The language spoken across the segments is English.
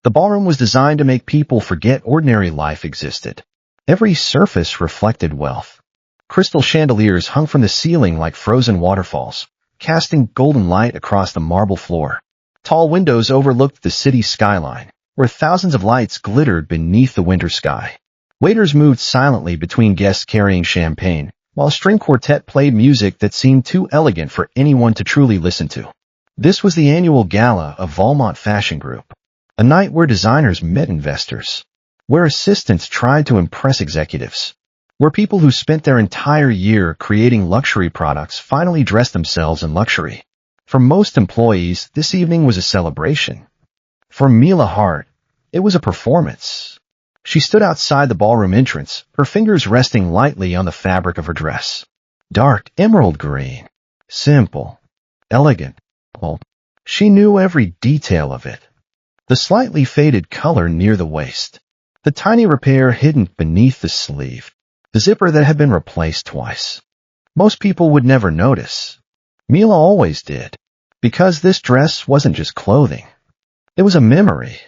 The ballroom was designed to make people forget ordinary life existed. Every surface reflected wealth. Crystal chandeliers hung from the ceiling like frozen waterfalls, casting golden light across the marble floor. Tall windows overlooked the city skyline, where thousands of lights glittered beneath the winter sky. Waiters moved silently between guests carrying champagne, while a string quartet played music that seemed too elegant for anyone to truly listen to. This was the annual gala of Valmont Fashion Group, a night where designers met investors, where assistants tried to impress executives, where people who spent their entire year creating luxury products finally dressed themselves in luxury. For most employees, this evening was a celebration. For Mila Hart, it was a performance. She stood outside the ballroom entrance, her fingers resting lightly on the fabric of her dress. Dark emerald green. Simple. Elegant. Bold. She knew every detail of it. The slightly faded color near the waist. The tiny repair hidden beneath the sleeve. The zipper that had been replaced twice. Most people would never notice. Mila always did. Because this dress wasn't just clothing. It was a memory.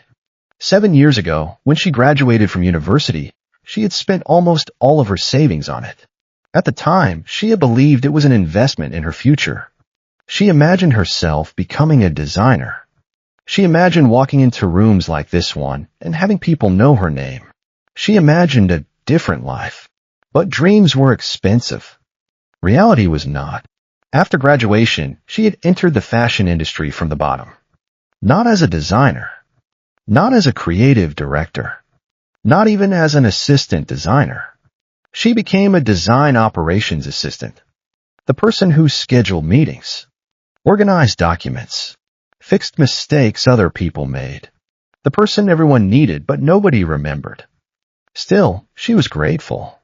7 years ago, when she graduated from university, she had spent almost all of her savings on it. At the time, she had believed it was an investment in her future. She imagined herself becoming a designer. She imagined walking into rooms like this one and having people know her name. She imagined a different life. But dreams were expensive. Reality was not. After graduation, she had entered the fashion industry from the bottom. Not as a designer. Not as a creative director. Not even as an assistant designer. She became a design operations assistant. The person who scheduled meetings, organized documents, fixed mistakes other people made. The person everyone needed but nobody remembered. Still, she was grateful.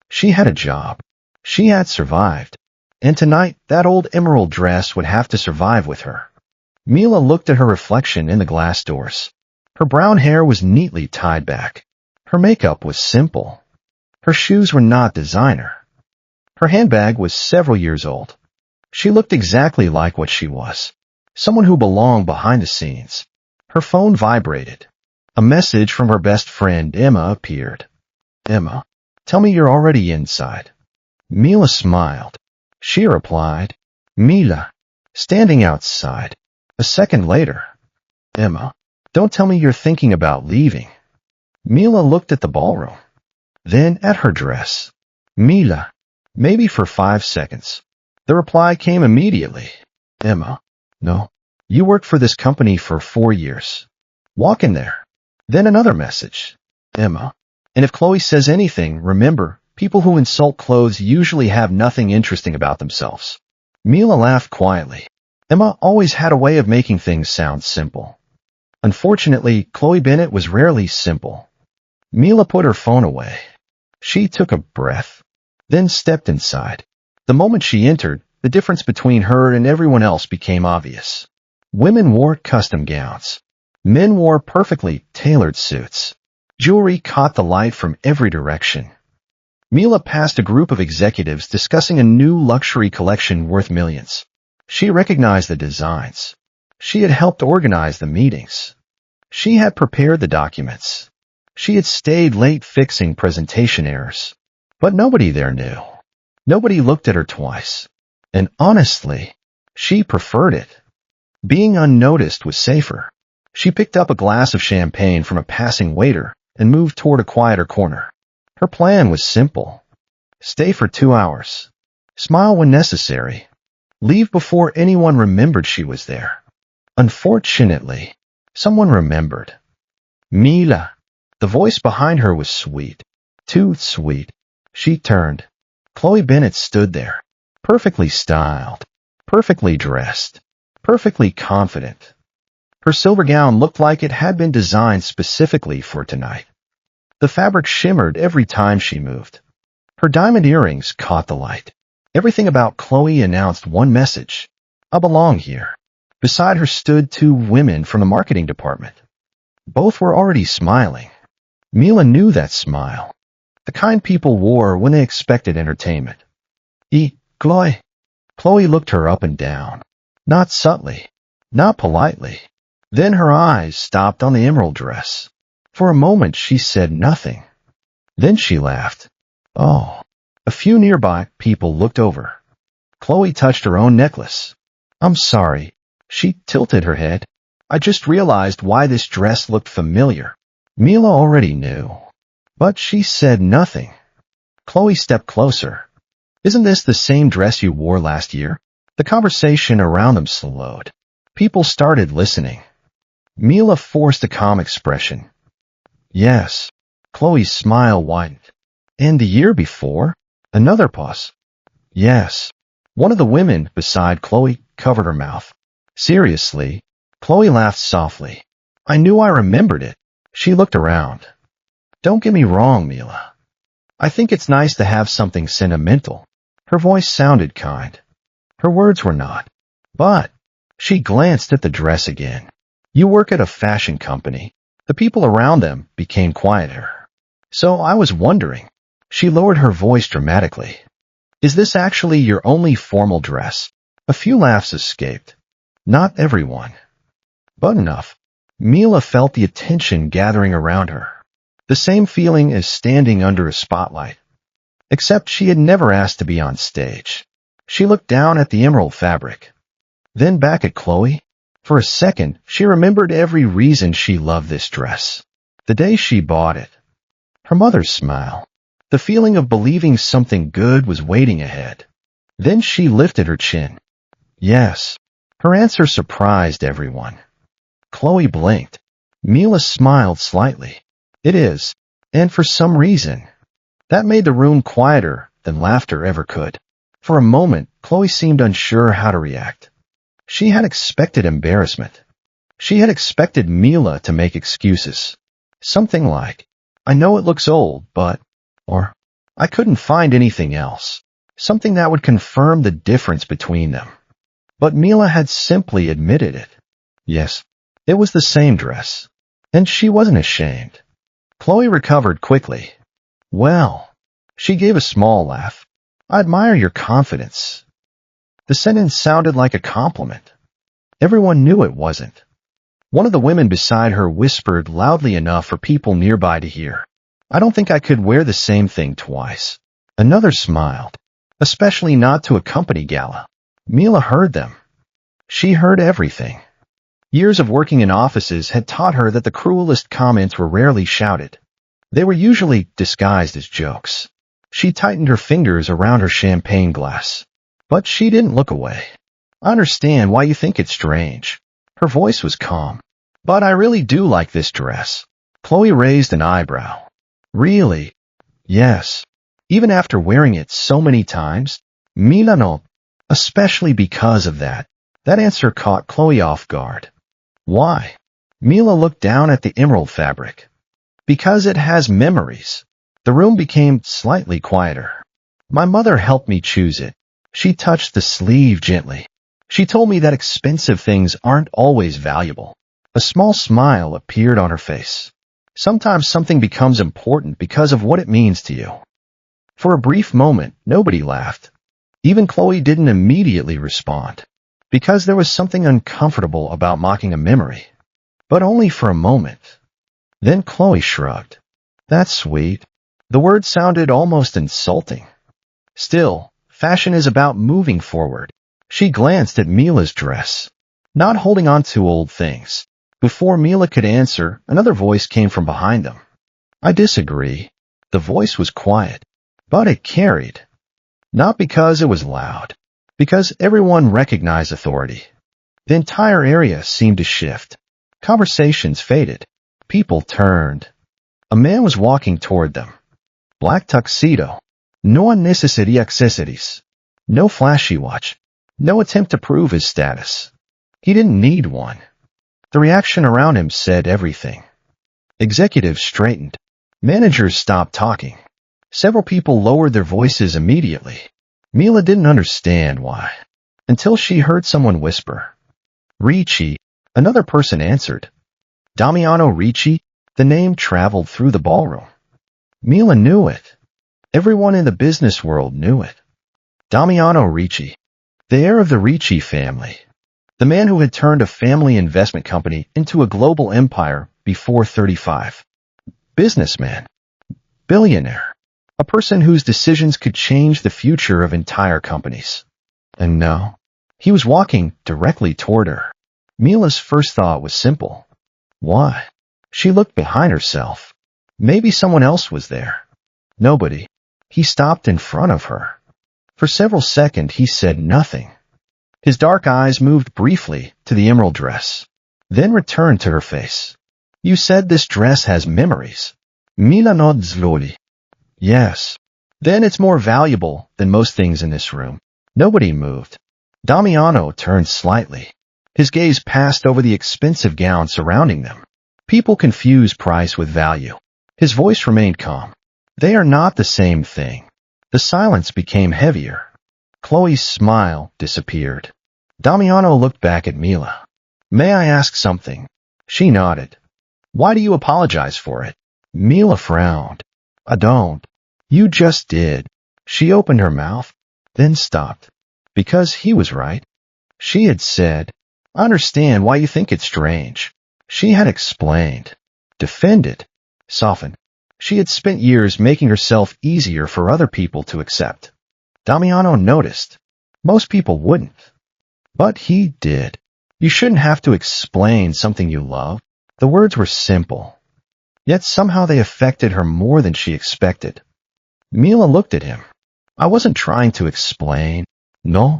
She had a job. She had survived. And tonight, that old emerald dress would have to survive with her. Mila looked at her reflection in the glass doors. Her brown hair was neatly tied back. Her makeup was simple. Her shoes were not designer. Her handbag was several years old. She looked exactly like what she was. Someone who belonged behind the scenes. Her phone vibrated. A message from her best friend, Emma, appeared. Emma, tell me you're already inside. Mila smiled. She replied, Mila, standing outside. A second later, Emma, don't tell me you're thinking about leaving. Mila looked at the ballroom, then at her dress. Mila, maybe for 5 seconds. The reply came immediately. Emma, no, you worked for this company for 4 years. Walk in there. Then another message. Emma, and if Chloe says anything, remember, people who insult clothes usually have nothing interesting about themselves. Mila laughed quietly. Emma always had a way of making things sound simple. Unfortunately, Chloe Bennett was rarely simple. Mila put her phone away. She took a breath, then stepped inside. The moment she entered, the difference between her and everyone else became obvious. Women wore custom gowns. Men wore perfectly tailored suits. Jewelry caught the light from every direction. Mila passed a group of executives discussing a new luxury collection worth millions. She recognized the designs. She had helped organize the meetings. She had prepared the documents. She had stayed late fixing presentation errors. But nobody there knew. Nobody looked at her twice. And honestly, she preferred it. Being unnoticed was safer. She picked up a glass of champagne from a passing waiter and moved toward a quieter corner. Her plan was simple. Stay for 2 hours. Smile when necessary. Leave before anyone remembered she was there. Unfortunately, someone remembered. Mila. The voice behind her was sweet. Too sweet. She turned. Chloe Bennett stood there. Perfectly styled. Perfectly dressed. Perfectly confident. Her silver gown looked like it had been designed specifically for tonight. The fabric shimmered every time she moved. Her diamond earrings caught the light. Everything about Chloe announced one message. I belong here. Beside her stood 2 women from the marketing department. Both were already smiling. Mila knew that smile. The kind people wore when they expected entertainment. Chloe. Chloe looked her up and down. Not subtly. Not politely. Then her eyes stopped on the emerald dress. For a moment she said nothing. Then she laughed. Oh. A few nearby people looked over. Chloe touched her own necklace. I'm sorry. She tilted her head. I just realized why this dress looked familiar. Mila already knew. But she said nothing. Chloe stepped closer. Isn't this the same dress you wore last year? The conversation around them slowed. People started listening. Mila forced a calm expression. Yes. Chloe's smile widened. And the year before? Another pause. Yes. One of the women beside Chloe covered her mouth. Seriously? Chloe laughed softly. I knew I remembered it. She looked around. Don't get me wrong, Mila. I think it's nice to have something sentimental. Her voice sounded kind. Her words were not. But she glanced at the dress again. You work at a fashion company. The people around them became quieter. So I was wondering. She lowered her voice dramatically. Is this actually your only formal dress? A few laughs escaped. Not everyone. But enough. Mila felt the attention gathering around her. The same feeling as standing under a spotlight. Except she had never asked to be on stage. She looked down at the emerald fabric. Then back at Chloe. For a second, she remembered every reason she loved this dress. The day she bought it. Her mother's smile. The feeling of believing something good was waiting ahead. Then she lifted her chin. Yes. Her answer surprised everyone. Chloe blinked. Mila smiled slightly. It is. And for some reason. That made the room quieter than laughter ever could. For a moment, Chloe seemed unsure how to react. She had expected embarrassment. She had expected Mila to make excuses. Something like, I know it looks old, but... Or, I couldn't find anything else. Something that would confirm the difference between them. But Mila had simply admitted it. Yes, it was the same dress. And she wasn't ashamed. Chloe recovered quickly. Well, she gave a small laugh. I admire your confidence. The sentence sounded like a compliment. Everyone knew it wasn't. One of the women beside her whispered loudly enough for people nearby to hear. I don't think I could wear the same thing twice. Another smiled. Especially not to a company gala. Mila heard them. She heard everything. Years of working in offices had taught her that the cruelest comments were rarely shouted. They were usually disguised as jokes. She tightened her fingers around her champagne glass. But she didn't look away. I understand why you think it's strange. Her voice was calm. But I really do like this dress. Chloe raised an eyebrow. Really? Yes. Even after wearing it so many times? Mila no. Especially because of that. That answer caught Chloe off guard. Why? Mila looked down at the emerald fabric. Because it has memories. The room became slightly quieter. My mother helped me choose it. She touched the sleeve gently. She told me that expensive things aren't always valuable. A small smile appeared on her face. Sometimes something becomes important because of what it means to you. For a brief moment, nobody laughed. Even Chloe didn't immediately respond. Because there was something uncomfortable about mocking a memory. But only for a moment. Then Chloe shrugged. That's sweet. The word sounded almost insulting. Still, fashion is about moving forward. She glanced at Mila's dress. Not holding on to old things. Before Mila could answer, another voice came from behind them. I disagree. The voice was quiet. But it carried. Not because it was loud. Because everyone recognized authority. The entire area seemed to shift. Conversations faded. People turned. A man was walking toward them. Black tuxedo. No unnecessary accessories. No flashy watch. No attempt to prove his status. He didn't need one. The reaction around him said everything. Executives straightened. Managers stopped talking. Several people lowered their voices immediately. Mila didn't understand why. Until she heard someone whisper. Ricci. Another person answered. Damiano Ricci. The name traveled through the ballroom. Mila knew it. Everyone in the business world knew it. Damiano Ricci. The heir of the Ricci family. The man who had turned a family investment company into a global empire before 35. Businessman. Billionaire. A person whose decisions could change the future of entire companies. And no, he was walking directly toward her. Mila's first thought was simple. Why? She looked behind herself. Maybe someone else was there. Nobody. He stopped in front of her. For several seconds he said nothing. His dark eyes moved briefly to the emerald dress, then returned to her face. You said this dress has memories. Mila nodded slowly. Yes. Then it's more valuable than most things in this room. Nobody moved. Damiano turned slightly. His gaze passed over the expensive gown surrounding them. People confuse price with value. His voice remained calm. They are not the same thing. The silence became heavier. Chloe's smile disappeared. Damiano looked back at Mila. May I ask something? She nodded. Why do you apologize for it? Mila frowned. I don't. You just did. She opened her mouth, then stopped. Because he was right. She had said, I understand why you think it's strange. She had explained. Defended. Softened. She had spent years making herself easier for other people to accept. Damiano noticed. Most people wouldn't. But he did. You shouldn't have to explain something you love. The words were simple. Yet somehow they affected her more than she expected. Mila looked at him. I wasn't trying to explain. No.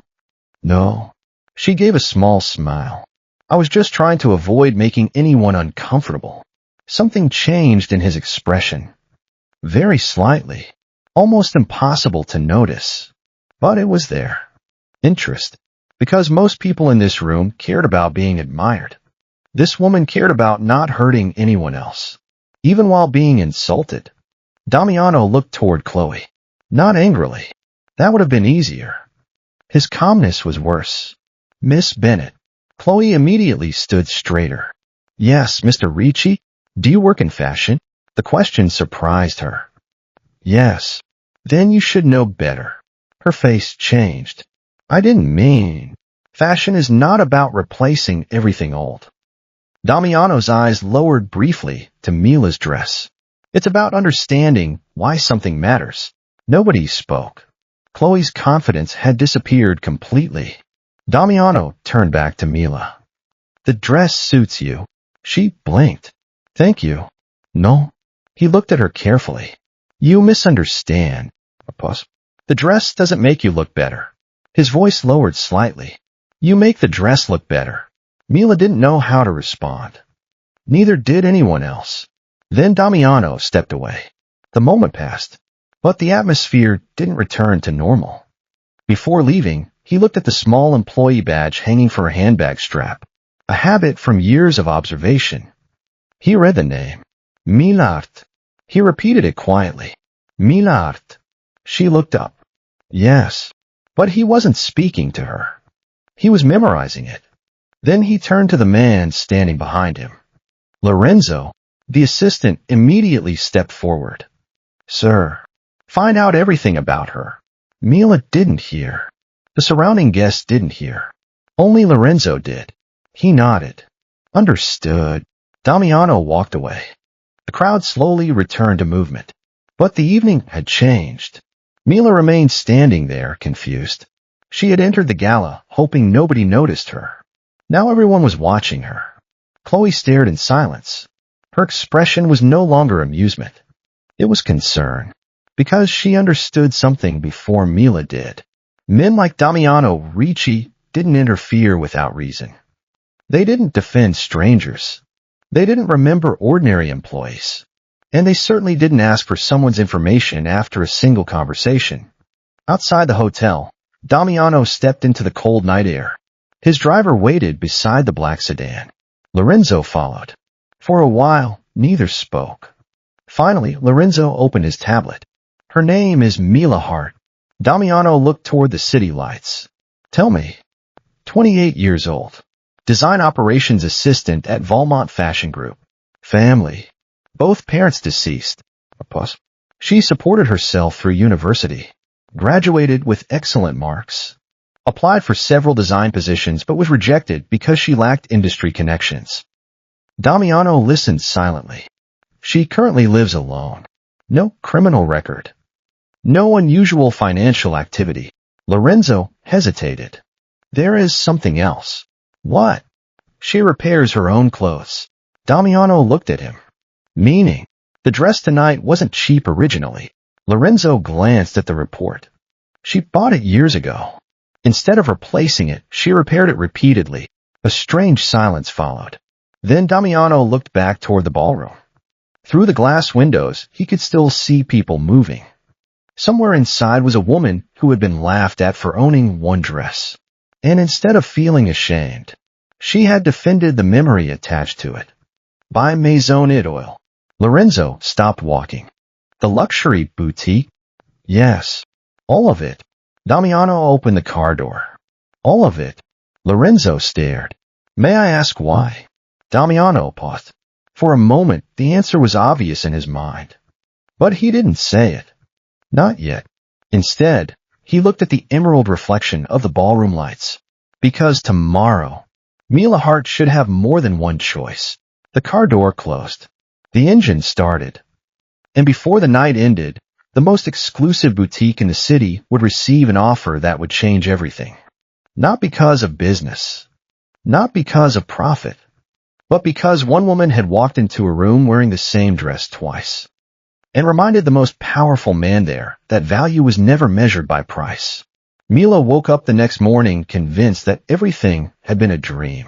She gave a small smile. I was just trying to avoid making anyone uncomfortable. Something changed in his expression. Very slightly. Almost impossible to notice. But it was there. Interest. Because most people in this room cared about being admired. This woman cared about not hurting anyone else, even while being insulted. Damiano looked toward Chloe. Not angrily. That would have been easier. His calmness was worse. Miss Bennett. Chloe immediately stood straighter. Yes, Mr. Ricci. Do you work in fashion? The question surprised her. Yes. Then you should know better. Her face changed. I didn't mean. Fashion is not about replacing everything old. Damiano's eyes lowered briefly to Mila's dress. It's about understanding why something matters. Nobody spoke. Chloe's confidence had disappeared completely. Damiano turned back to Mila. The dress suits you. She blinked. Thank you. No. He looked at her carefully. You misunderstand. A pause. The dress doesn't make you look better. His voice lowered slightly. You make the dress look better. Mila didn't know how to respond. Neither did anyone else. Then Damiano stepped away. The moment passed, but the atmosphere didn't return to normal. Before leaving, he looked at the small employee badge hanging from her handbag strap, a habit from years of observation. He read the name. Mila Hart. He repeated it quietly. Mila Hart. She looked up. Yes. But he wasn't speaking to her. He was memorizing it. Then he turned to the man standing behind him. Lorenzo, the assistant, immediately stepped forward. Sir, find out everything about her. Mila didn't hear. The surrounding guests didn't hear. Only Lorenzo did. He nodded. Understood. Damiano walked away. The crowd slowly returned to movement. But the evening had changed. Mila remained standing there, confused. She had entered the gala, hoping nobody noticed her. Now everyone was watching her. Chloe stared in silence. Her expression was no longer amusement. It was concern. Because she understood something before Mila did. Men like Damiano Ricci didn't interfere without reason. They didn't defend strangers. They didn't remember ordinary employees. And they certainly didn't ask for someone's information after a single conversation. Outside the hotel, Damiano stepped into the cold night air. His driver waited beside the black sedan. Lorenzo followed. For a while, neither spoke. Finally, Lorenzo opened his tablet. Her name is Mila Hart. Damiano looked toward the city lights. Tell me. 28 years old. Design operations assistant at Valmont Fashion Group. Family. Both parents deceased. A pause. She supported herself through university. Graduated with excellent marks. applied for several design positions but was rejected because she lacked industry connections. Damiano listened silently. She currently lives alone. No criminal record. No unusual financial activity. Lorenzo hesitated. There is something else. What? She repairs her own clothes. Damiano looked at him. Meaning, the dress tonight wasn't cheap originally. Lorenzo glanced at the report. She bought it years ago. Instead of replacing it, she repaired it repeatedly. A strange silence followed. Then Damiano looked back toward the ballroom. Through the glass windows, he could still see people moving. Somewhere inside was a woman who had been laughed at for owning one dress. And instead of feeling ashamed, she had defended the memory attached to it. By Maison Oil. Lorenzo stopped walking. The luxury boutique? Yes. All of it. Damiano opened the car door. All of it. Lorenzo stared. May I ask why? Damiano paused. For a moment, the answer was obvious in his mind. But he didn't say it. Not yet. Instead, he looked at the emerald reflection of the ballroom lights. Because tomorrow, Mila Hart should have more than one choice. The car door closed. The engine started. And before the night ended, the most exclusive boutique in the city would receive an offer that would change everything. Not because of business. Not because of profit. But because one woman had walked into a room wearing the same dress twice. And reminded the most powerful man there that value was never measured by price. Mila woke up the next morning convinced that everything had been a dream.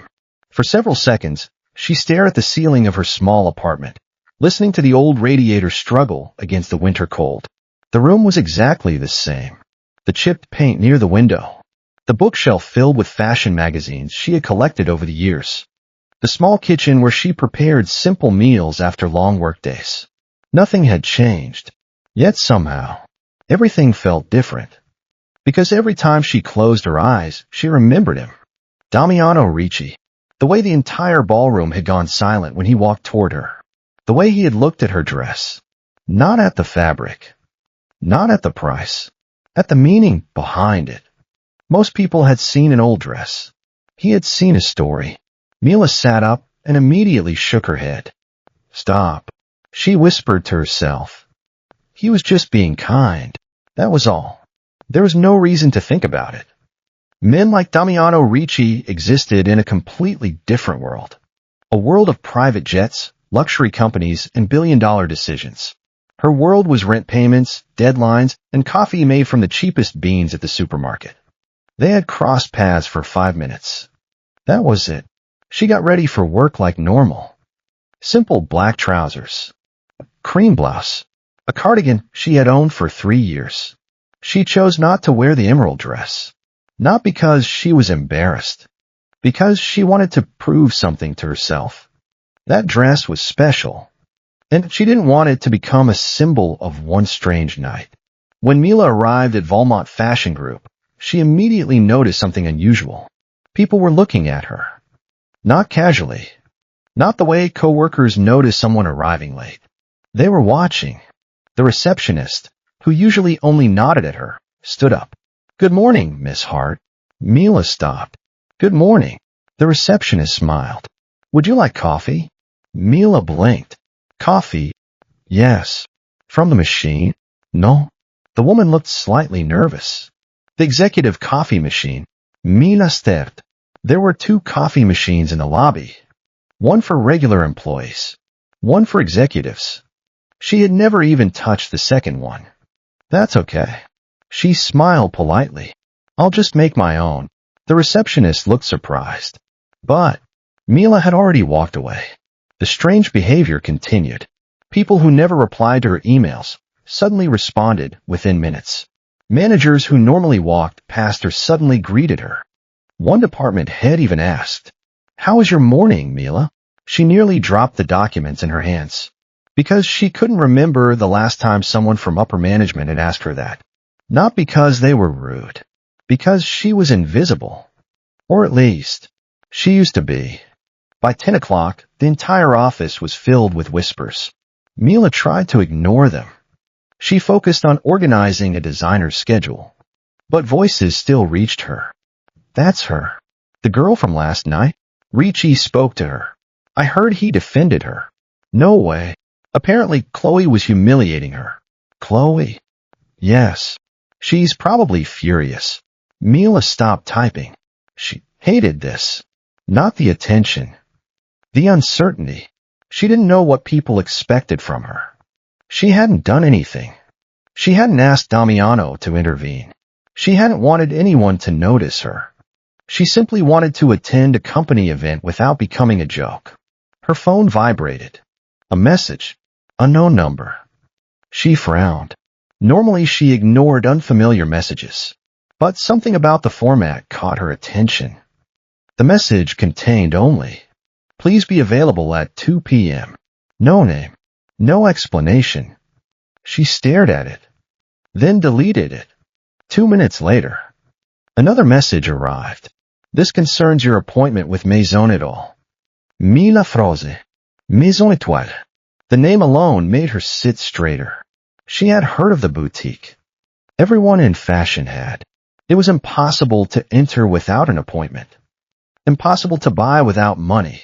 For several seconds, she stared at the ceiling of her small apartment, listening to the old radiator struggle against the winter cold. The room was exactly the same. The chipped paint near the window. The bookshelf filled with fashion magazines she had collected over the years. The small kitchen where she prepared simple meals after long workdays. Nothing had changed. Yet somehow, everything felt different. Because every time she closed her eyes, she remembered him. Damiano Ricci. The way the entire ballroom had gone silent when he walked toward her. The way he had looked at her dress. Not at the fabric. Not at the price. At the meaning behind it. Most people had seen an old dress. He had seen a story. Mila sat up and immediately shook her head. Stop. She whispered to herself. He was just being kind. That was all. There was no reason to think about it. Men like Damiano Ricci existed in a completely different world. A world of private jets, luxury companies, and billion-dollar decisions. Her world was rent payments, deadlines, and coffee made from the cheapest beans at the supermarket. They had crossed paths for 5 minutes. That was it. She got ready for work like normal. Simple black trousers. A cream blouse. A cardigan she had owned for 3 years. She chose not to wear the emerald dress. Not because she was embarrassed. Because she wanted to prove something to herself. That dress was special. And she didn't want it to become a symbol of one strange night. When Mila arrived at Valmont Fashion Group, she immediately noticed something unusual. People were looking at her. Not casually. Not the way coworkers notice someone arriving late. They were watching. The receptionist, who usually only nodded at her, stood up. Good morning, Miss Hart. Mila stopped. Good morning. The receptionist smiled. Would you like coffee? Mila blinked. Coffee? Yes. From the machine? No. The woman looked slightly nervous. The executive coffee machine. Mila stared. There were 2 coffee machines in the lobby. One for regular employees. One for executives. She had never even touched the second one. That's okay. She smiled politely. I'll just make my own. The receptionist looked surprised. But Mila had already walked away. The strange behavior continued. People who never replied to her emails suddenly responded within minutes. Managers who normally walked past her suddenly greeted her. One department head even asked, How was your morning, Mila? She nearly dropped the documents in her hands. Because she couldn't remember the last time someone from upper management had asked her that. Not because they were rude. Because she was invisible. Or at least, she used to be. By 10 o'clock, the entire office was filled with whispers. Mila tried to ignore them. She focused on organizing a designer's schedule. But voices still reached her. That's her. The girl from last night? Ricci spoke to her. I heard he defended her. No way. Apparently, Chloe was humiliating her. Chloe? Yes. She's probably furious. Mila stopped typing. She hated this. Not the attention. The uncertainty. She didn't know what people expected from her. She hadn't done anything. She hadn't asked Damiano to intervene. She hadn't wanted anyone to notice her. She simply wanted to attend a company event without becoming a joke. Her phone vibrated. A message. Unknown number. She frowned. Normally she ignored unfamiliar messages. But something about the format caught her attention. The message contained only, "Please be available at 2 p.m. No name. No explanation. She stared at it, then deleted it. 2 minutes later, another message arrived. This concerns your appointment with Maison Idole. Mila Hart. Maison Étoile. The name alone made her sit straighter. She had heard of the boutique. Everyone in fashion had. It was impossible to enter without an appointment. Impossible to buy without money.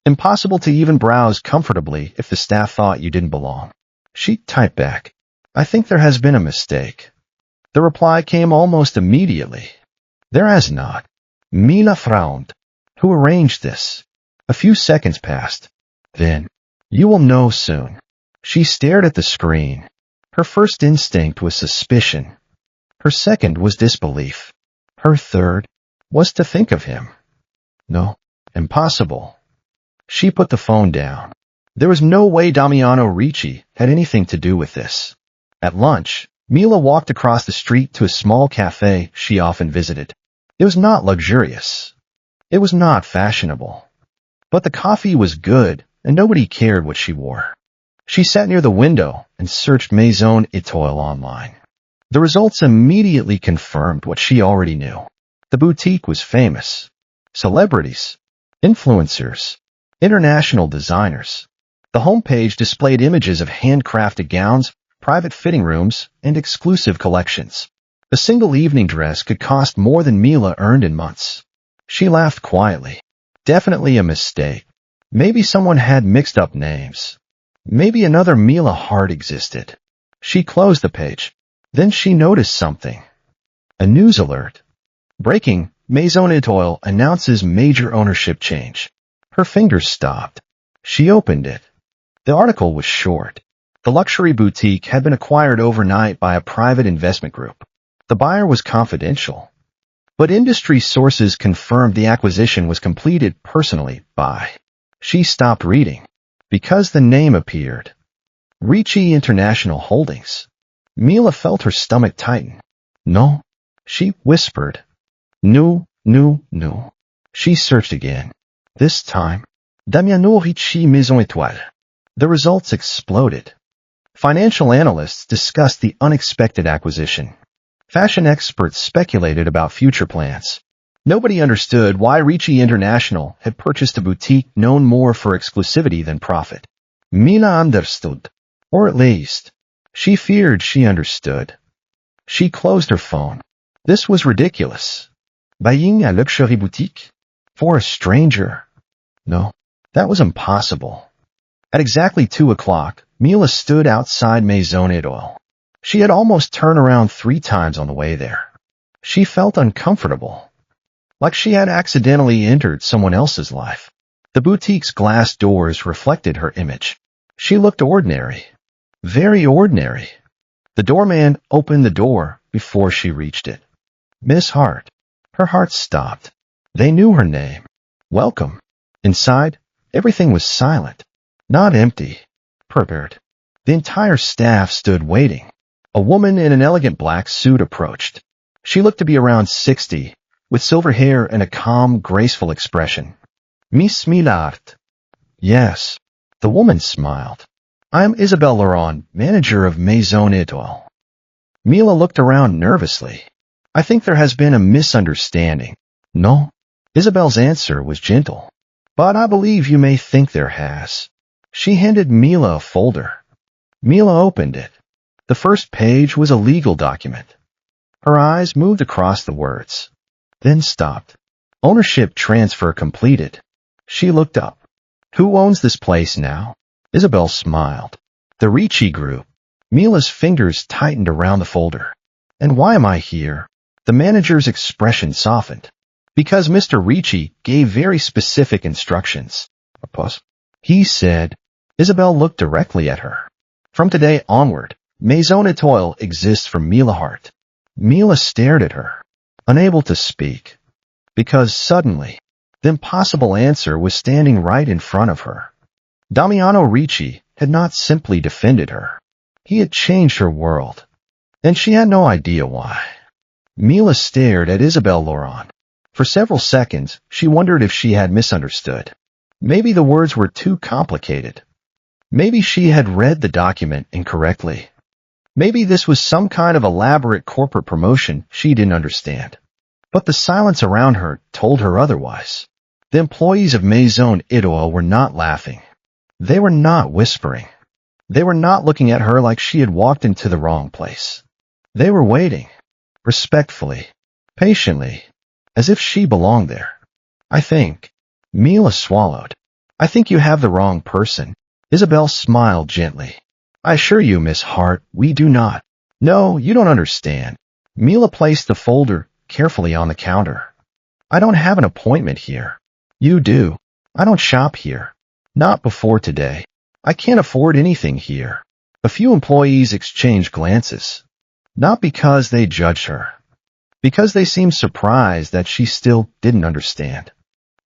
Impossible to even browse comfortably if the staff thought you didn't belong. She typed back, "I think there has been a mistake." The reply came almost immediately. "There has not." Mila frowned. "Who arranged this?" A few seconds passed. Then, "You will know soon." She stared at the screen. Her first instinct was suspicion. Her second was disbelief. Her third was to think of him. No, impossible. She put the phone down. There was no way Damiano Ricci had anything to do with this. At lunch, Mila walked across the street to a small cafe she often visited. It was not luxurious. It was not fashionable. But the coffee was good, and nobody cared what she wore. She sat near the window and searched Maison Étoile online. The results immediately confirmed what she already knew. The boutique was famous. Celebrities, influencers, international designers. The homepage displayed images of handcrafted gowns, private fitting rooms, and exclusive collections. A single evening dress could cost more than Mila earned in months. She laughed quietly. Definitely a mistake. Maybe someone had mixed up names. Maybe another Mila Hart existed. She closed the page. Then she noticed something. A news alert. Breaking, Maison Étoile announces major ownership change. Her fingers stopped. She opened it. The article was short. The luxury boutique had been acquired overnight by a private investment group. The buyer was confidential. But industry sources confirmed the acquisition was completed personally by. She stopped reading. Because the name appeared. Ricci International Holdings. Mila felt her stomach tighten. No, she whispered. No. She searched again. This time, Damiano Ricci Maison Étoile. The results exploded. Financial analysts discussed the unexpected acquisition. Fashion experts speculated about future plans. Nobody understood why Ricci International had purchased a boutique known more for exclusivity than profit. Mila understood. Or at least, she feared she understood. She closed her phone. This was ridiculous. Buying a luxury boutique? For a stranger? No, that was impossible. At exactly 2 o'clock, Mila stood outside Maison Étoile. She had almost turned around 3 times on the way there. She felt uncomfortable. Like she had accidentally entered someone else's life. The boutique's glass doors reflected her image. She looked ordinary. Very ordinary. The doorman opened the door before she reached it. Miss Hart. Her heart stopped. They knew her name. Welcome. Inside, everything was silent. Not empty. Prepared. The entire staff stood waiting. A woman in an elegant black suit approached. She looked to be around 60, with silver hair and a calm, graceful expression. Miss Mila Hart. Yes. The woman smiled. I am Isabelle Laurent, manager of Maison Étoile. Mila looked around nervously. I think there has been a misunderstanding. No. Isabelle's answer was gentle. But I believe you may think there has. She handed Mila a folder. Mila opened it. The first page was a legal document. Her eyes moved across the words. then stopped. Ownership transfer completed. She looked up. Who owns this place now? Isabel smiled. The Ricci Group. Mila's fingers tightened around the folder. And why am I here? The manager's expression softened. Because Mr. Ricci gave very specific instructions. A pause. He said. Isabel looked directly at her. From today onward, Maison Etoile exists for Mila Hart. Mila stared at her, unable to speak. Because suddenly, the impossible answer was standing right in front of her. Damiano Ricci had not simply defended her. He had changed her world. And she had no idea why. Mila stared at Isabel Laurent. For several seconds, she wondered if she had misunderstood. Maybe the words were too complicated. Maybe she had read the document incorrectly. Maybe this was some kind of elaborate corporate promotion she didn't understand. But the silence around her told her otherwise. The employees of Maison Etoile were not laughing. They were not whispering. They were not looking at her like she had walked into the wrong place. They were waiting, respectfully, patiently, as if she belonged there. I think. Mila swallowed. I think you have the wrong person. Isabel smiled gently. I assure you, Miss Hart, we do not. No, you don't understand. Mila placed the folder carefully on the counter. I don't have an appointment here. You do. I don't shop here. Not before today. I can't afford anything here. A few employees exchanged glances. Not because they judged her. Because they seemed surprised that she still didn't understand.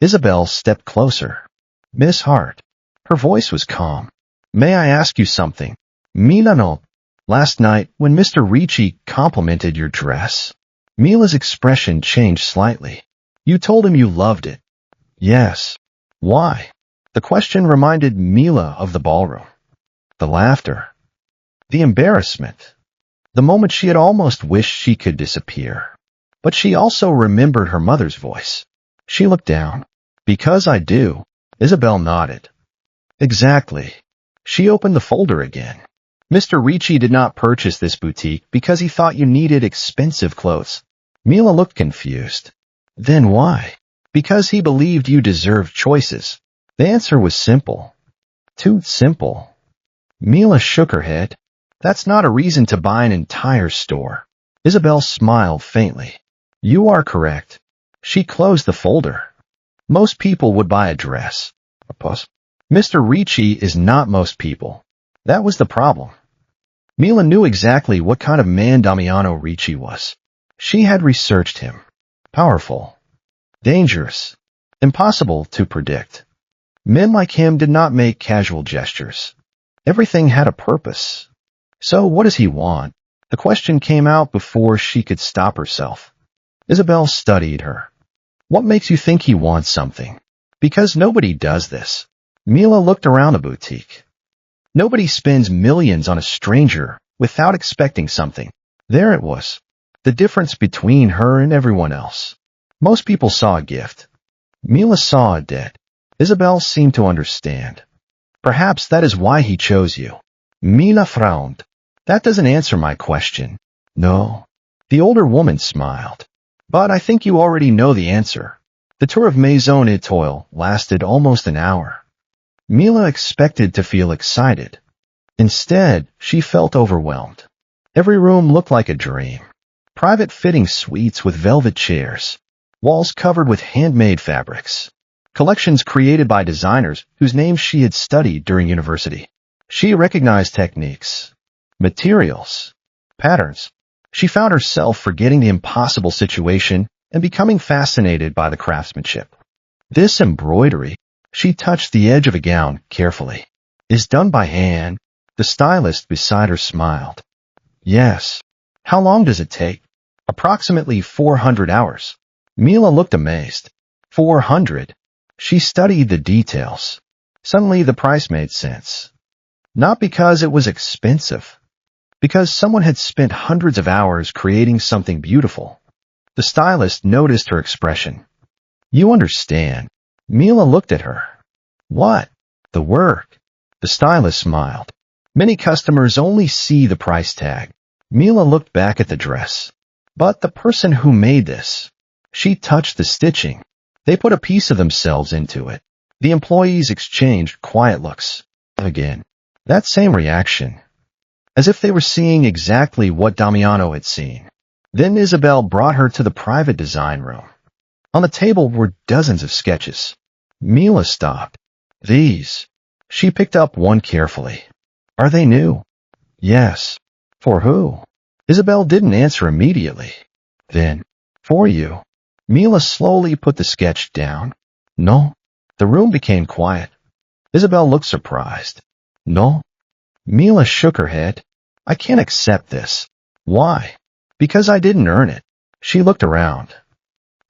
Isabel stepped closer. Miss Hart. Her voice was calm. May I ask you something? Mila, no. Last night, when Mr. Ricci complimented your dress, Mila's expression changed slightly. You told him you loved it. Yes. Why? The question reminded Mila of the ballroom. The laughter. The embarrassment. The moment she had almost wished she could disappear. But she also remembered her mother's voice. She looked down. Because I do. Isabel nodded. Exactly. She opened the folder again. Mr. Ricci did not purchase this boutique because he thought you needed expensive clothes. Mila looked confused. Then why? Because he believed you deserved choices. The answer was simple. Too simple. Mila shook her head. That's not a reason to buy an entire store. Isabel smiled faintly. You are correct. She closed the folder. Most people would buy a dress. A pause. Mr. Ricci is not most people. That was the problem. Mila knew exactly what kind of man Damiano Ricci was. She had researched him. Powerful. Dangerous. Impossible to predict. Men like him did not make casual gestures. Everything had a purpose. So what does he want? The question came out before she could stop herself. Isabel studied her. What makes you think he wants something? Because nobody does this. Mila looked around the boutique. Nobody spends millions on a stranger without expecting something. There it was. The difference between her and everyone else. Most people saw a gift. Mila saw a debt. Isabel seemed to understand. Perhaps that is why he chose you. Mila frowned. That doesn't answer my question. No. The older woman smiled. But I think you already know the answer. The tour of Maison Etoile lasted almost an hour. Mila expected to feel excited. Instead, she felt overwhelmed. Every room looked like a dream. Private fitting suites with velvet chairs. Walls covered with handmade fabrics. Collections created by designers whose names she had studied during university. She recognized techniques, materials, patterns. She found herself forgetting the impossible situation and becoming fascinated by the craftsmanship. This embroidery, she touched the edge of a gown carefully, is done by hand. The stylist beside her smiled. Yes. How long does it take? Approximately 400 hours. Mila looked amazed. 400? She studied the details. Suddenly the price made sense. Not because it was expensive. Because someone had spent hundreds of hours creating something beautiful. The stylist noticed her expression. You understand. Mila looked at her. What? The work. The stylist smiled. Many customers only see the price tag. Mila looked back at the dress. But the person who made this, She touched the stitching. They put a piece of themselves into it. The employees exchanged quiet looks. Again, that same reaction, as if they were seeing exactly what Damiano had seen. Then Isabel brought her to the private design room. On the table were dozens of sketches. Mila stopped. These. She picked up one carefully. Are they new? Yes. For who? Isabel didn't answer immediately. Then, for you. Mila slowly put the sketch down. No. The room became quiet. Isabel looked surprised. No. Mila shook her head. I can't accept this. Why? Because I didn't earn it. She looked around.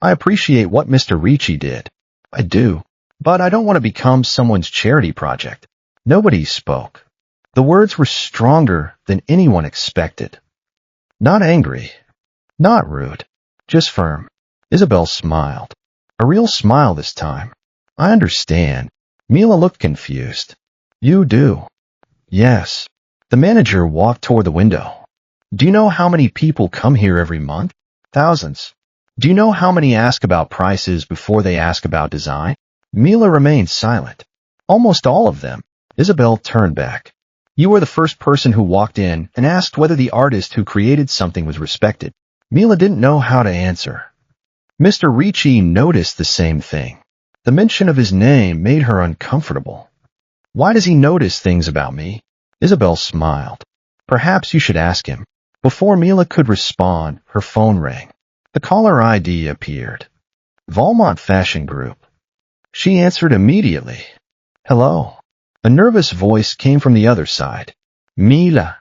I appreciate what Mr. Ricci did. I do. But I don't want to become someone's charity project. Nobody spoke. The words were stronger than anyone expected. Not angry. Not rude. Just firm. Isabel smiled. A real smile this time. I understand. Mila looked confused. You do? Yes. The manager walked toward the window. Do you know how many people come here every month? Thousands. Do you know how many ask about prices before they ask about design? Mila remained silent. Almost all of them. Isabel turned back. You were the first person who walked in and asked whether the artist who created something was respected. Mila didn't know how to answer. Mr. Ricci noticed the same thing. The mention of his name made her uncomfortable. Why does he notice things about me? Isabel smiled. Perhaps you should ask him. Before Mila could respond, her phone rang. The caller ID appeared. Valmont Fashion Group. She answered immediately. Hello. A nervous voice came from the other side. Mila.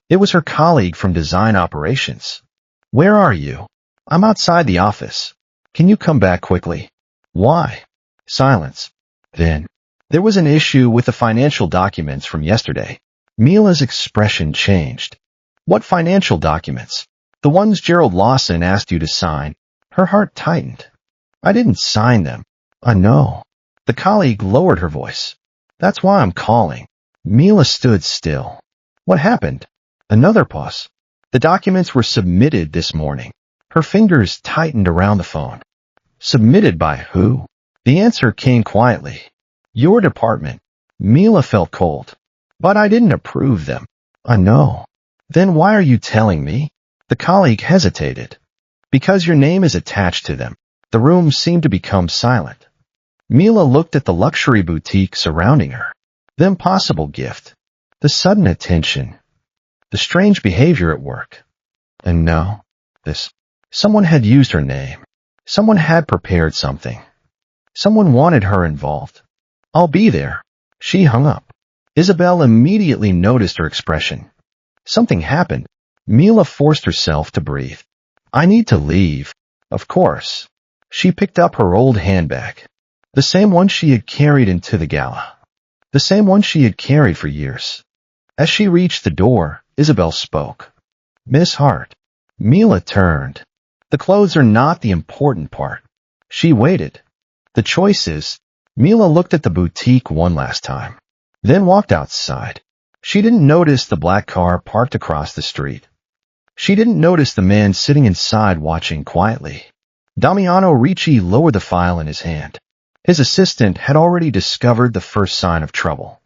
It was her colleague from Design Operations. Where are you? I'm outside the office. Can you come back quickly? Why? Silence. Then, there was an issue with the financial documents from yesterday. Mila's expression changed. What financial documents? The ones Gerald Lawson asked you to sign. Her heart tightened. I didn't sign them. I know. The colleague lowered her voice. That's why I'm calling. Mila stood still. What happened? Another pause. The documents were submitted this morning. Her fingers tightened around the phone. Submitted by who? The answer came quietly. Your department. Mila felt cold. But I didn't approve them. I know. Then why are you telling me? The colleague hesitated. Because your name is attached to them. The room seemed to become silent. Mila looked at the luxury boutique surrounding her. The impossible gift. The sudden attention. The strange behavior at work. And now, this. Someone had used her name. Someone had prepared something. Someone wanted her involved. I'll be there. She hung up. Isabel immediately noticed her expression. Something happened. Mila forced herself to breathe. I need to leave. Of course. She picked up her old handbag. The same one she had carried into the gala. The same one she had carried for years. As she reached the door, Isabel spoke. Miss Hart. Mila turned. The clothes are not the important part. She waited. The choice is, Mila looked at the boutique one last time, then walked outside. She didn't notice the black car parked across the street. She didn't notice the man sitting inside watching quietly. Damiano Ricci lowered the file in his hand. His assistant had already discovered the first sign of trouble.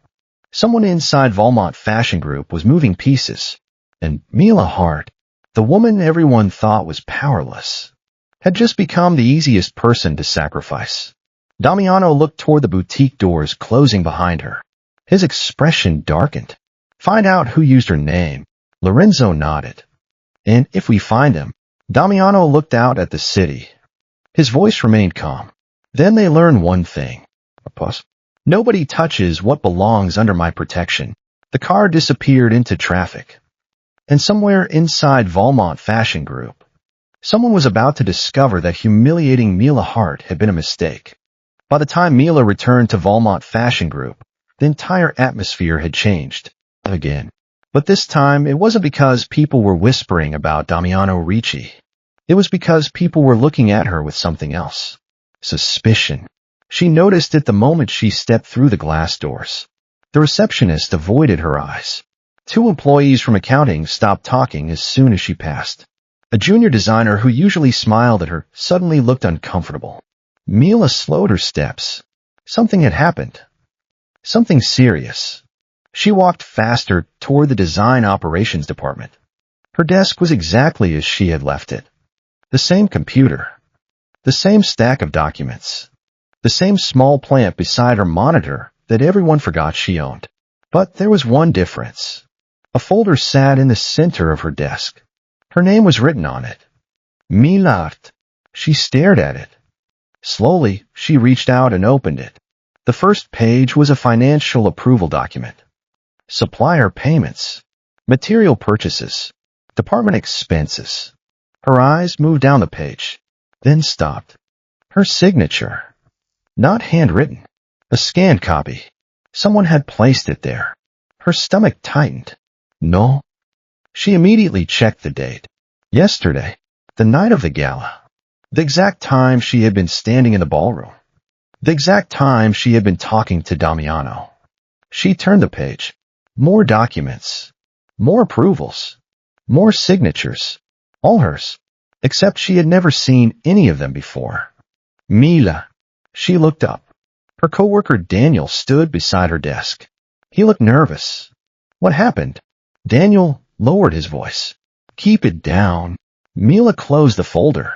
Someone inside Valmont Fashion Group was moving pieces, and Mila Hart, the woman everyone thought was powerless, had just become the easiest person to sacrifice. Damiano looked toward the boutique doors closing behind her. His expression darkened. Find out who used her name. Lorenzo nodded. And if we find him, Damiano looked out at the city. His voice remained calm. Then they learn one thing. A pause. Nobody touches what belongs under my protection. The car disappeared into traffic. And somewhere inside Valmont Fashion Group, someone was about to discover that humiliating Mila Hart had been a mistake. By the time Mila returned to Valmont Fashion Group, the entire atmosphere had changed. Again. But this time, it wasn't because people were whispering about Damiano Ricci. It was because people were looking at her with something else. Suspicion. She noticed it the moment she stepped through the glass doors. The receptionist avoided her eyes. 2 employees from accounting stopped talking as soon as she passed. A junior designer who usually smiled at her suddenly looked uncomfortable. Mila slowed her steps. Something had happened. Something serious. She walked faster toward the design operations department. Her desk was exactly as she had left it. The same computer. The same stack of documents. The same small plant beside her monitor that everyone forgot she owned. But there was one difference. A folder sat in the center of her desk. Her name was written on it. Mila Hart. She stared at it. Slowly, she reached out and opened it. The first page was a financial approval document. Supplier payments. Material purchases. Department expenses. Her eyes moved down the page, then stopped. Her signature. Not handwritten. A scanned copy. Someone had placed it there. Her stomach tightened. No. She immediately checked the date. Yesterday. The night of the gala. The exact time she had been standing in the ballroom. The exact time she had been talking to Damiano. She turned the page. More documents. More approvals. More signatures. All hers. Except she had never seen any of them before. Mila. She looked up. Her coworker Daniel stood beside her desk. He looked nervous. What happened? Daniel lowered his voice. Keep it down. Mila closed the folder.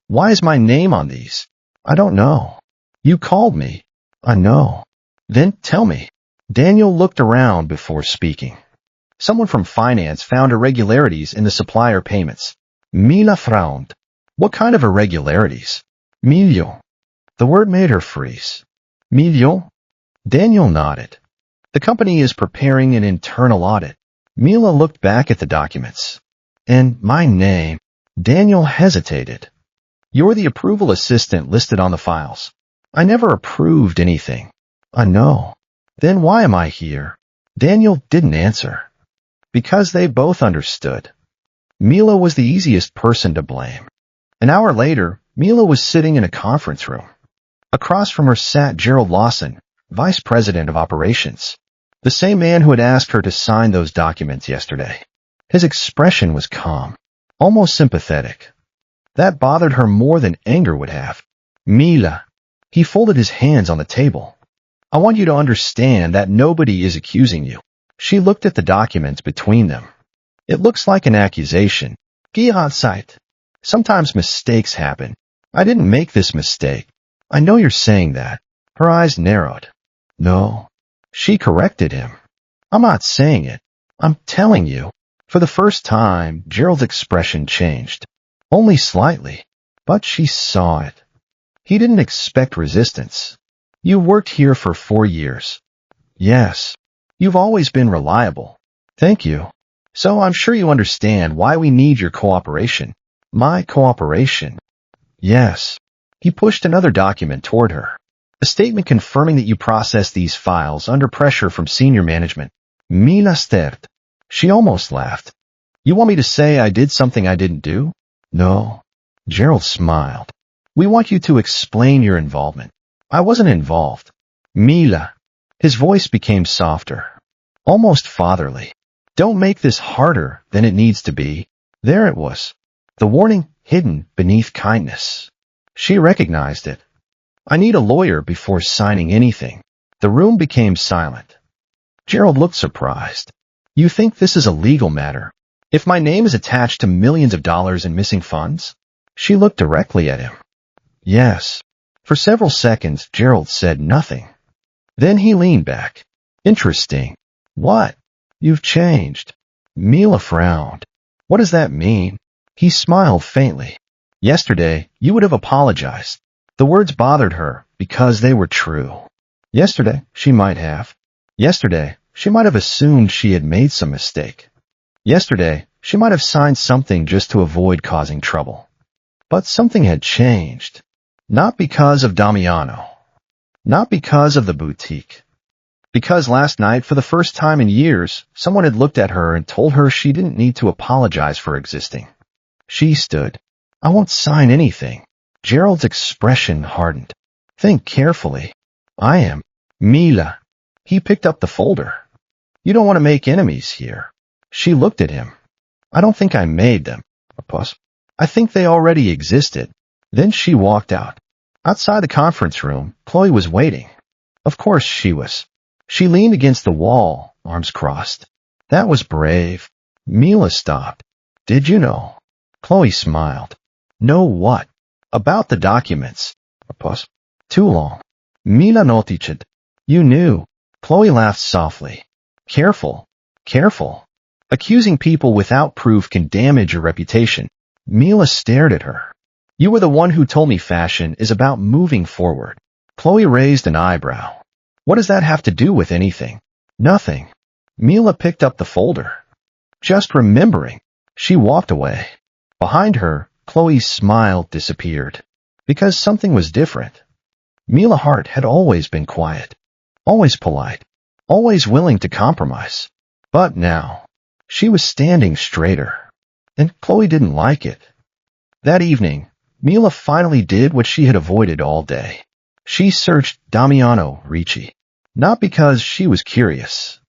Why is my name on these? I don't know. You called me. I know. Then tell me. Daniel looked around before speaking. Someone from finance found irregularities in the supplier payments. Mila frowned. What kind of irregularities? Million. The word made her freeze. Million? Daniel nodded. The company is preparing an internal audit. Mila looked back at the documents. And my name. Daniel hesitated. You're the approval assistant listed on the files. I never approved anything. I know. Then why am I here? Daniel didn't answer. Because they both understood. Mila was the easiest person to blame. An hour later, Mila was sitting in a conference room. Across from her sat Gerald Lawson, vice president of operations. The same man who had asked her to sign those documents yesterday. His expression was calm, almost sympathetic. That bothered her more than anger would have. Mila. He folded his hands on the table. I want you to understand that nobody is accusing you. She looked at the documents between them. It looks like an accusation. Geh on site. Sometimes mistakes happen. I didn't make this mistake. I know you're saying that. Her eyes narrowed. No. She corrected him. I'm not saying it. I'm telling you. For the first time, Gerald's expression changed. Only slightly. But she saw it. He didn't expect resistance. You worked here for 4 years. Yes. You've always been reliable. Thank you. So I'm sure you understand why we need your cooperation. My cooperation. Yes. He pushed another document toward her. A statement confirming that you processed these files under pressure from senior management. Mila stared. She almost laughed. You want me to say I did something I didn't do? No. Gerald smiled. We want you to explain your involvement. I wasn't involved. Mila. His voice became softer. Almost fatherly. Don't make this harder than it needs to be. There it was. The warning hidden beneath kindness. She recognized it. I need a lawyer before signing anything. The room became silent. Gerald looked surprised. You think this is a legal matter? If my name is attached to millions of dollars in missing funds? She looked directly at him. Yes. For several seconds, Gerald said nothing. Then he leaned back. Interesting. What? You've changed. Mila frowned. What does that mean? He smiled faintly. Yesterday, you would have apologized. The words bothered her because they were true. Yesterday, she might have. Yesterday, she might have assumed she had made some mistake. Yesterday, she might have signed something just to avoid causing trouble. But something had changed. Not because of Damiano. Not because of the boutique. Because last night, for the first time in years, someone had looked at her and told her she didn't need to apologize for existing. She stood. I won't sign anything. Gerald's expression hardened. Think carefully. I am. Mila. He picked up the folder. You don't want to make enemies here. She looked at him. I don't think I made them. A pause. I think they already existed. Then she walked out. Outside the conference room, Chloe was waiting. Of course she was. She leaned against the wall, arms crossed. That was brave. Mila stopped. Did you know? Chloe smiled. Know what? About the documents. A pause. Too long. Mila noticed. You knew. Chloe laughed softly. Careful. Careful. Accusing people without proof can damage your reputation. Mila stared at her. You were the one who told me fashion is about moving forward. Chloe raised an eyebrow. What does that have to do with anything? Nothing. Mila picked up the folder. Just remembering. She walked away. Behind her, Chloe's smile disappeared. Because something was different. Mila Hart had always been quiet. Always polite. Always willing to compromise. But now, she was standing straighter. And Chloe didn't like it. That evening, Mila finally did what she had avoided all day. She searched Damiano Ricci. Not because she was curious.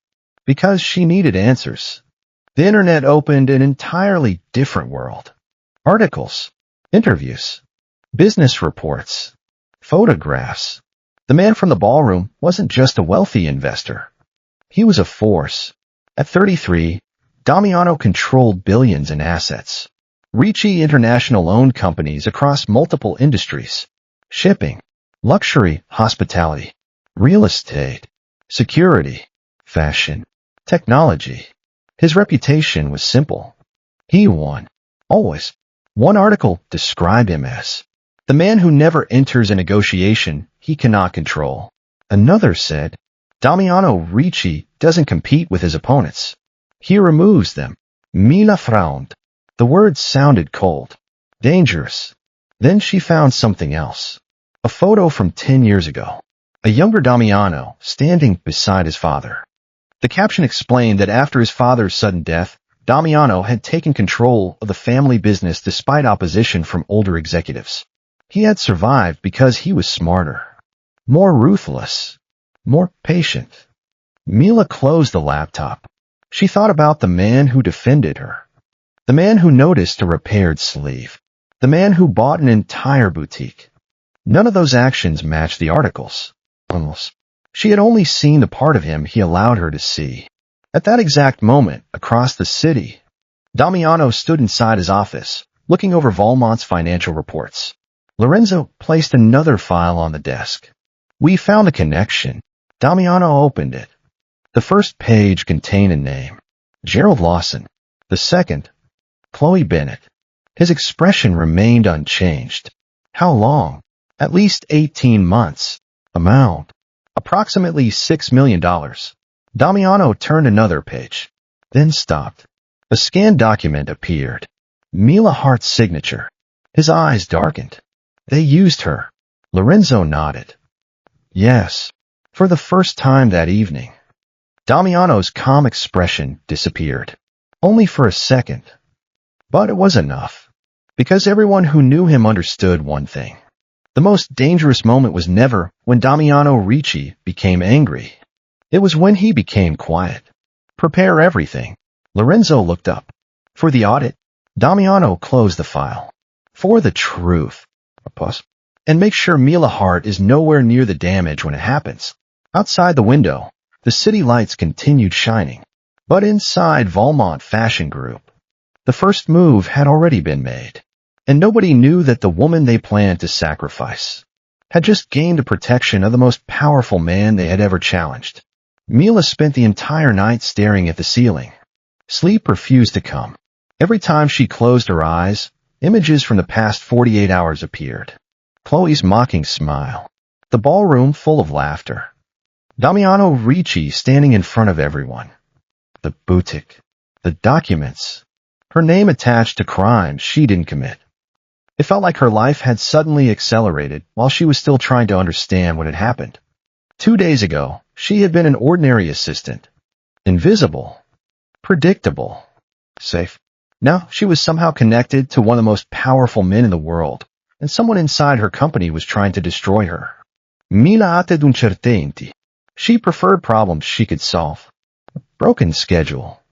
Because she needed answers. The internet opened an entirely different world. Articles, interviews, business reports, photographs. The man from the ballroom wasn't just a wealthy investor. He was a force. At 33, Damiano controlled billions in assets. Ricci International owned companies across multiple industries. Shipping, luxury, hospitality, real estate, security, fashion, technology. His reputation was simple. He won. Always. One article described him as the man who never enters a negotiation he cannot control. Another said, Damiano Ricci doesn't compete with his opponents. He removes them. Mila frowned. The words sounded cold. Dangerous. Then she found something else. A photo from 10 years ago. A younger Damiano standing beside his father. The caption explained that after his father's sudden death, Damiano had taken control of the family business despite opposition from older executives. He had survived because he was smarter, more ruthless, more patient. Mila closed the laptop. She thought about the man who defended her, the man who noticed a repaired sleeve, the man who bought an entire boutique. None of those actions matched the articles. She had only seen the part of him he allowed her to see. At that exact moment, across the city, Damiano stood inside his office, looking over Valmont's financial reports. Lorenzo placed another file on the desk. We found a connection. Damiano opened it. The first page contained a name. Gerald Lawson. The second, Chloe Bennett. His expression remained unchanged. How long? At least 18 months. Amount. Approximately $6 million. Damiano turned another page, then stopped. A scanned document appeared. Mila Hart's signature. His eyes darkened. They used her. Lorenzo nodded. Yes. For the first time that evening. Damiano's calm expression disappeared. Only for a second. But it was enough. Because everyone who knew him understood one thing. The most dangerous moment was never when Damiano Ricci became angry. It was when he became quiet. Prepare everything. Lorenzo looked up. For the audit, Damiano closed the file. For the truth. A pause. And make sure Mila Hart is nowhere near the damage when it happens. Outside the window, the city lights continued shining. But inside Valmont Fashion Group, the first move had already been made. And nobody knew that the woman they planned to sacrifice had just gained the protection of the most powerful man they had ever challenged. Mila spent the entire night staring at the ceiling. Sleep refused to come. Every time she closed her eyes, images from the past 48 hours appeared. Chloe's mocking smile. The ballroom full of laughter. Damiano Ricci standing in front of everyone. The boutique. The documents. Her name attached to crimes she didn't commit. It felt like her life had suddenly accelerated while she was still trying to understand what had happened. 2 days ago, she had been an ordinary assistant. Invisible. Predictable. Safe. Now she was somehow connected to one of the most powerful men in the world, and someone inside her company was trying to destroy her. Mila ate d'un certainty. She preferred problems she could solve. A broken schedule.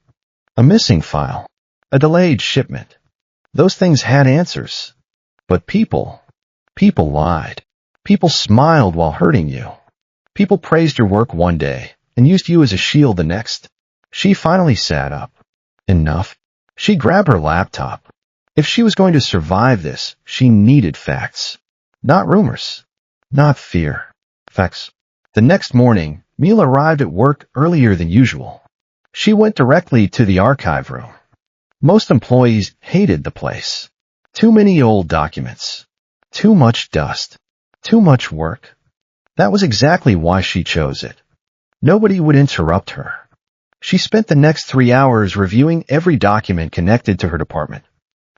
A missing file. A delayed shipment. Those things had answers. But people lied. People smiled while hurting you. People praised your work one day and used you as a shield the next. She finally sat up. Enough. She grabbed her laptop. If she was going to survive this, she needed facts. Not rumors. Not fear. Facts. The next morning, Mila arrived at work earlier than usual. She went directly to the archive room. Most employees hated the place. Too many old documents. Too much dust. Too much work. That was exactly why she chose it. Nobody would interrupt her. She spent the next 3 hours reviewing every document connected to her department.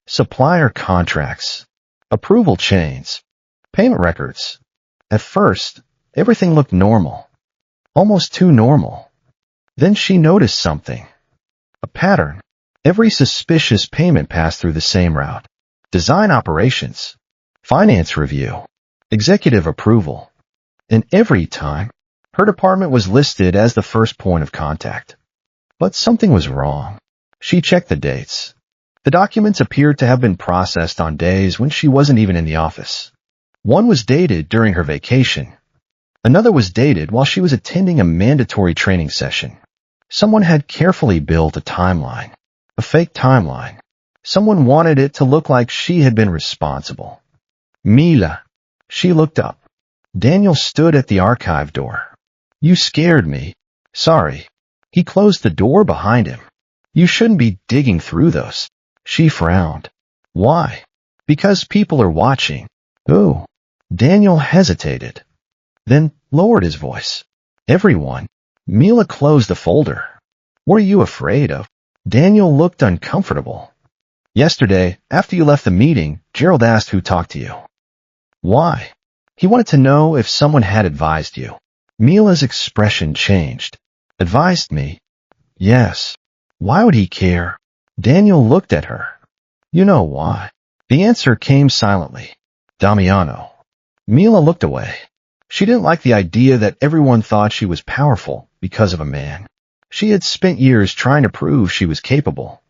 Supplier contracts. Approval chains. Payment records. At first, everything looked normal. Almost too normal. Then she noticed something. A pattern. Every suspicious payment passed through the same route. Design operations. Finance review. Executive approval. And every time, her department was listed as the first point of contact. But something was wrong. She checked the dates. The documents appeared to have been processed on days when she wasn't even in the office. One was dated during her vacation. Another was dated while she was attending a mandatory training session. Someone had carefully built a timeline. A fake timeline. Someone wanted it to look like she had been responsible. Mila. She looked up. Daniel stood at the archive door. You scared me. Sorry. He closed the door behind him. You shouldn't be digging through those. She frowned. Why? Because people are watching. Who? Daniel hesitated. Then lowered his voice. Everyone. Mila closed the folder. What are you afraid of? Daniel looked uncomfortable. Yesterday, after you left the meeting, Gerald asked who talked to you. Why? He wanted to know if someone had advised you. Mila's expression changed. Advised me? Yes. Why would he care? Daniel looked at her. You know why. The answer came silently. Damiano. Mila looked away. She didn't like the idea that everyone thought she was powerful because of a man. She had spent years trying to prove she was capable.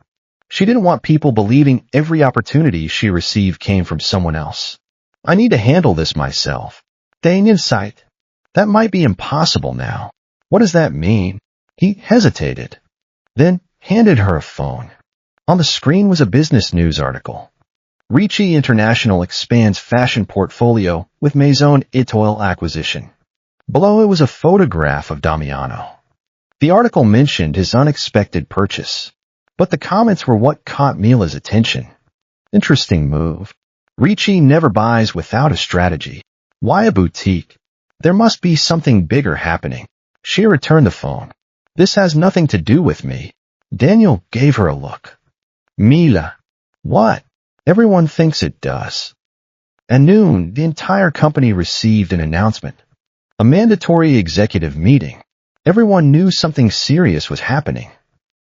She didn't want people believing every opportunity she received came from someone else. I need to handle this myself. Staying in sight. That might be impossible now. What does that mean? He hesitated. Then handed her a phone. On the screen was a business news article. Ricci International expands fashion portfolio with Maison Etoile acquisition. Below it was a photograph of Damiano. The article mentioned his unexpected purchase. But the comments were what caught Mila's attention. Interesting move. Ricci never buys without a strategy. Why a boutique? There must be something bigger happening. She returned the phone. This has nothing to do with me. Daniel gave her a look. Mila. What? Everyone thinks it does. At noon, the entire company received an announcement. A mandatory executive meeting. Everyone knew something serious was happening.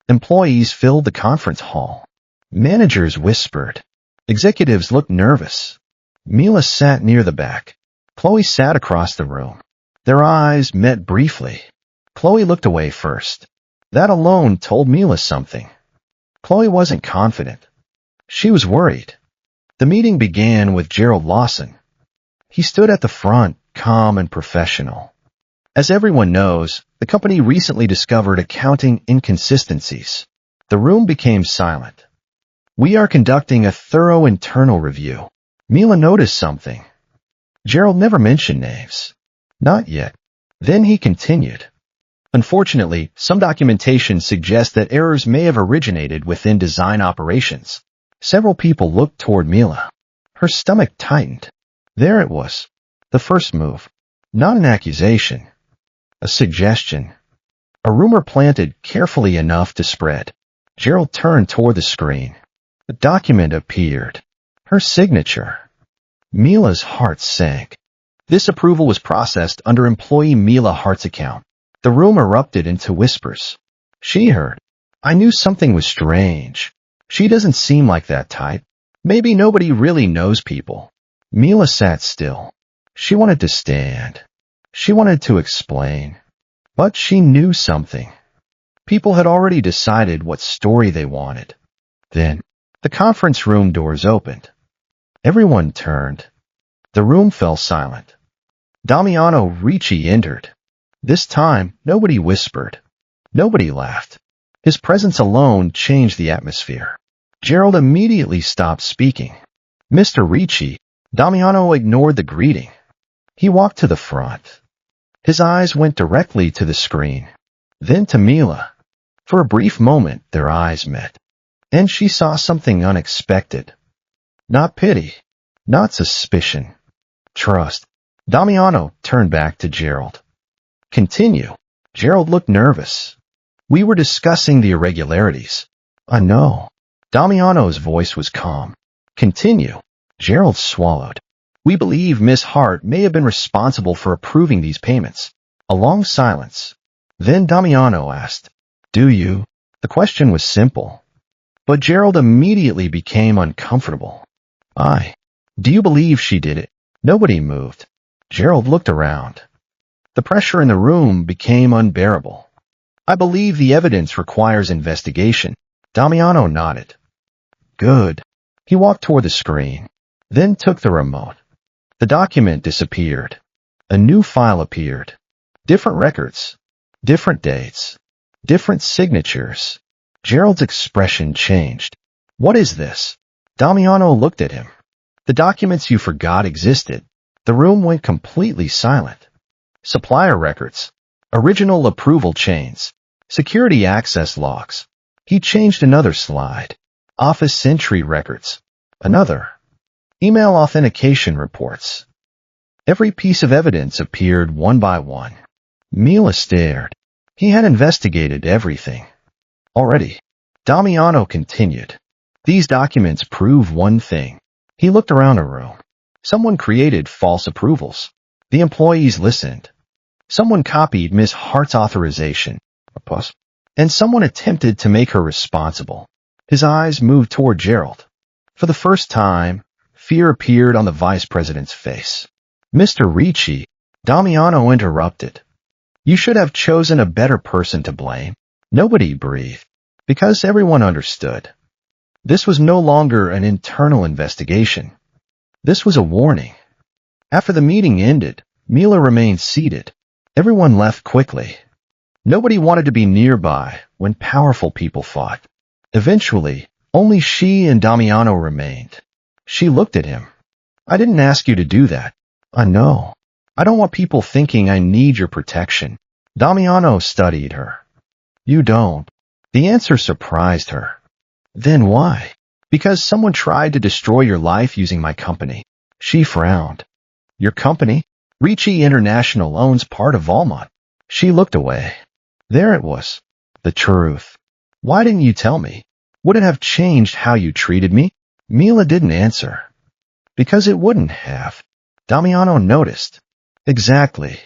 Employees filled the conference hall. Managers whispered. Executives looked nervous. Mila sat near the back. Chloe sat across the room. Their eyes met briefly. Chloe looked away first. That alone told Mila something. Chloe wasn't confident. She was worried. The meeting began with Gerald Lawson. He stood at the front, calm and professional. As everyone knows, the company recently discovered accounting inconsistencies. The room became silent. We are conducting a thorough internal review. Mila noticed something. Gerald never mentioned names. Not yet. Then he continued. Unfortunately, some documentation suggests that errors may have originated within design operations. Several people looked toward Mila. Her stomach tightened. There it was. The first move. Not an accusation. A suggestion. A rumor planted carefully enough to spread. Gerald turned toward the screen. A document appeared. Her signature. Mila's heart sank. This approval was processed under employee Mila Hart's account. The room erupted into whispers. She heard. I knew something was strange. She doesn't seem like that type. Maybe nobody really knows people. Mila sat still. She wanted to stand. She wanted to explain. But she knew something. People had already decided what story they wanted. Then, The conference room doors opened. Everyone turned. The room fell silent. Damiano Ricci entered. This time, nobody whispered. Nobody laughed. His presence alone changed the atmosphere. Gerald immediately stopped speaking. Mr. Ricci, Damiano ignored the greeting. He walked to the front. His eyes went directly to the screen, then to Mila. For a brief moment, their eyes met, and she saw something unexpected. Not pity, not suspicion, trust. Damiano turned back to Gerald. Continue. Gerald looked nervous. We were discussing the irregularities. I know. Damiano's voice was calm. Continue. Gerald swallowed. We believe Miss Hart may have been responsible for approving these payments. A long silence. Then Damiano asked, Do you? The question was simple. But Gerald immediately became uncomfortable. Do you believe she did it? Nobody moved. Gerald looked around. The pressure in the room became unbearable. I believe the evidence requires investigation. Damiano nodded. Good. He walked toward the screen, then took the remote. The document disappeared. A new file appeared. Different records, different dates, different signatures. Gerald's expression changed. What is this? Damiano looked at him. The documents you forgot existed. The room went completely silent. Supplier records, original approval chains, security access logs. He changed another slide. Office entry records. Another. Email authentication reports. Every piece of evidence appeared one by one. Mila stared. He had investigated everything. Already. Damiano continued. These documents prove one thing. He looked around the room. Someone created false approvals. The employees listened. Someone copied Miss Hart's authorization. And someone attempted to make her responsible. His eyes moved toward Gerald. For the first time, fear appeared on the vice president's face. Mr. Ricci, Damiano interrupted. You should have chosen a better person to blame. Nobody breathed, because everyone understood. This was no longer an internal investigation. This was a warning. After the meeting ended, Mila remained seated. Everyone left quickly. Nobody wanted to be nearby when powerful people fought. Eventually, only she and Damiano remained. She looked at him. I didn't ask you to do that. I know. I don't want people thinking I need your protection. Damiano studied her. You don't. The answer surprised her. Then why? Because someone tried to destroy your life using my company. She frowned. Your company? Ricci International owns part of Valmont. She looked away. There it was. The truth. Why didn't you tell me? Would it have changed how you treated me? Mila didn't answer. Because it wouldn't have. Damiano noticed. Exactly.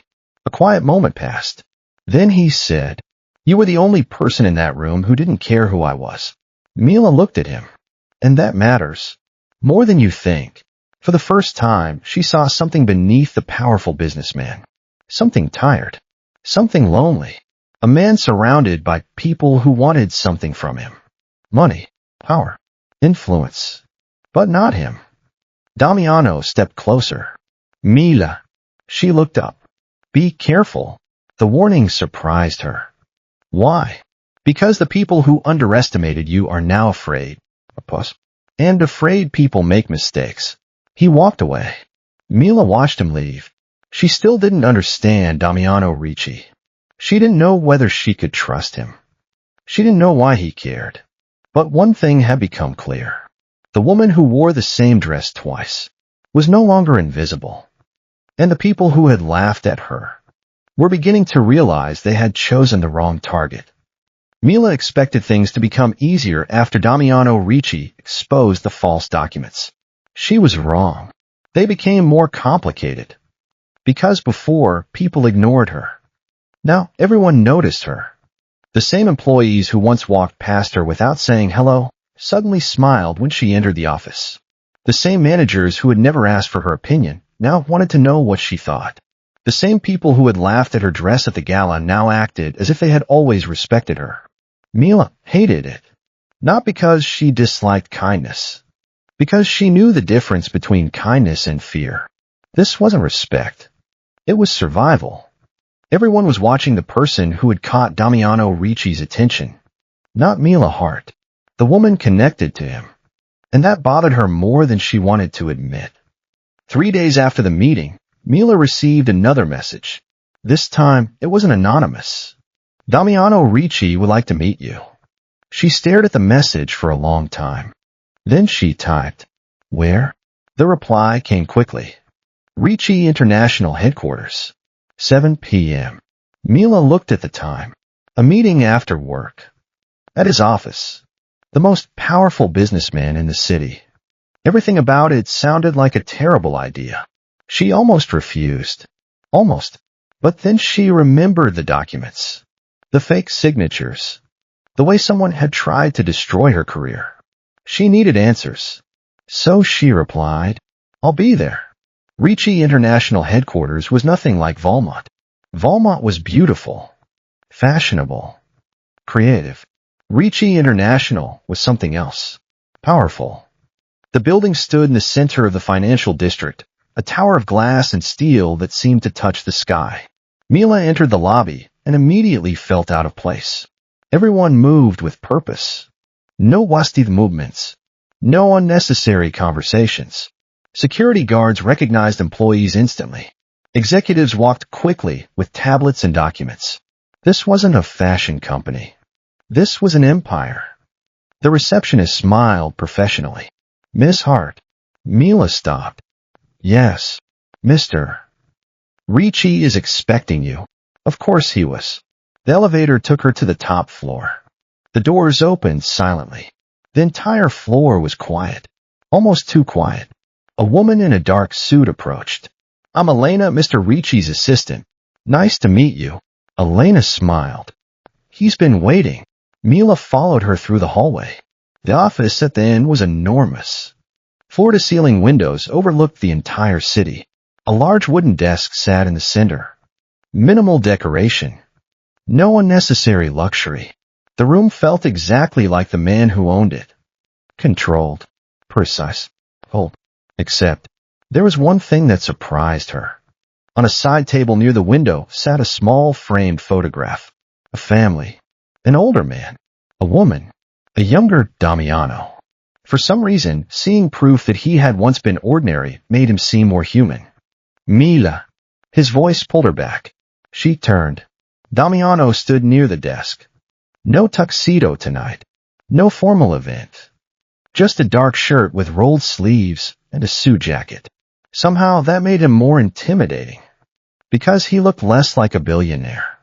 A quiet moment passed. Then he said, You were the only person in that room who didn't care who I was. Mila looked at him. And that matters. More than you think. For the first time, she saw something beneath the powerful businessman. Something tired. Something lonely. A man surrounded by people who wanted something from him. Money, power, influence. But not him. Damiano stepped closer. Mila. She looked up. Be careful. The warning surprised her. Why? Because the people who underestimated you are now afraid. And afraid people make mistakes. He walked away. Mila watched him leave. She still didn't understand Damiano Ricci. She didn't know whether she could trust him. She didn't know why he cared. But one thing had become clear. The woman who wore the same dress twice was no longer invisible. And the people who had laughed at her were beginning to realize they had chosen the wrong target. Mila expected things to become easier after Damiano Ricci exposed the false documents. She was wrong. They became more complicated. Because before, people ignored her. Now, everyone noticed her. The same employees who once walked past her without saying hello suddenly smiled when she entered the office. The same managers who had never asked for her opinion now wanted to know what she thought. The same people who had laughed at her dress at the gala now acted as if they had always respected her. Mila hated it. Not because she disliked kindness, because she knew the difference between kindness and fear. This wasn't respect. It was survival. Everyone was watching the person who had caught Damiano Ricci's attention, not Mila Hart, the woman connected to him. And that bothered her more than she wanted to admit. 3 days after the meeting, Mila received another message. This time, it wasn't anonymous. Damiano Ricci would like to meet you. She stared at the message for a long time. Then she typed, "Where?" The reply came quickly. Ricci International Headquarters. 7 p.m. Mila looked at the time. A meeting after work. At his office. The most powerful businessman in the city. Everything about it sounded like a terrible idea. She almost refused. Almost. But then she remembered the documents. The fake signatures. The way someone had tried to destroy her career. She needed answers. So she replied, "I'll be there." Ricci International Headquarters was nothing like Valmont. Valmont was beautiful, fashionable, creative. Ricci International was something else. Powerful. The building stood in the center of the financial district, a tower of glass and steel that seemed to touch the sky. Mila entered the lobby and immediately felt out of place. Everyone moved with purpose. No wasted movements. No unnecessary conversations. Security guards recognized employees instantly. Executives walked quickly with tablets and documents. This wasn't a fashion company. This was an empire. The receptionist smiled professionally. "Miss Hart." Mila stopped. "Yes, Mr. Ricci is expecting you." Of course he was. The elevator took her to the top floor. The doors opened silently. The entire floor was quiet. Almost too quiet. A woman in a dark suit approached. "I'm Elena, Mr. Ricci's assistant. Nice to meet you." Elena smiled. "He's been waiting." Mila followed her through the hallway. The office at the end was enormous. Floor-to-ceiling windows overlooked the entire city. A large wooden desk sat in the center. Minimal decoration. No unnecessary luxury. The room felt exactly like the man who owned it. Controlled. Precise. Cold. Except, there was one thing that surprised her. On a side table near the window sat a small framed photograph. A family. An older man. A woman. A younger Damiano. For some reason, seeing proof that he had once been ordinary made him seem more human. "Mila." His voice pulled her back. She turned. Damiano stood near the desk. No tuxedo tonight. No formal event. Just a dark shirt with rolled sleeves and a suit jacket. Somehow that made him more intimidating. Because he looked less like a billionaire.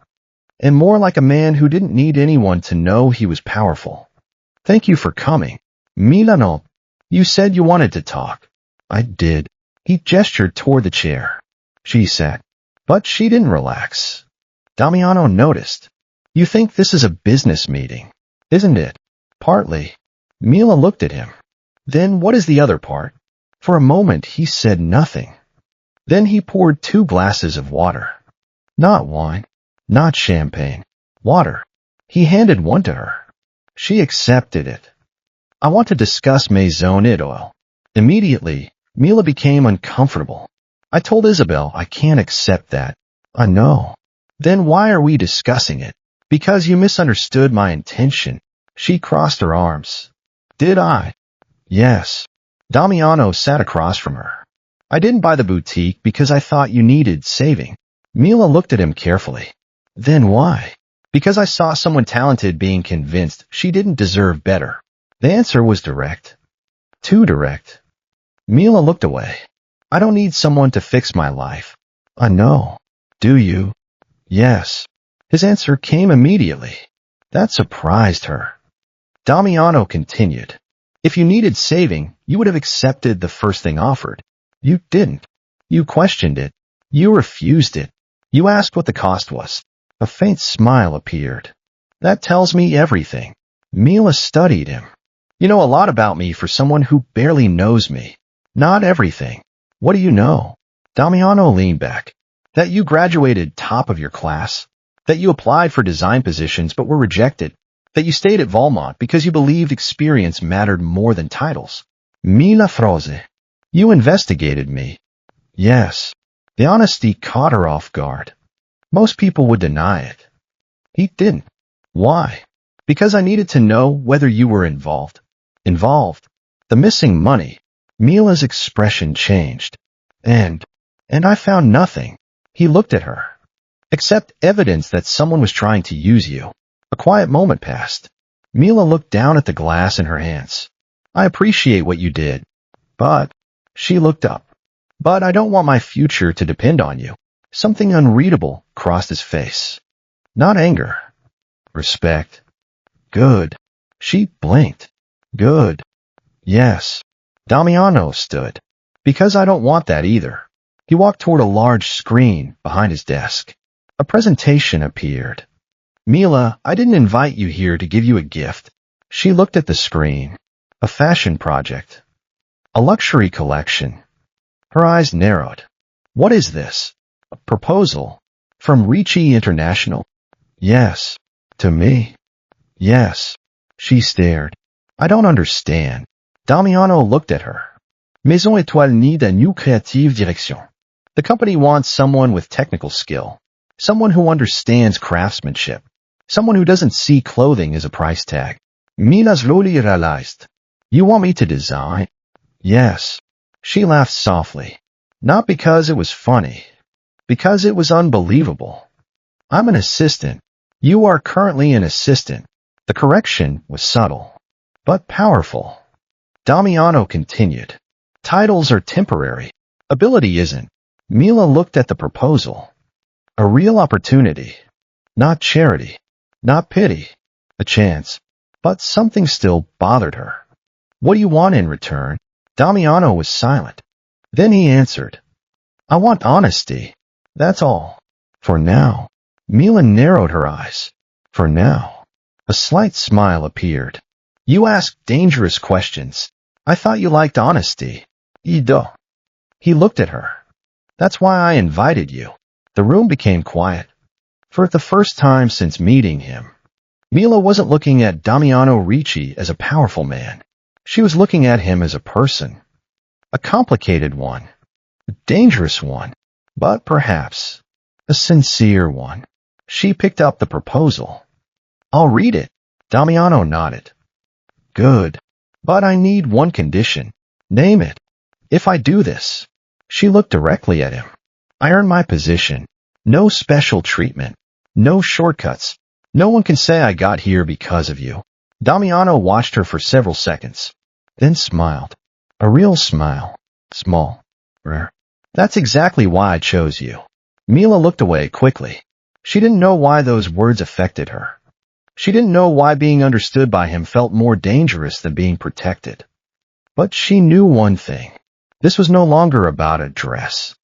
And more like a man who didn't need anyone to know he was powerful. "Thank you for coming." "Milano, you said you wanted to talk." "I did." He gestured toward the chair. She sat. But she didn't relax. Damiano noticed. "You think this is a business meeting, isn't it?" "Partly." Mila looked at him. "Then what is the other part?" For a moment he said nothing. Then he poured 2 glasses of water. Not wine. Not champagne. Water. He handed one to her. She accepted it. "I want to discuss Maison Oil." Immediately, Mila became uncomfortable. "I told Isabel I can't accept that." "I know." "Then why are we discussing it?" "Because you misunderstood my intention." She crossed her arms. "Did I?" "Yes." Damiano sat across from her. "I didn't buy the boutique because I thought you needed saving." Mila looked at him carefully. "Then why?" "Because I saw someone talented being convinced she didn't deserve better." The answer was direct. Too direct. Mila looked away. "I don't need someone to fix my life." "I know." "Do you?" "Yes." His answer came immediately. That surprised her. Damiano continued. "If you needed saving, you would have accepted the first thing offered. You didn't. You questioned it. You refused it. You asked what the cost was." A faint smile appeared. "That tells me everything." Mila studied him. "You know a lot about me for someone who barely knows me." "Not everything." "What do you know?" Damiano leaned back. "That you graduated top of your class. That you applied for design positions but were rejected. That you stayed at Valmont because you believed experience mattered more than titles. Mila froze. You investigated me. Yes. The honesty caught her off guard. Most people would deny it. He didn't. Why? Because I needed to know whether you were involved. Involved. The missing money. Mila's expression changed. And I found nothing. He looked at her. Except evidence that someone was trying to use you. A quiet moment passed. Mila looked down at the glass in her hands. I appreciate what you did. But, she looked up. But I don't want my future to depend on you. Something unreadable crossed his face. Not anger. Respect. Good. She blinked. Good. Yes. Damiano stood. Because I don't want that either. He walked toward a large screen behind his desk. A presentation appeared. Mila, I didn't invite you here to give you a gift. She looked at the screen. A fashion project. A luxury collection. Her eyes narrowed. What is this? A proposal. From Ricci International? Yes. To me? Yes. She stared. I don't understand. Damiano looked at her. Maison Étoile need a new creative direction. The company wants someone with technical skill. Someone who understands craftsmanship. Someone who doesn't see clothing as a price tag. Mila slowly realized. You want me to design? Yes. She laughed softly. Not because it was funny. Because it was unbelievable. I'm an assistant. You are currently an assistant. The correction was subtle, but powerful. Damiano continued. Titles are temporary. Ability isn't. Mila looked at the proposal. A real opportunity. Not charity. Not pity. A chance. But something still bothered her. What do you want in return? Damiano was silent. Then he answered. I want honesty. That's all. For now. Mila narrowed her eyes. For now. A slight smile appeared. You ask dangerous questions. I thought you liked honesty. Ido. He looked at her. That's why I invited you. The room became quiet. For the first time since meeting him, Mila wasn't looking at Damiano Ricci as a powerful man. She was looking at him as a person. A complicated one. A dangerous one. But perhaps a sincere one. She picked up the proposal. I'll read it. Damiano nodded. Good. But I need one condition. Name it. If I do this. She looked directly at him. I earn my position. No special treatment. No shortcuts. No one can say I got here because of you. Damiano watched her for several seconds. Then smiled. A real smile. Small. Rare. That's exactly why I chose you. Mila looked away quickly. She didn't know why those words affected her. She didn't know why being understood by him felt more dangerous than being protected. But she knew one thing. This was no longer about a dress.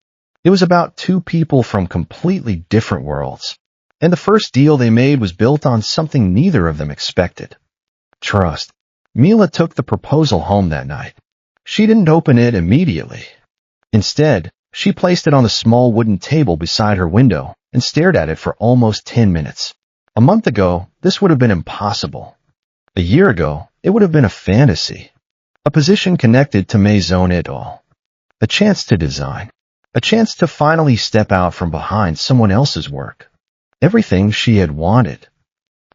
It was about two people from completely different worlds. And the first deal they made was built on something neither of them expected. Trust. Mila took the proposal home that night. She didn't open it immediately. Instead, she placed it on the small wooden table beside her window and stared at it for almost 10 minutes. A month ago, this would have been impossible. A year ago, it would have been a fantasy. A position connected to Maison Étoile. A chance to design. A chance to finally step out from behind someone else's work. Everything she had wanted.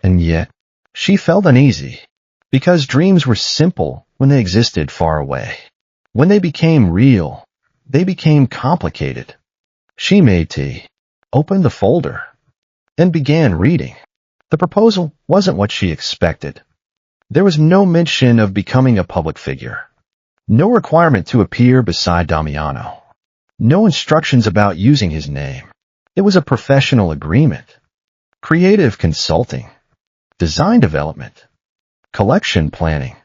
And yet, she felt uneasy. Because dreams were simple when they existed far away. When they became real, they became complicated. She made tea, opened the folder, and began reading. The proposal wasn't what she expected. There was no mention of becoming a public figure. No requirement to appear beside Damiano. No instructions about using his name. It was a professional agreement. Creative consulting. Design development. Collection planning.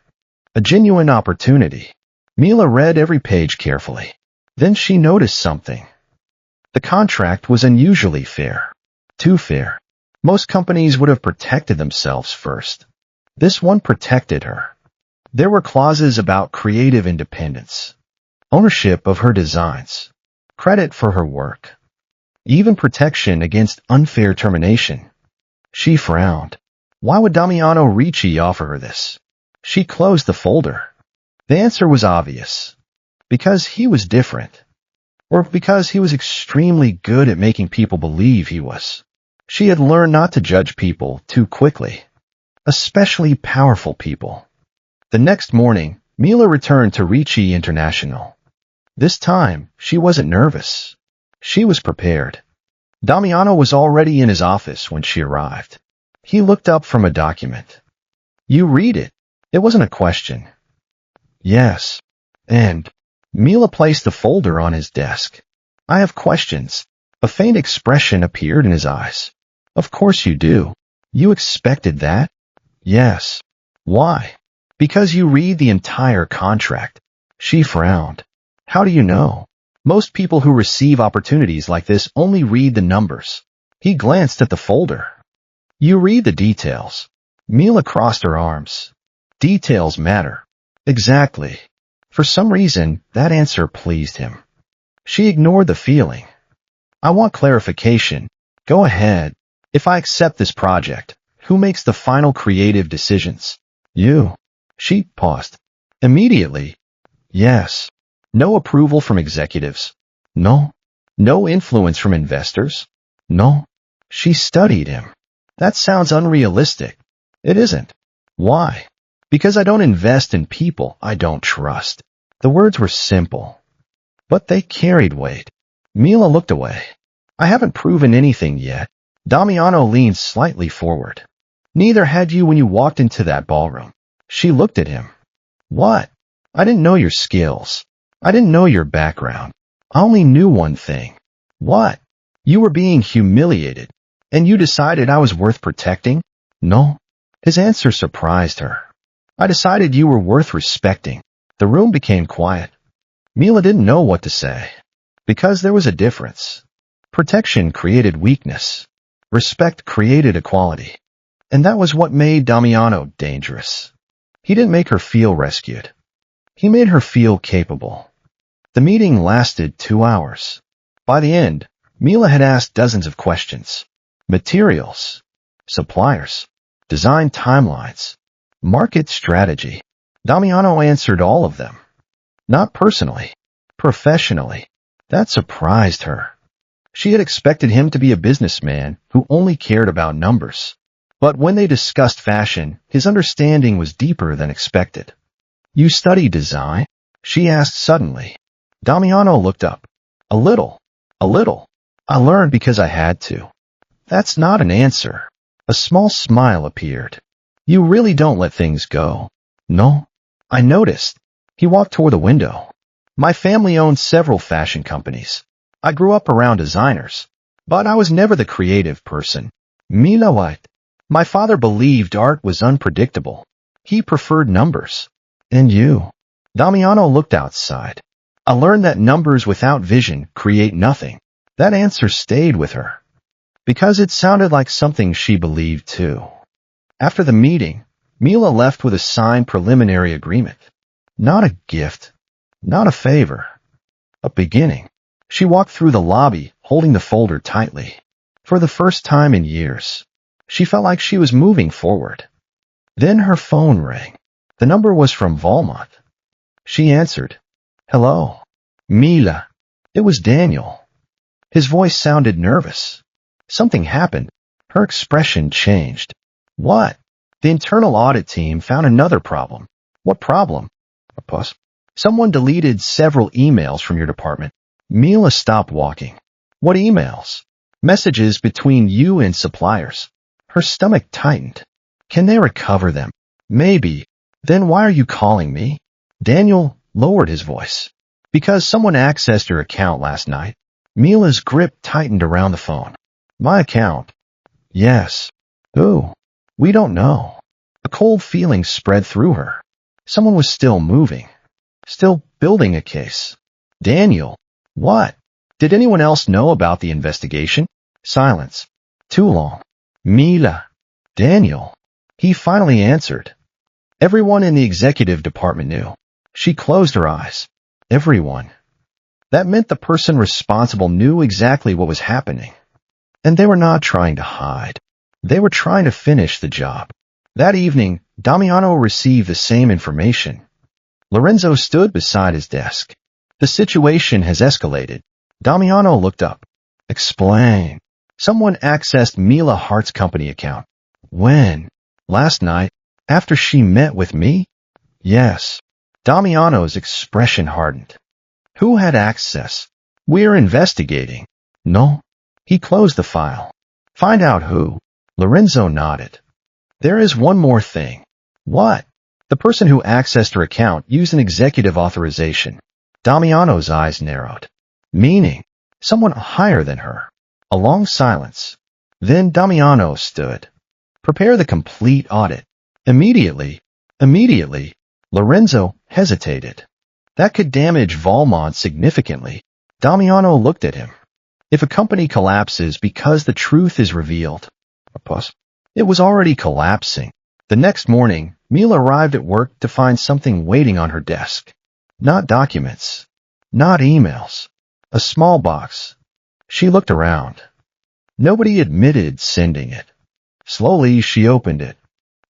A genuine opportunity. Mila read every page carefully. Then she noticed something. The contract was unusually fair. Too fair. Most companies would have protected themselves first. This one protected her. There were clauses about creative independence, ownership of her designs, credit for her work, even protection against unfair termination. She frowned. Why would Damiano Ricci offer her this? She closed the folder. The answer was obvious. Because he was different. Or because he was extremely good at making people believe he was. She had learned not to judge people too quickly. Especially powerful people. The next morning, Mila returned to Ricci International. This time, she wasn't nervous. She was prepared. Damiano was already in his office when she arrived. He looked up from a document. You read it. It wasn't a question. Yes. And Mila placed the folder on his desk. I have questions. A faint expression appeared in his eyes. Of course you do. You expected that? Yes. Why? Because you read the entire contract. She frowned. How do you know? Most people who receive opportunities like this only read the numbers. He glanced at the folder. You read the details. Mila crossed her arms. Details matter. Exactly. For some reason, that answer pleased him. She ignored the feeling. I want clarification. Go ahead. If I accept this project, who makes the final creative decisions? You. She paused. Immediately. Yes. No approval from executives. No. No influence from investors. No. She studied him. That sounds unrealistic. It isn't. Why? Because I don't invest in people I don't trust. The words were simple. But they carried weight. Mila looked away. I haven't proven anything yet. Damiano leaned slightly forward. Neither had you when you walked into that ballroom. She looked at him. What? I didn't know your skills. I didn't know your background. I only knew one thing. What? You were being humiliated, and you decided I was worth protecting? No. His answer surprised her. I decided you were worth respecting. The room became quiet. Mila didn't know what to say. Because there was a difference. Protection created weakness. Respect created equality. And that was what made Damiano dangerous. He didn't make her feel rescued. He made her feel capable. The meeting lasted 2 hours. By the end, Mila had asked dozens of questions. Materials, suppliers, design timelines, market strategy. Damiano answered all of them. Not personally, professionally. That surprised her. She had expected him to be a businessman who only cared about numbers. But when they discussed fashion, his understanding was deeper than expected. You study design? She asked suddenly. Damiano looked up. A little. A little. I learned because I had to. That's not an answer. A small smile appeared. You really don't let things go. No. I noticed. He walked toward the window. My family owned several fashion companies. I grew up around designers. But I was never the creative person. Mila Hart. My father believed art was unpredictable. He preferred numbers. And you? Damiano looked outside. I learned that numbers without vision create nothing. That answer stayed with her. Because it sounded like something she believed too. After the meeting, Mila left with a signed preliminary agreement. Not a gift. Not a favor. A beginning. She walked through the lobby, holding the folder tightly. For the first time in years, she felt like she was moving forward. Then her phone rang. The number was from Valmont. She answered. Hello. Mila. It was Daniel. His voice sounded nervous. Something happened. Her expression changed. What? The internal audit team found another problem. What problem? A pause. Someone deleted several emails from your department. Mila stopped walking. What emails? Messages between you and suppliers. Her stomach tightened. Can they recover them? Maybe. Then why are you calling me? Daniel lowered his voice. Because someone accessed your account last night. Mila's grip tightened around the phone. My account. Yes. Who? We don't know. A cold feeling spread through her. Someone was still moving. Still building a case. Daniel. What? Did anyone else know about the investigation? Silence. Too long. Mila. Daniel. He finally answered. Everyone in the executive department knew. She closed her eyes. Everyone. That meant the person responsible knew exactly what was happening. And they were not trying to hide. They were trying to finish the job. That evening, Damiano received the same information. Lorenzo stood beside his desk. The situation has escalated. Damiano looked up. Explain. Someone accessed Mila Hart's company account. When? Last night? After she met with me? Yes. Damiano's expression hardened. Who had access? We're investigating. No. He closed the file. Find out who. Lorenzo nodded. There is one more thing. What? The person who accessed her account used an executive authorization. Damiano's eyes narrowed. Meaning, someone higher than her. A long silence. Then Damiano stood. Prepare the complete audit. Immediately, Lorenzo hesitated. That could damage Valmont significantly. Damiano looked at him. If a company collapses because the truth is revealed, it was already collapsing. The next morning, Mila arrived at work to find something waiting on her desk. Not documents. Not emails. A small box. She looked around. Nobody admitted sending it. Slowly, she opened it.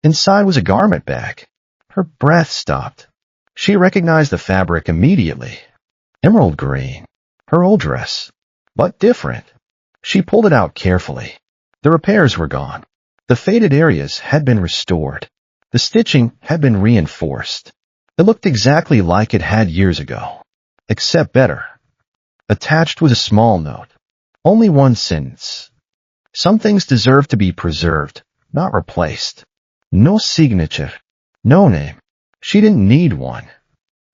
Inside was a garment bag. Her breath stopped. She recognized the fabric immediately. Emerald green. Her old dress. But different. She pulled it out carefully. The repairs were gone. The faded areas had been restored. The stitching had been reinforced. It looked exactly like it had years ago. Except better. Attached was a small note. Only one sentence. Some things deserve to be preserved, not replaced. No signature. No name. She didn't need one.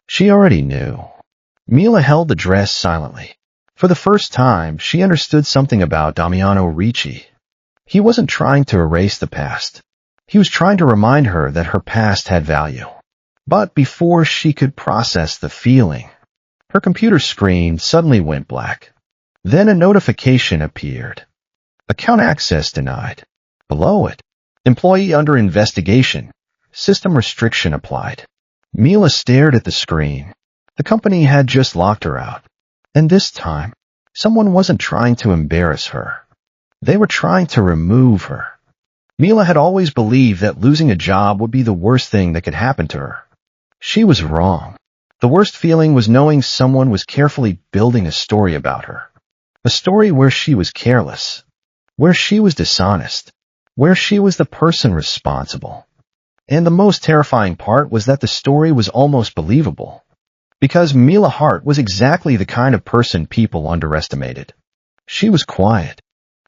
She already knew. Mila held the dress silently. For the first time, she understood something about Damiano Ricci. He wasn't trying to erase the past. He was trying to remind her that her past had value. But before she could process the feeling, her computer screen suddenly went black. Then a notification appeared. Account access denied. Below it, employee under investigation. System restriction applied. Mila stared at the screen. The company had just locked her out. And this time, someone wasn't trying to embarrass her. They were trying to remove her. Mila had always believed that losing a job would be the worst thing that could happen to her. She was wrong. The worst feeling was knowing someone was carefully building a story about her. A story where she was careless, where she was dishonest, where she was the person responsible. And the most terrifying part was that the story was almost believable. Because Mila Hart was exactly the kind of person people underestimated. She was quiet.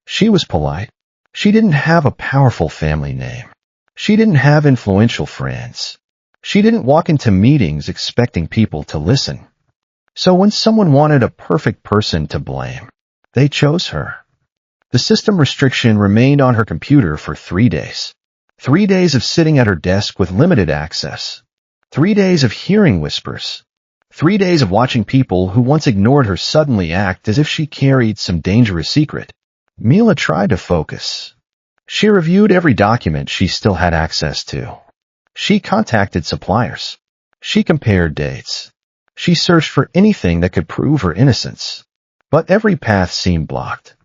She was polite. She didn't have a powerful family name. She didn't have influential friends. She didn't walk into meetings expecting people to listen. So when someone wanted a perfect person to blame, they chose her. The system restriction remained on her computer for 3 days. 3 days of sitting at her desk with limited access. 3 days of hearing whispers. 3 days of watching people who once ignored her suddenly act as if she carried some dangerous secret. Mila tried to focus. She reviewed every document she still had access to. She contacted suppliers. She compared dates. She searched for anything that could prove her innocence. But every path seemed blocked.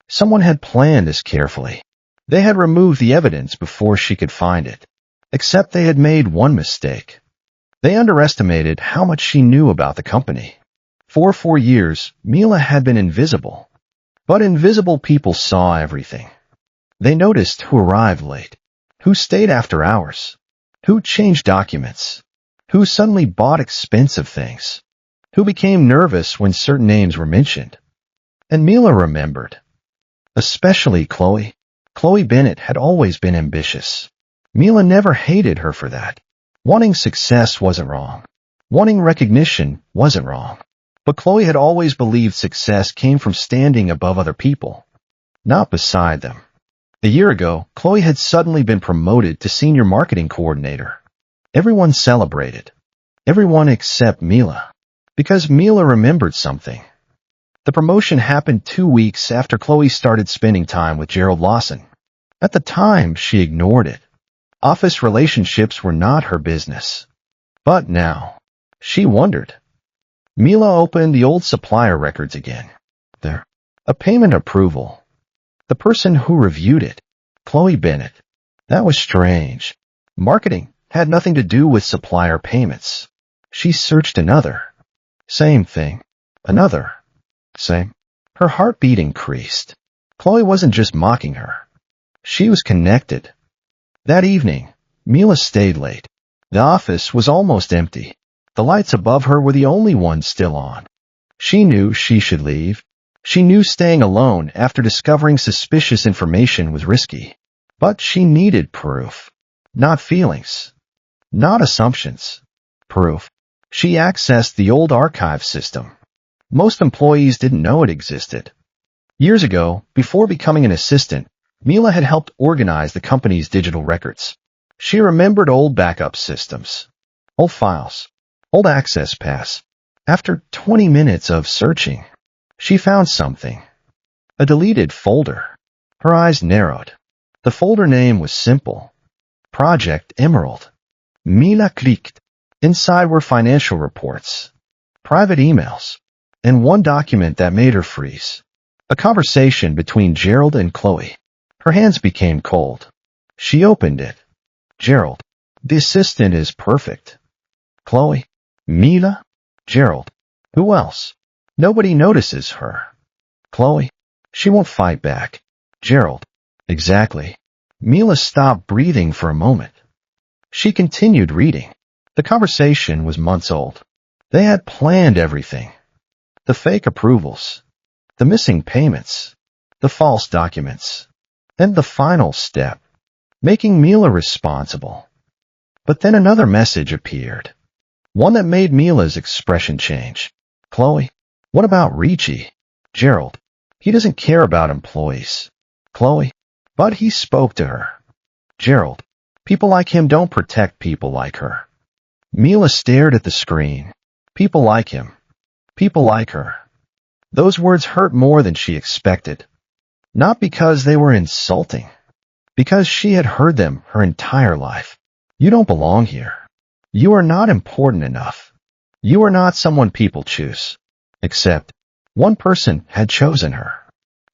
Someone had planned this carefully. They had removed the evidence before she could find it. Except they had made one mistake. They underestimated how much she knew about the company. For 4 years, Mila had been invisible. But invisible people saw everything. They noticed who arrived late, who stayed after hours, who changed documents, who suddenly bought expensive things, who became nervous when certain names were mentioned. And Mila remembered. Especially Chloe. Chloe Bennett had always been ambitious. Mila never hated her for that. Wanting success wasn't wrong. Wanting recognition wasn't wrong. But Chloe had always believed success came from standing above other people, not beside them. A year ago, Chloe had suddenly been promoted to senior marketing coordinator. Everyone celebrated. Everyone except Mila. Because Mila remembered something. The promotion happened 2 weeks after Chloe started spending time with Gerald Lawson. At the time, she ignored it. Office relationships were not her business. But now, she wondered. Mila opened the old supplier records again. There. A payment approval. The person who reviewed it. Chloe Bennett. That was strange. Marketing had nothing to do with supplier payments. She searched another. Same thing. Another. Same. Her heartbeat increased. Chloe wasn't just mocking her. She was connected. That evening, Mila stayed late. The office was almost empty. The lights above her were the only ones still on. She knew she should leave. She knew staying alone after discovering suspicious information was risky. But she needed proof. Not feelings. Not assumptions. Proof. She accessed the old archive system. Most employees didn't know it existed. Years ago, before becoming an assistant, Mila had helped organize the company's digital records. She remembered old backup systems, old files, old access pass. After 20 minutes of searching, she found something. A deleted folder. Her eyes narrowed. The folder name was simple. Project Emerald. Mila clicked. Inside were financial reports, private emails, and one document that made her freeze. A conversation between Gerald and Chloe. Her hands became cold. She opened it. Gerald. The assistant is perfect. Chloe. Mila. Gerald. Who else? Nobody notices her. Chloe. She won't fight back. Gerald. Exactly. Mila stopped breathing for a moment. She continued reading. The conversation was months old. They had planned everything. The fake approvals. The missing payments. The false documents. And the final step. Making Mila responsible. But then another message appeared. One that made Mila's expression change. Chloe. What about Ricci? Gerald. He doesn't care about employees. Chloe. But he spoke to her. Gerald. People like him don't protect people like her. Mila stared at the screen. People like him. People like her. Those words hurt more than she expected. Not because they were insulting. Because she had heard them her entire life. You don't belong here. You are not important enough. You are not someone people choose. Except, one person had chosen her.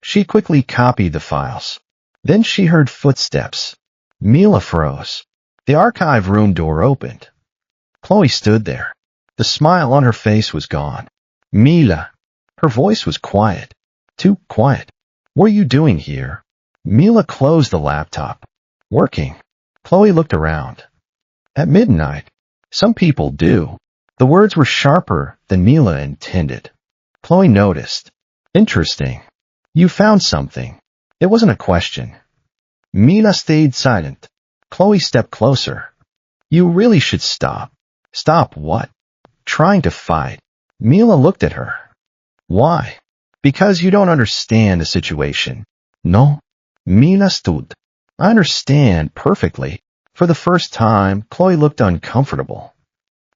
She quickly copied the files. Then she heard footsteps. Mila froze. The archive room door opened. Chloe stood there. The smile on her face was gone. Mila. Her voice was quiet. Too quiet. What are you doing here? Mila closed the laptop. Working. Chloe looked around. At midnight. Some people do. The words were sharper than Mila intended. Chloe noticed. Interesting. You found something. It wasn't a question. Mila stayed silent. Chloe stepped closer. You really should stop. Stop what? Trying to fight. Mila looked at her. Why? Because you don't understand the situation. No. Mila stood. I understand perfectly. For the first time, Chloe looked uncomfortable.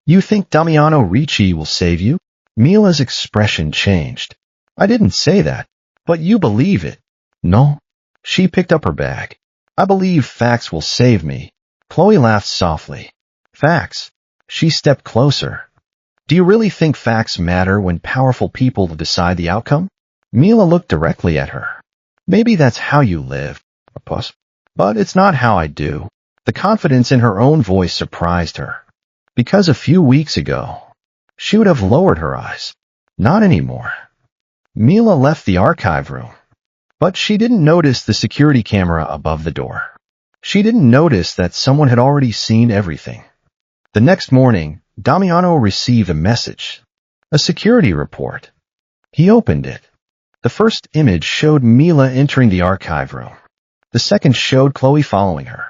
You think Damiano Ricci will save you? Mila's expression changed. I didn't say that, but you believe it. No. She picked up her bag. I believe facts will save me. Chloe laughed softly. Facts. She stepped closer. Do you really think facts matter when powerful people decide the outcome? Mila looked directly at her. Maybe that's how you live, but it's not how I do. The confidence in her own voice surprised her. Because a few weeks ago, she would have lowered her eyes. Not anymore. Mila left the archive room. But she didn't notice the security camera above the door. She didn't notice that someone had already seen everything. The next morning, Damiano received a message. A security report. He opened it. The first image showed Mila entering the archive room. The second showed Chloe following her.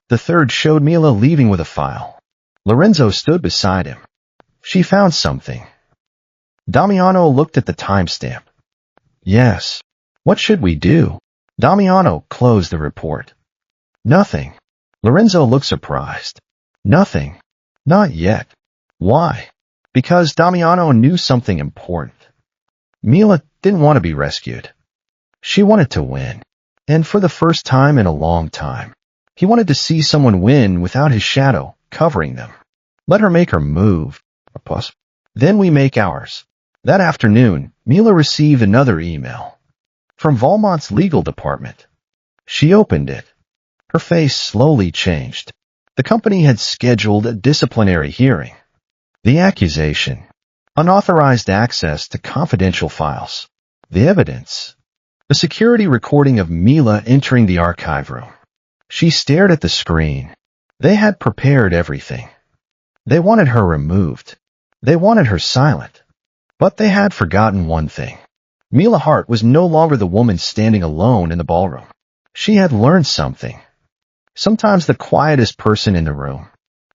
The third showed Mila leaving with a file. Lorenzo stood beside him. She found something. Damiano looked at the timestamp. Yes. What should we do? Damiano closed the report. Nothing. Lorenzo looked surprised. Nothing. Not yet. Why? Because Damiano knew something important. Mila didn't want to be rescued. She wanted to win. And for the first time in a long time, he wanted to see someone win without his shadow covering them. Let her make her move. Then we make ours. That afternoon, Mila received another email. From Valmont's legal department. She opened it. Her face slowly changed. The The company had scheduled a disciplinary hearing. The accusation: unauthorized access to confidential files. The evidence: a security recording of Mila entering the archive room. She stared at the screen. They had prepared everything. They wanted her removed. They wanted her silent. But they had forgotten one thing. Mila Hart was no longer the woman standing alone in the ballroom. She had learned something. Sometimes the quietest person in the room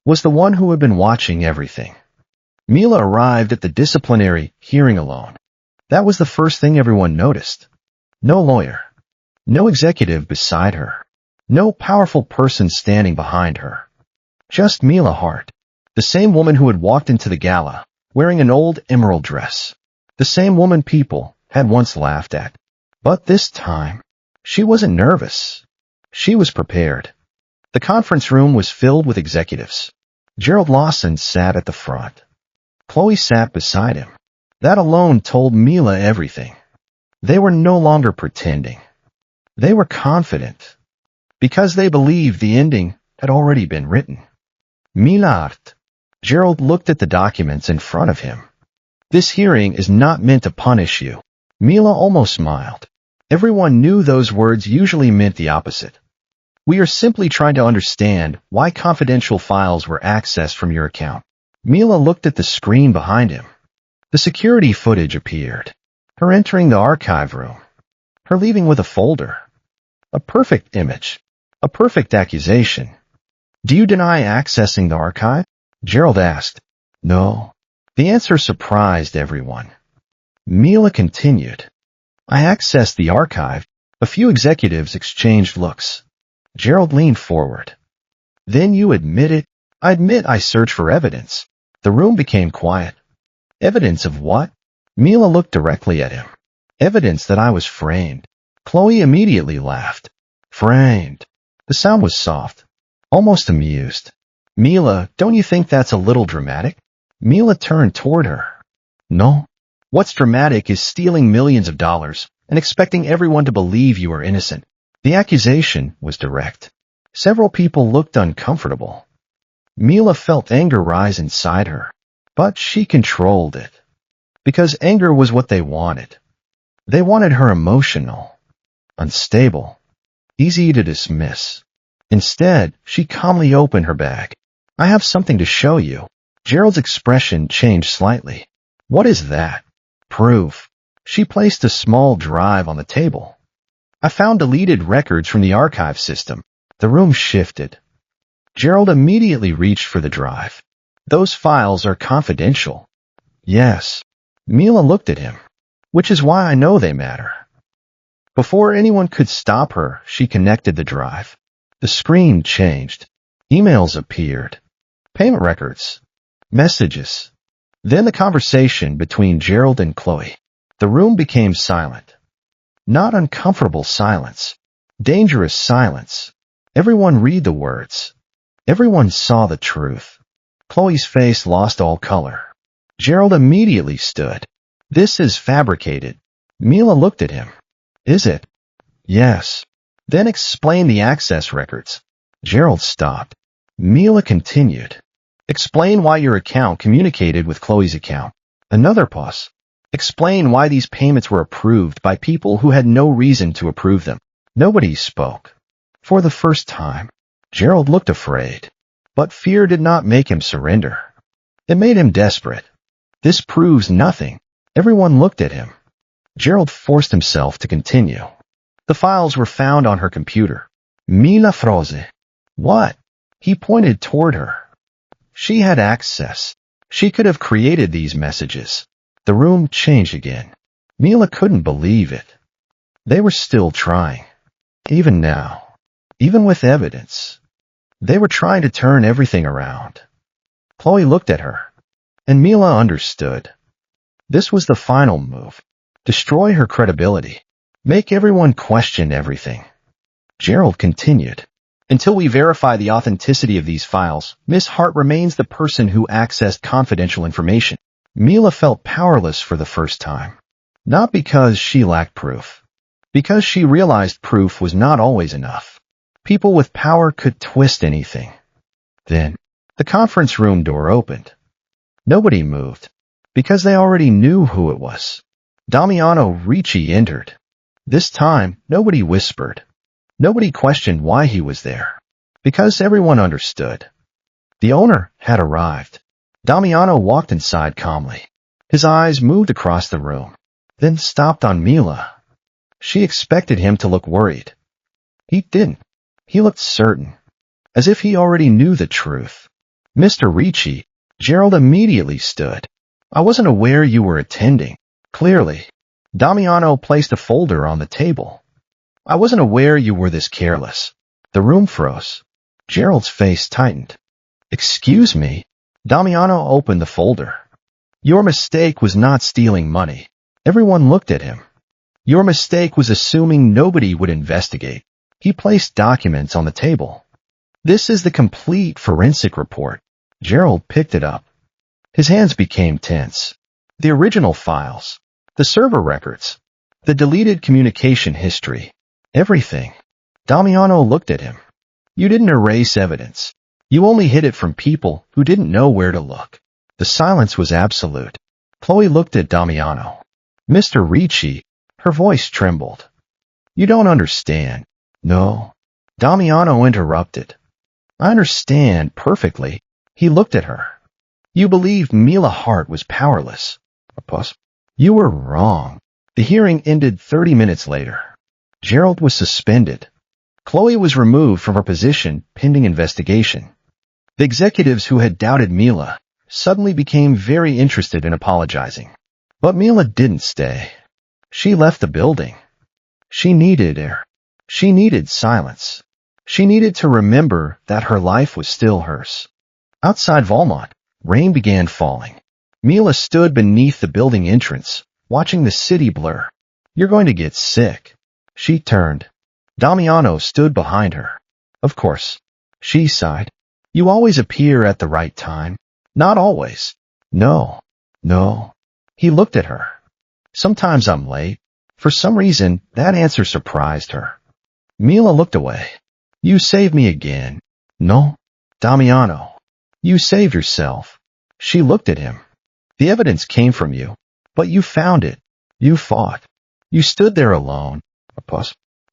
was the one who had been watching everything. Mila arrived at the disciplinary hearing alone. That was the first thing everyone noticed. No lawyer. No executive beside her. No powerful person standing behind her. Just Mila Hart, the same woman who had walked into the gala, wearing an old emerald dress. The same woman people had once laughed at. But this time, she wasn't nervous. She was prepared. The conference room was filled with executives. Gerald Lawson sat at the front. Chloe sat beside him. That alone told Mila everything. They were no longer pretending. They were confident. Because they believed the ending had already been written. Mila Hart. Gerald looked at the documents in front of him. This hearing is not meant to punish you. Mila almost smiled. Everyone knew those words usually meant the opposite. We are simply trying to understand why confidential files were accessed from your account. Mila looked at the screen behind him. The security footage appeared. Her entering the archive room. Her leaving with a folder. A perfect image. A perfect accusation. Do you deny accessing the archive? Gerald asked. No. The answer surprised everyone. Mila continued. I accessed the archive. A few executives exchanged looks. Gerald leaned forward. Then you admit it? I admit I searched for evidence. The room became quiet. Evidence of what? Mila looked directly at him. Evidence that I was framed. Chloe immediately laughed. Framed. The sound was soft, almost amused. Mila, don't you think that's a little dramatic? Mila turned toward her. No. What's dramatic is stealing millions of dollars and expecting everyone to believe you are innocent. The accusation was direct. Several people looked uncomfortable. Mila felt anger rise inside her, but she controlled it. Because anger was what they wanted. They wanted her emotional, unstable, easy to dismiss. Instead, she calmly opened her bag. I have something to show you. Gerald's expression changed slightly. What is that? Proof. She placed a small drive on the table. I found deleted records from the archive system. The room shifted. Gerald immediately reached for the drive. Those files are confidential. Yes. Mila looked at him. Which is why I know they matter. Before anyone could stop her, she connected the drive. The screen changed. Emails appeared. Payment records. Messages. Then the conversation between Gerald and Chloe. The room became silent. Not uncomfortable silence. Dangerous silence. Everyone read the words. Everyone saw the truth. Chloe's face lost all color. Gerald immediately stood. This is fabricated. Mila looked at him. Is it? Yes. Then explain the access records. Gerald stopped. Mila continued. Explain why your account communicated with Chloe's account. Another pause. Explain why these payments were approved by people who had no reason to approve them. Nobody spoke. For the first time, Gerald looked afraid. But fear did not make him surrender. It made him desperate. This proves nothing. Everyone looked at him. Gerald forced himself to continue. The files were found on her computer. Mila froze. What? He pointed toward her. She had access. She could have created these messages. The room changed again. Mila couldn't believe it. They were still trying. Even now. Even with evidence. They were trying to turn everything around. Chloe looked at her. And Mila understood. This was the final move. Destroy her credibility. Make everyone question everything. Gerald continued. Until we verify the authenticity of these files, Miss Hart remains the person who accessed confidential information. Mila felt powerless for the first time. Not because she lacked proof. Because she realized proof was not always enough. People with power could twist anything. Then, the conference room door opened. Nobody moved, because they already knew who it was. Damiano Ricci entered. This time, nobody whispered. Nobody questioned why he was there, because everyone understood. The owner had arrived. Damiano walked inside calmly. His eyes moved across the room, then stopped on Mila. She expected him to look worried. He didn't. He looked certain, as if he already knew the truth. Mr. Ricci, Gerald immediately stood. I wasn't aware you were attending. Clearly. Damiano placed a folder on the table. I wasn't aware you were this careless. The room froze. Gerald's face tightened. Excuse me? Damiano opened the folder. Your mistake was not stealing money. Everyone looked at him. Your mistake was assuming nobody would investigate. He placed documents on the table. This is the complete forensic report. Gerald picked it up. His hands became tense. The original files, the server records, the deleted communication history, everything. Damiano looked at him. You didn't erase evidence. You only hid it from people who didn't know where to look. The silence was absolute. Chloe looked at Damiano. Mr. Ricci, her voice trembled. You don't understand. No. Damiano interrupted. I understand perfectly. He looked at her. You believed Mila Hart was powerless. You were wrong. The hearing ended 30 minutes later. Gerald was suspended. Chloe was removed from her position pending investigation. The executives who had doubted Mila suddenly became very interested in apologizing. But Mila didn't stay. She left the building. She needed air. She needed silence. She needed to remember that her life was still hers. Outside Valmont, rain began falling. Mila stood beneath the building entrance, watching the city blur. You're going to get sick. She turned. Damiano stood behind her. Of course. She sighed. You always appear at the right time. Not always. No. No. He looked at her. Sometimes I'm late. For some reason, that answer surprised her. Mila looked away. You saved me again. No. Damiano. You saved yourself. She looked at him. The evidence came from you, but you found it. You fought. You stood there alone. I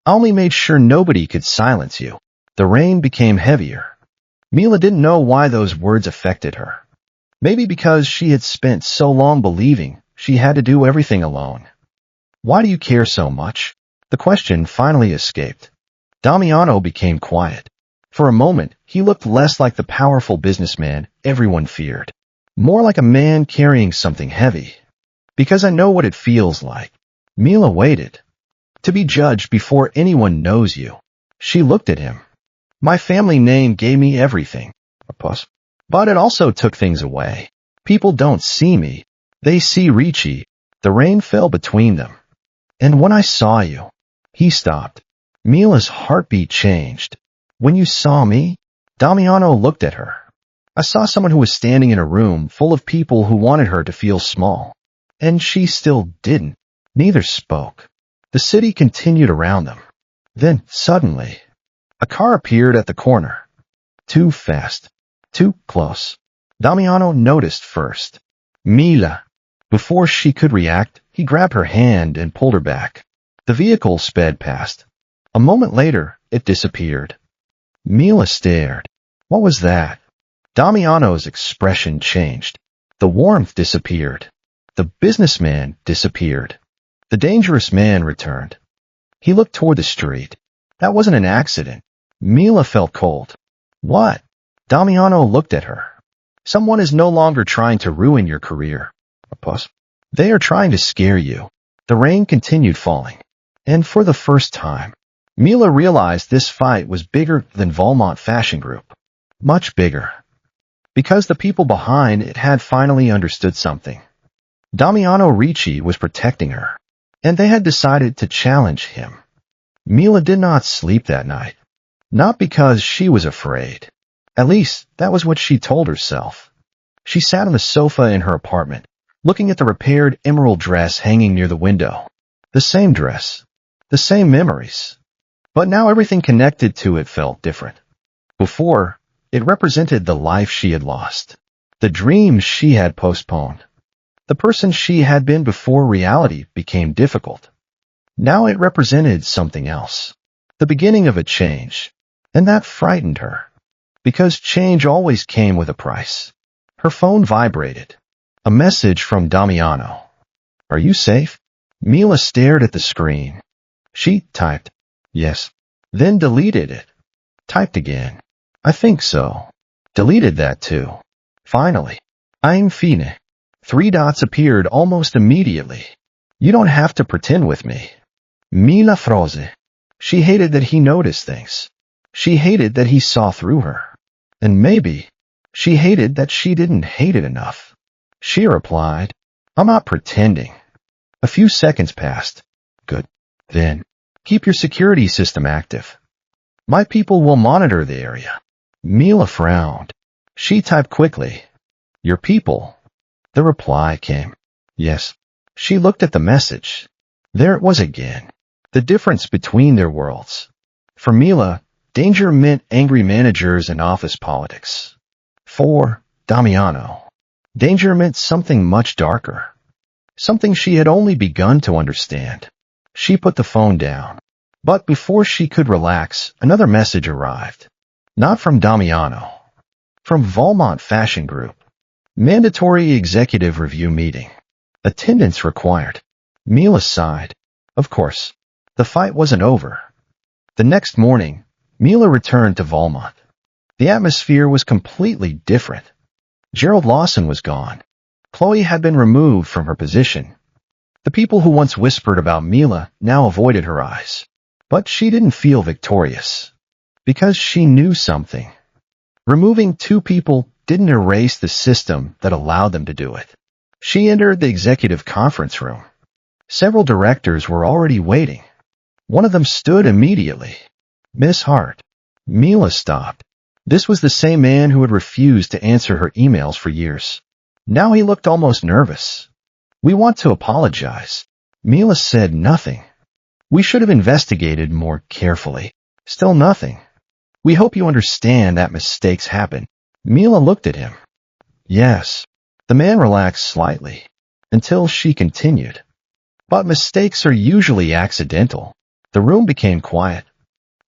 only made sure nobody could silence you. The rain became heavier. Mila didn't know why those words affected her. Maybe because she had spent so long believing she had to do everything alone. Why do you care so much? The question finally escaped. Damiano became quiet. For a moment, he looked less like the powerful businessman everyone feared. More like a man carrying something heavy. Because I know what it feels like. Mila waited. To be judged before anyone knows you. She looked at him. My family name gave me everything. But it also took things away. People don't see me. They see Ricci. The rain fell between them. And when I saw you, he stopped. Mila's heartbeat changed. When you saw me, Damiano looked at her. I saw someone who was standing in a room full of people who wanted her to feel small. And she still didn't. Neither spoke. The city continued around them. Then, suddenly, a car appeared at the corner. Too fast. Too close. Damiano noticed first. Mila. Before she could react, he grabbed her hand and pulled her back. The vehicle sped past. A moment later, it disappeared. Mila stared. What was that? Damiano's expression changed. The warmth disappeared. The businessman disappeared. The dangerous man returned. He looked toward the street. That wasn't an accident. Mila felt cold. What? Damiano looked at her. Someone is no longer trying to ruin your career. They are trying to scare you. The rain continued falling. And for the first time, Mila realized this fight was bigger than Valmont Fashion Group. Much bigger. Because the people behind it had finally understood something. Damiano Ricci was protecting her, and they had decided to challenge him. Mila did not sleep that night. Not because she was afraid. At least, that was what she told herself. She sat on the sofa in her apartment, looking at the repaired emerald dress hanging near the window. The same dress. The same memories. But now everything connected to it felt different. Before, It represented the life she had lost, the dreams she had postponed, the person she had been before reality became difficult. Now it represented something else, the beginning of a change, and that frightened her, because change always came with a price. Her phone vibrated. A message from Damiano. "Are you safe?" Mila stared at the screen. She typed, "Yes," then deleted it. Typed again. "I think so." Deleted that too. Finally, "I'm fine." 3 dots appeared almost immediately. "You don't have to pretend with me." Mila froze. She hated that he noticed things. She hated that he saw through her. And maybe she hated that she didn't hate it enough. She replied, "I'm not pretending." A few seconds passed. "Good. Then, keep your security system active. My people will monitor the area." Mila frowned. She typed quickly, "Your people?" The reply came, "Yes." She looked at the message. There it was again. The difference between their worlds. For Mila, danger meant angry managers and office politics. For Damiano, danger meant something much darker. Something she had only begun to understand. She put the phone down. But before she could relax, another message arrived. Not from Damiano. From Valmont Fashion Group. Mandatory executive review meeting. Attendance required. Mila sighed. Of course, the fight wasn't over. The next morning, Mila returned to Valmont. The atmosphere was completely different. Gerald Lawson was gone. Chloe had been removed from her position. The people who once whispered about Mila now avoided her eyes. But she didn't feel victorious. Because she knew something. Removing 2 people didn't erase the system that allowed them to do it. She entered the executive conference room. Several directors were already waiting. One of them stood immediately. "Miss Hart." Mila stopped. This was the same man who had refused to answer her emails for years. Now he looked almost nervous. "We want to apologize." Mila said nothing. "We should have investigated more carefully." Still nothing. "We hope you understand that mistakes happen." Mila looked at him. "Yes." The man relaxed slightly, until she continued. "But mistakes are usually accidental." The room became quiet.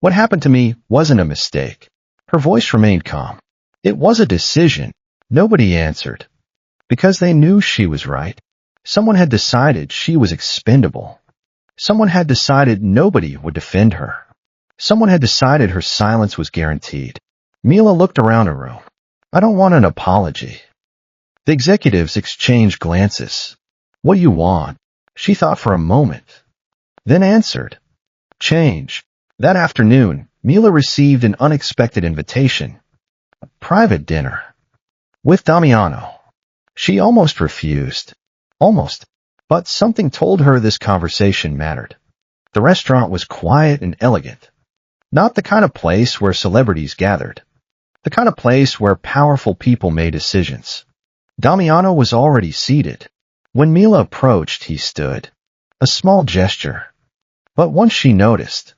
"What happened to me wasn't a mistake." Her voice remained calm. "It was a decision." Nobody answered. Because they knew she was right. Someone had decided she was expendable. Someone had decided nobody would defend her. Someone had decided her silence was guaranteed. Mila looked around her room. "I don't want an apology." The executives exchanged glances. "What do you want?" She thought for a moment, then answered, "Change." That afternoon, Mila received an unexpected invitation. A private dinner. With Damiano. She almost refused. Almost. But something told her this conversation mattered. The restaurant was quiet and elegant. Not the kind of place where celebrities gathered. The kind of place where powerful people made decisions. Damiano was already seated. When Mila approached, he stood. A small gesture. But once she noticed,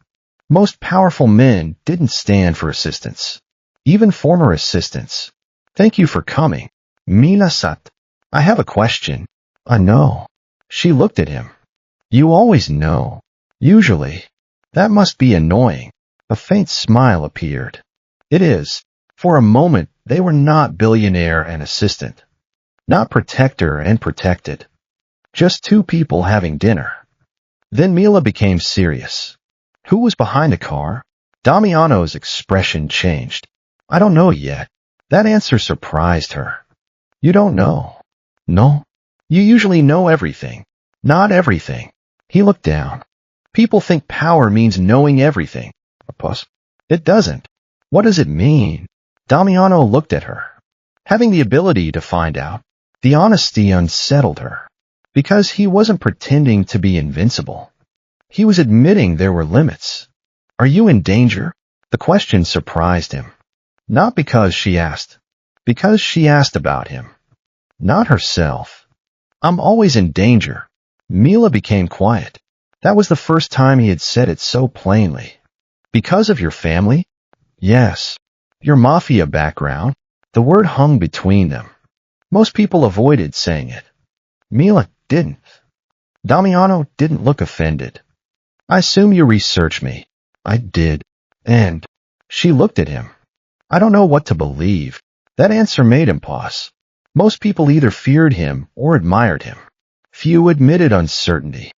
most powerful men didn't stand for assistance. Even former assistants. "Thank you for coming." Mila sat. "I have a question." "I know." She looked at him. "You always know." "Usually." "That must be annoying." A faint smile appeared. "It is." For a moment, they were not billionaire and assistant. Not protector and protected. Just 2 people having dinner. Then Mila became serious. Who was behind the car? Damiano's expression changed. "I don't know yet." That answer surprised her. "You don't know?" "No." "You usually know everything." "Not everything." He looked down. "People think power means knowing everything." "It doesn't." "What does it mean?" Damiano looked at her. Having the ability to find out. The honesty unsettled her. Because he wasn't pretending to be invincible. He was admitting there were limits. "Are you in danger?" The question surprised him. Not because she asked. Because she asked about him. Not herself. "I'm always in danger." Mila became quiet. That was the first time he had said it so plainly. "Because of your family?" "Yes." Your Mafia background? The word hung between them. Most people avoided saying it. Mila didn't. Damiano didn't look offended. I assume you researched me. I did. And she looked at him. I don't know what to believe. That answer made him pause. Most people either feared him or admired him. Few admitted uncertainty.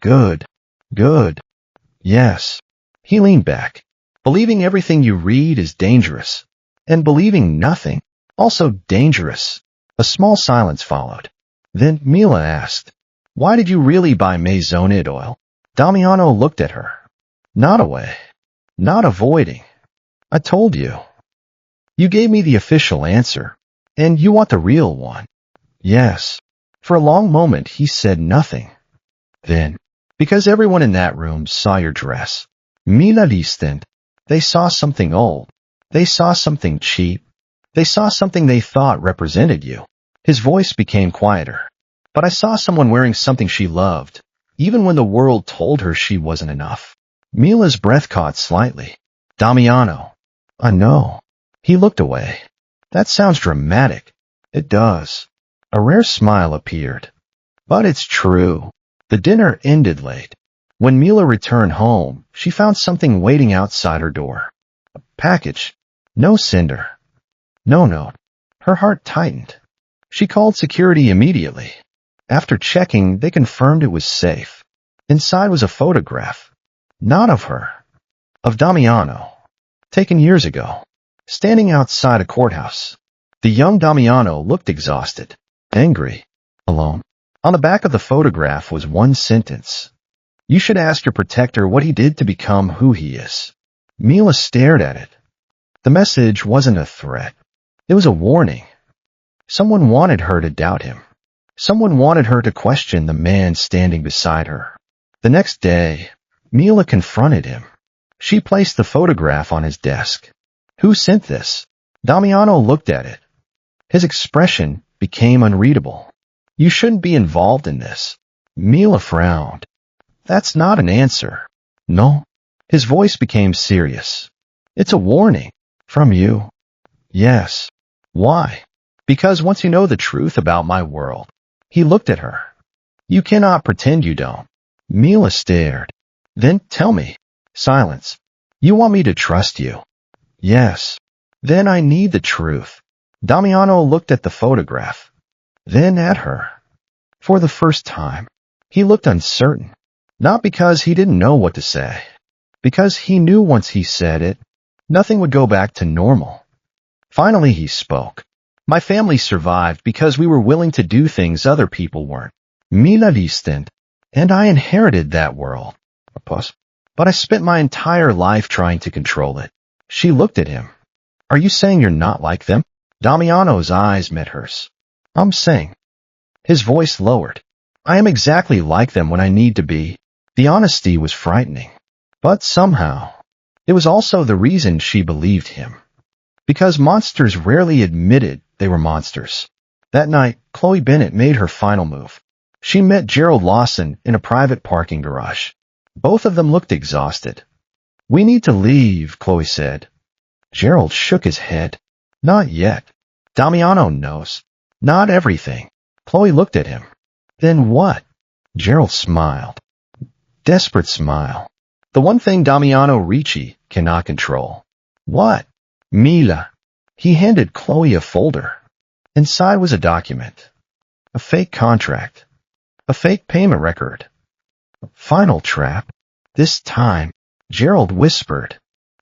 Good. Good. Yes. He leaned back. Believing everything you read is dangerous. And believing nothing, also dangerous. A small silence followed. Then Mila asked, why did you really buy Maisonid oil? Damiano looked at her. Not away. Not avoiding. I told you. You gave me the official answer. And you want the real one. Yes. For a long moment he said nothing. Then, because everyone in that room saw your dress, Mila distant, they saw something old. They saw something cheap. They saw something they thought represented you. His voice became quieter. But I saw someone wearing something she loved, even when the world told her she wasn't enough. Mila's breath caught slightly. Damiano. I know. He looked away. That sounds dramatic. It does. A rare smile appeared. But it's true. The dinner ended late. When Mila returned home, she found something waiting outside her door. A package. No sender. No note. Her heart tightened. She called security immediately. After checking, they confirmed it was safe. Inside was a photograph. Not of her. Of Damiano. Taken years ago. Standing outside a courthouse. The young Damiano looked exhausted. Angry. Alone. On the back of the photograph was one sentence. You should ask your protector what he did to become who he is. Mila stared at it. The message wasn't a threat. It was a warning. Someone wanted her to doubt him. Someone wanted her to question the man standing beside her. The next day, Mila confronted him. She placed the photograph on his desk. Who sent this? Damiano looked at it. His expression became unreadable. You shouldn't be involved in this. Mila frowned. That's not an answer. No. His voice became serious. It's a warning. From you. Yes. Why? Because once you know the truth about my world. He looked at her. You cannot pretend you don't. Mila stared. Then tell me. Silence. You want me to trust you? Yes. Then I need the truth. Damiano looked at the photograph. Then at her. For the first time, he looked uncertain. Not because he didn't know what to say. Because he knew once he said it, nothing would go back to normal. Finally he spoke. My family survived because we were willing to do things other people weren't. Mila distant. And I inherited that world. A pause. But I spent my entire life trying to control it. She looked at him. Are you saying you're not like them? Damiano's eyes met hers. I'm saying. His voice lowered. I am exactly like them when I need to be. The honesty was frightening. But somehow, it was also the reason she believed him. Because monsters rarely admitted they were monsters. That night, Chloe Bennett made her final move. She met Gerald Lawson in a private parking garage. Both of them looked exhausted. We need to leave, Chloe said. Gerald shook his head. Not yet. Damiano knows. Not everything. Chloe looked at him. Then what? Gerald smiled. Desperate smile. The one thing Damiano Ricci cannot control. What? Mila. He handed Chloe a folder. Inside was a document. A fake contract. A fake payment record. A final trap. This time, Gerald whispered.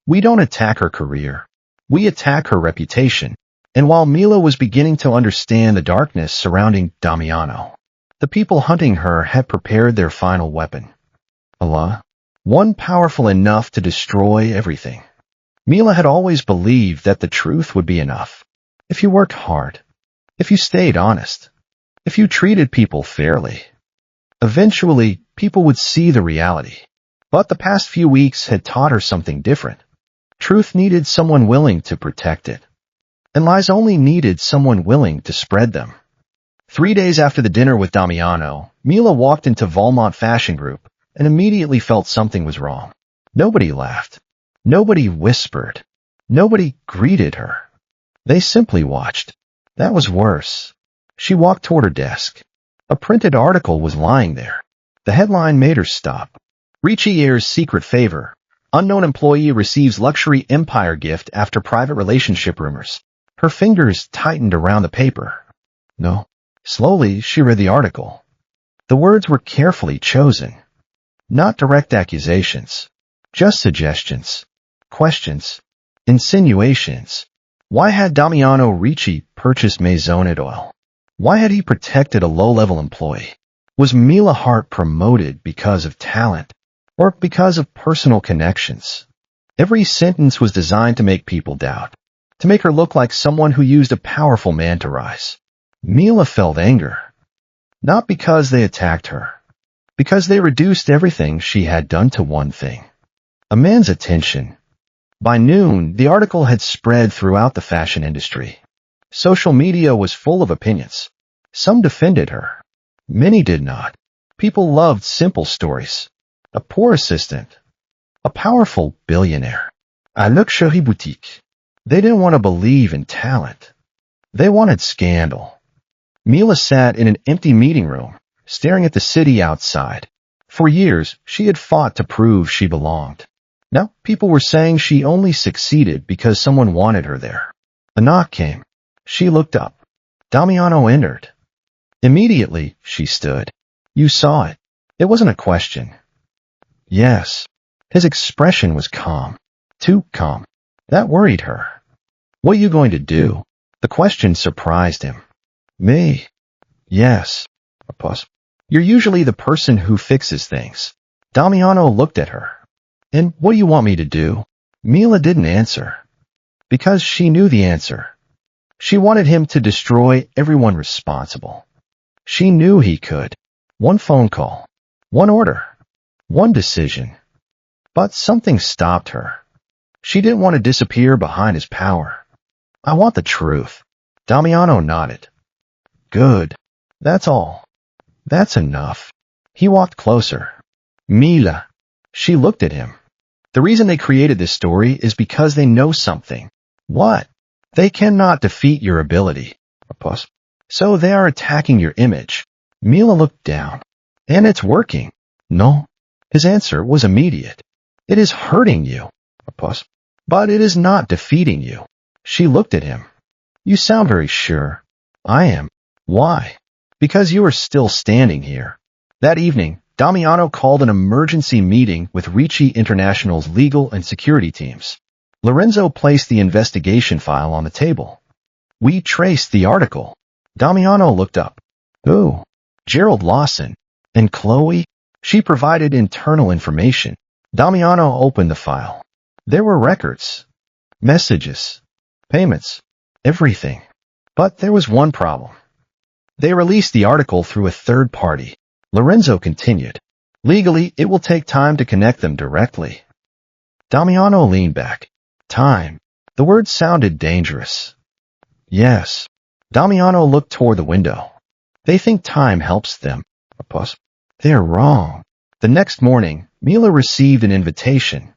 We don't attack her career. We attack her reputation. And while Mila was beginning to understand the darkness surrounding Damiano, the people hunting her had prepared their final weapon. Allah. One powerful enough to destroy everything. Mila had always believed that the truth would be enough. If you worked hard. If you stayed honest. If you treated people fairly. Eventually, people would see the reality. But the past few weeks had taught her something different. Truth needed someone willing to protect it. And lies only needed someone willing to spread them. 3 days after the dinner with Damiano, Mila walked into Valmont Fashion Group and immediately felt something was wrong. Nobody laughed. Nobody whispered. Nobody greeted her. They simply watched. That was worse. She walked toward her desk. A printed article was lying there. The headline made her stop. Ricci heirs secret favor. Unknown employee receives luxury empire gift after private relationship rumors. Her fingers tightened around the paper. No. Slowly, she read the article. The words were carefully chosen. Not direct accusations. Just suggestions. Questions. Insinuations. Why had Damiano Ricci purchased Maison Oil? Why had he protected a low-level employee? Was Mila Hart promoted because of talent or because of personal connections? Every sentence was designed to make people doubt, to make her look like someone who used a powerful man to rise. Mila felt anger, not because they attacked her, because they reduced everything she had done to one thing: a man's attention. By noon, the article had spread throughout the fashion industry. Social media was full of opinions. Some defended her. Many did not. People loved simple stories. A poor assistant. A powerful billionaire. A luxury boutique. They didn't want to believe in talent. They wanted scandal. Mila sat in an empty meeting room, staring at the city outside. For years, she had fought to prove she belonged. Now, people were saying she only succeeded because someone wanted her there. A knock came. She looked up. Damiano entered. Immediately, she stood. You saw it. It wasn't a question. Yes. His expression was calm. Too calm. That worried her. What are you going to do? The question surprised him. Me? Yes. A pause. You're usually the person who fixes things. Damiano looked at her. And what do you want me to do? Mila didn't answer. Because she knew the answer. She wanted him to destroy everyone responsible. She knew he could. One phone call. One order. One decision. But something stopped her. She didn't want to disappear behind his power. I want the truth. Damiano nodded. Good. That's all. That's enough. He walked closer. Mila. She looked at him. The reason they created this story is because they know something. What? They cannot defeat your ability. A pause. So they are attacking your image. Mila looked down. And it's working. No. His answer was immediate. It is hurting you. A pause. But it is not defeating you. She looked at him. You sound very sure. I am. Why? Because you are still standing here. That evening, Damiano called an emergency meeting with Ricci International's legal and security teams. Lorenzo placed the investigation file on the table. We traced the article. Damiano looked up. Who? Gerald Lawson. And Chloe? She provided internal information. Damiano opened the file. There were records, messages, payments, everything. But there was one problem. They released the article through a third party. Lorenzo continued. Legally, it will take time to connect them directly. Damiano leaned back. Time. The word sounded dangerous. Yes. Damiano looked toward the window. They think time helps them. A pause. They're wrong. The next morning, Mila received an invitation.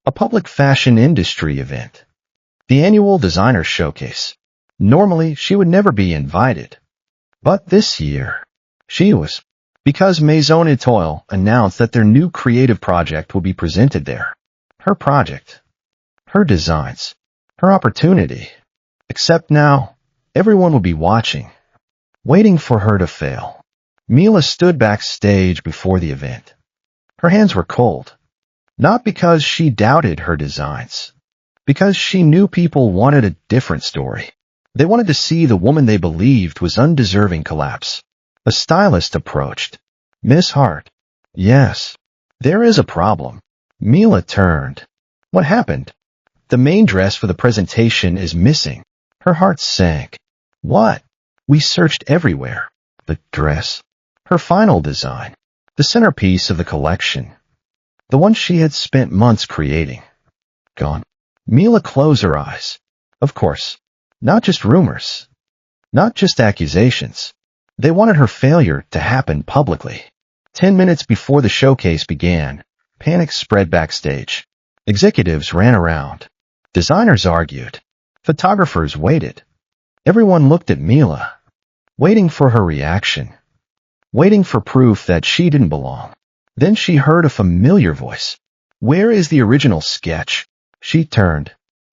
A public fashion industry event. The annual designer showcase. Normally, she would never be invited. But this year, she was. Because Maison Oil announced that their new creative project will be presented there. Her project. Her designs. Her opportunity. Except now, everyone will be watching. Waiting for her to fail. Mila stood backstage before the event. Her hands were cold. Not because she doubted her designs. Because she knew people wanted a different story. They wanted to see the woman they believed was undeserving collapse. A stylist approached. Miss Hart. Yes. There is a problem. Mila turned. What happened? The main dress for the presentation is missing. Her heart sank. What? We searched everywhere. The dress. Her final design. The centerpiece of the collection. The one she had spent months creating. Gone. Mila closed her eyes. Of course. Not just rumors. Not just accusations. They wanted her failure to happen publicly. 10 minutes before the showcase began, panic spread backstage. Executives ran around. Designers argued. Photographers waited. Everyone looked at Mila, waiting for her reaction, waiting for proof that she didn't belong. Then she heard a familiar voice. "Where is the original sketch?" She turned.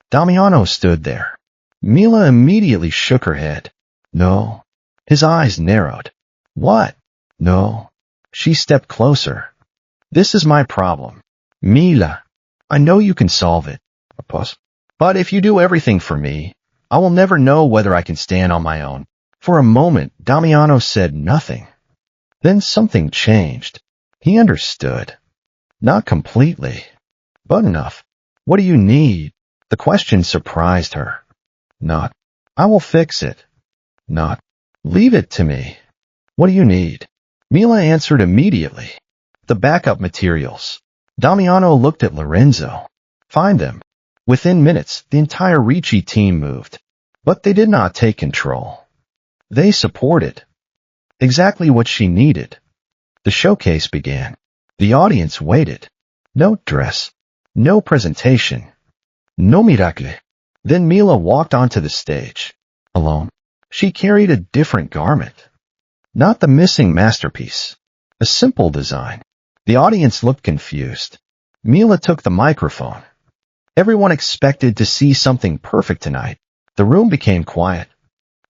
Damiano stood there. Mila immediately shook her head. "No." His eyes narrowed. "What?" "No." She stepped closer. "This is my problem. Mila, I know you can solve it. But if you do everything for me, I will never know whether I can stand on my own." For a moment, Damiano said nothing. Then something changed. He understood. Not completely, but enough. "What do you need?" The question surprised her. Not, "I will fix it." Not, "Leave it to me." "What do you need?" Mila answered immediately. "The backup materials." Damiano looked at Lorenzo. "Find them." Within minutes, the entire Ricci team moved. But they did not take control. They supported. Exactly what she needed. The showcase began. The audience waited. No dress. No presentation. No miracle. Then Mila walked onto the stage. Alone. She carried a different garment. Not the missing masterpiece. A simple design. The audience looked confused. Mila took the microphone. Everyone expected to see something perfect tonight. The room became quiet.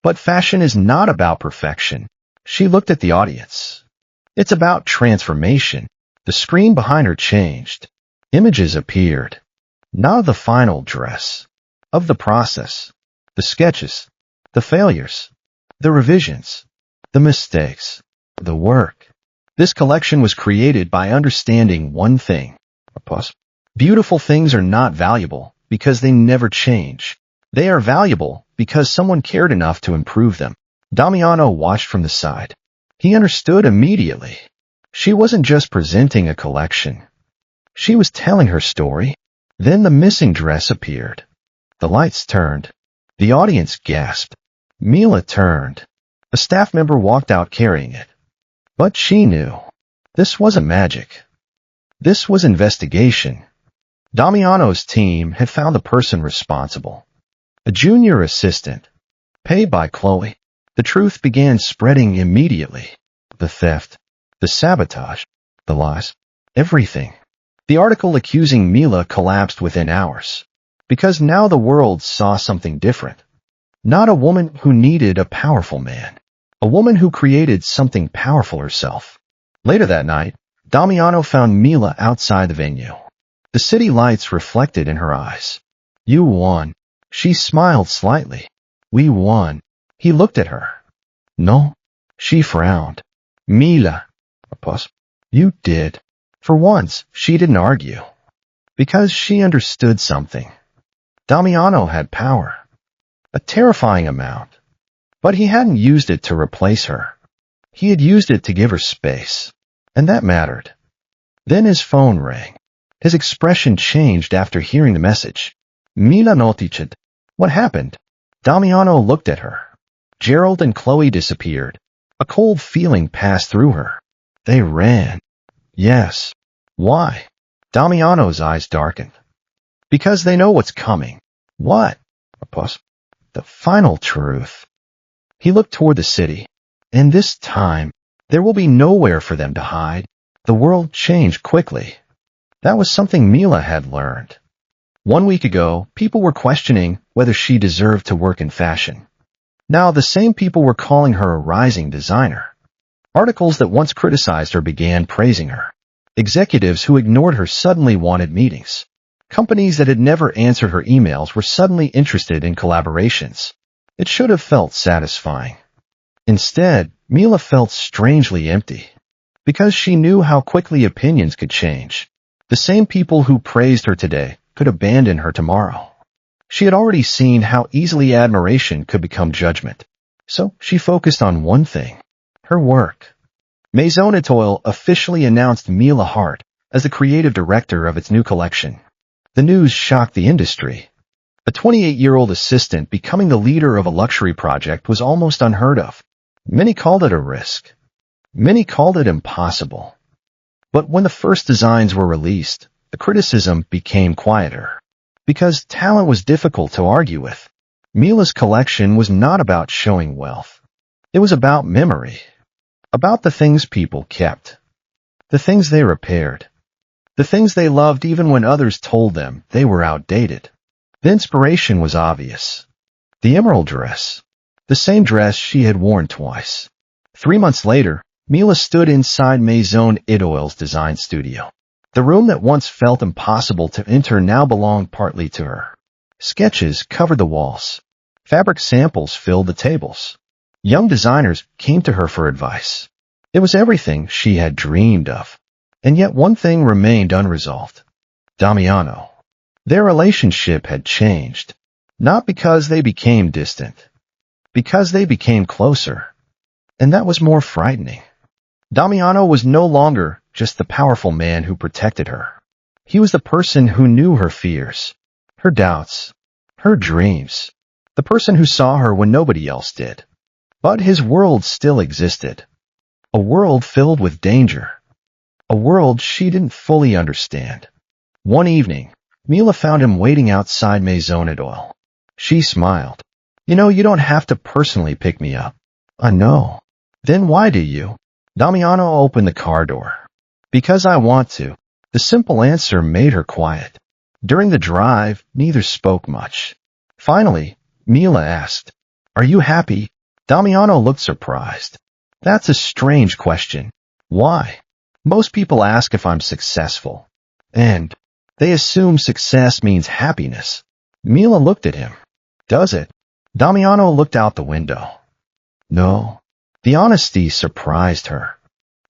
But fashion is not about perfection. She looked at the audience. It's about transformation. The screen behind her changed. Images appeared. Not of the final dress. Of the process. The sketches. The failures. The revisions. The mistakes. The work. This collection was created by understanding one thing. Beautiful things are not valuable because they never change. They are valuable because someone cared enough to improve them. Damiano watched from the side. He understood immediately. She wasn't just presenting a collection. She was telling her story. Then the missing dress appeared. The lights turned. The audience gasped. Mila turned. A staff member walked out carrying it. But she knew. This wasn't magic. This was investigation. Damiano's team had found the person responsible. A junior assistant. Paid by Chloe. The truth began spreading immediately. The theft. The sabotage. The lies. Everything. The article accusing Mila collapsed within hours. Because now the world saw something different. Not a woman who needed a powerful man. A woman who created something powerful herself. Later that night, Damiano found Mila outside the venue. The city lights reflected in her eyes. "You won." She smiled slightly. "We won." He looked at her. "No." She frowned. "Mila." "You did." For once, she didn't argue. Because she understood something. Damiano had power. A terrifying amount. But he hadn't used it to replace her. He had used it to give her space. And that mattered. Then his phone rang. His expression changed after hearing the message. "Mila noticed." "What happened?" Damiano looked at her. Gerald and Chloe disappeared. A cold feeling passed through her. They ran. Yes. Why? Damiano's eyes darkened. Because they know what's coming. What? The final truth. He looked toward the city. And this time, there will be nowhere for them to hide. The world changed quickly. That was something Mila had learned. 1 week ago, people were questioning whether she deserved to work in fashion. Now the same people were calling her a rising designer. Articles that once criticized her began praising her. Executives who ignored her suddenly wanted meetings. Companies that had never answered her emails were suddenly interested in collaborations. It should have felt satisfying. Instead, Mila felt strangely empty. Because she knew how quickly opinions could change. The same people who praised her today could abandon her tomorrow. She had already seen how easily admiration could become judgment. So she focused on one thing. Her work. Maison Etoile officially announced Mila Hart as the creative director of its new collection. The news shocked the industry. A 28-year-old assistant becoming the leader of a luxury project was almost unheard of. Many called it a risk. Many called it impossible. But when the first designs were released, the criticism became quieter. Because talent was difficult to argue with. Mila's collection was not about showing wealth. It was about memory. About the things people kept. The things they repaired. The things they loved even when others told them they were outdated. The inspiration was obvious. The emerald dress. The same dress she had worn twice. 3 months later, Mila stood inside Maison Idoile's design studio. The room that once felt impossible to enter now belonged partly to her. Sketches covered the walls. Fabric samples filled the tables. Young designers came to her for advice. It was everything she had dreamed of. And yet one thing remained unresolved. Damiano. Their relationship had changed. Not because they became distant. Because they became closer. And that was more frightening. Damiano was no longer just the powerful man who protected her. He was the person who knew her fears, her doubts, her dreams. The person who saw her when nobody else did. But his world still existed. A world filled with danger. A world she didn't fully understand. One evening, Mila found him waiting outside Maison Idoile. She smiled. You know, you don't have to personally pick me up. I know. Then why do you? Damiano opened the car door. Because I want to. The simple answer made her quiet. During the drive, neither spoke much. Finally, Mila asked, Are you happy? Damiano looked surprised. That's a strange question. Why? Most people ask if I'm successful. And they assume success means happiness. Mila looked at him. Does it? Damiano looked out the window. No. The honesty surprised her.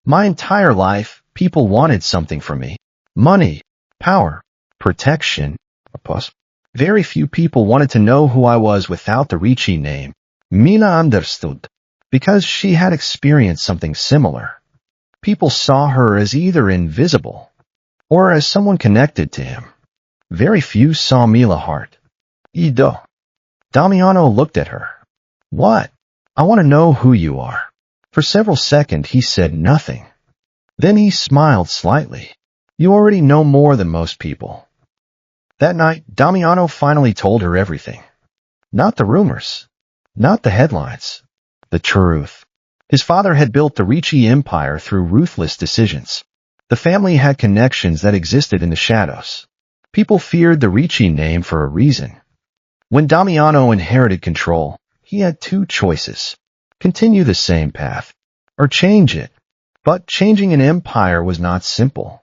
My entire life, people wanted something from me. Money, power, protection. Very few people wanted to know who I was without the Ricci name. Mila understood. Because she had experienced something similar. People saw her as either invisible or as someone connected to him. Very few saw Mila Hart. Ido. Damiano looked at her. What? I want to know who you are. For several seconds he said nothing. Then he smiled slightly. You already know more than most people. That night, Damiano finally told her everything. Not the rumors. Not the headlines. The truth. His father had built the Ricci empire through ruthless decisions. The family had connections that existed in the shadows. People feared the Ricci name for a reason. When Damiano inherited control, he had two choices. Continue the same path, or change it. But changing an empire was not simple.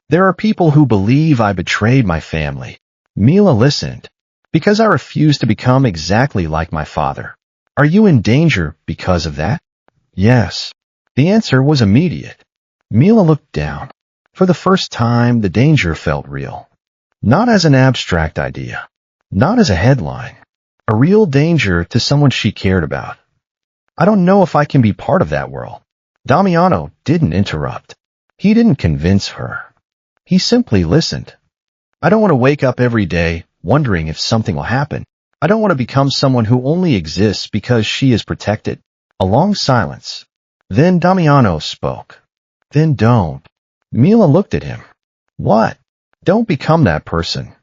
There are people who believe I betrayed my family. Mila listened. Because I refused to become exactly like my father. Are you in danger because of that? Yes. The answer was immediate. Mila looked down. For the first time, the danger felt real. Not as an abstract idea. Not as a headline. A real danger to someone she cared about. I don't know if I can be part of that world. Damiano didn't interrupt. He didn't convince her. He simply listened. I don't want to wake up every day wondering if something will happen. I don't want to become someone who only exists because she is protected. A long silence. Then Damiano spoke. Then don't. Mila looked at him. What? Don't become that person.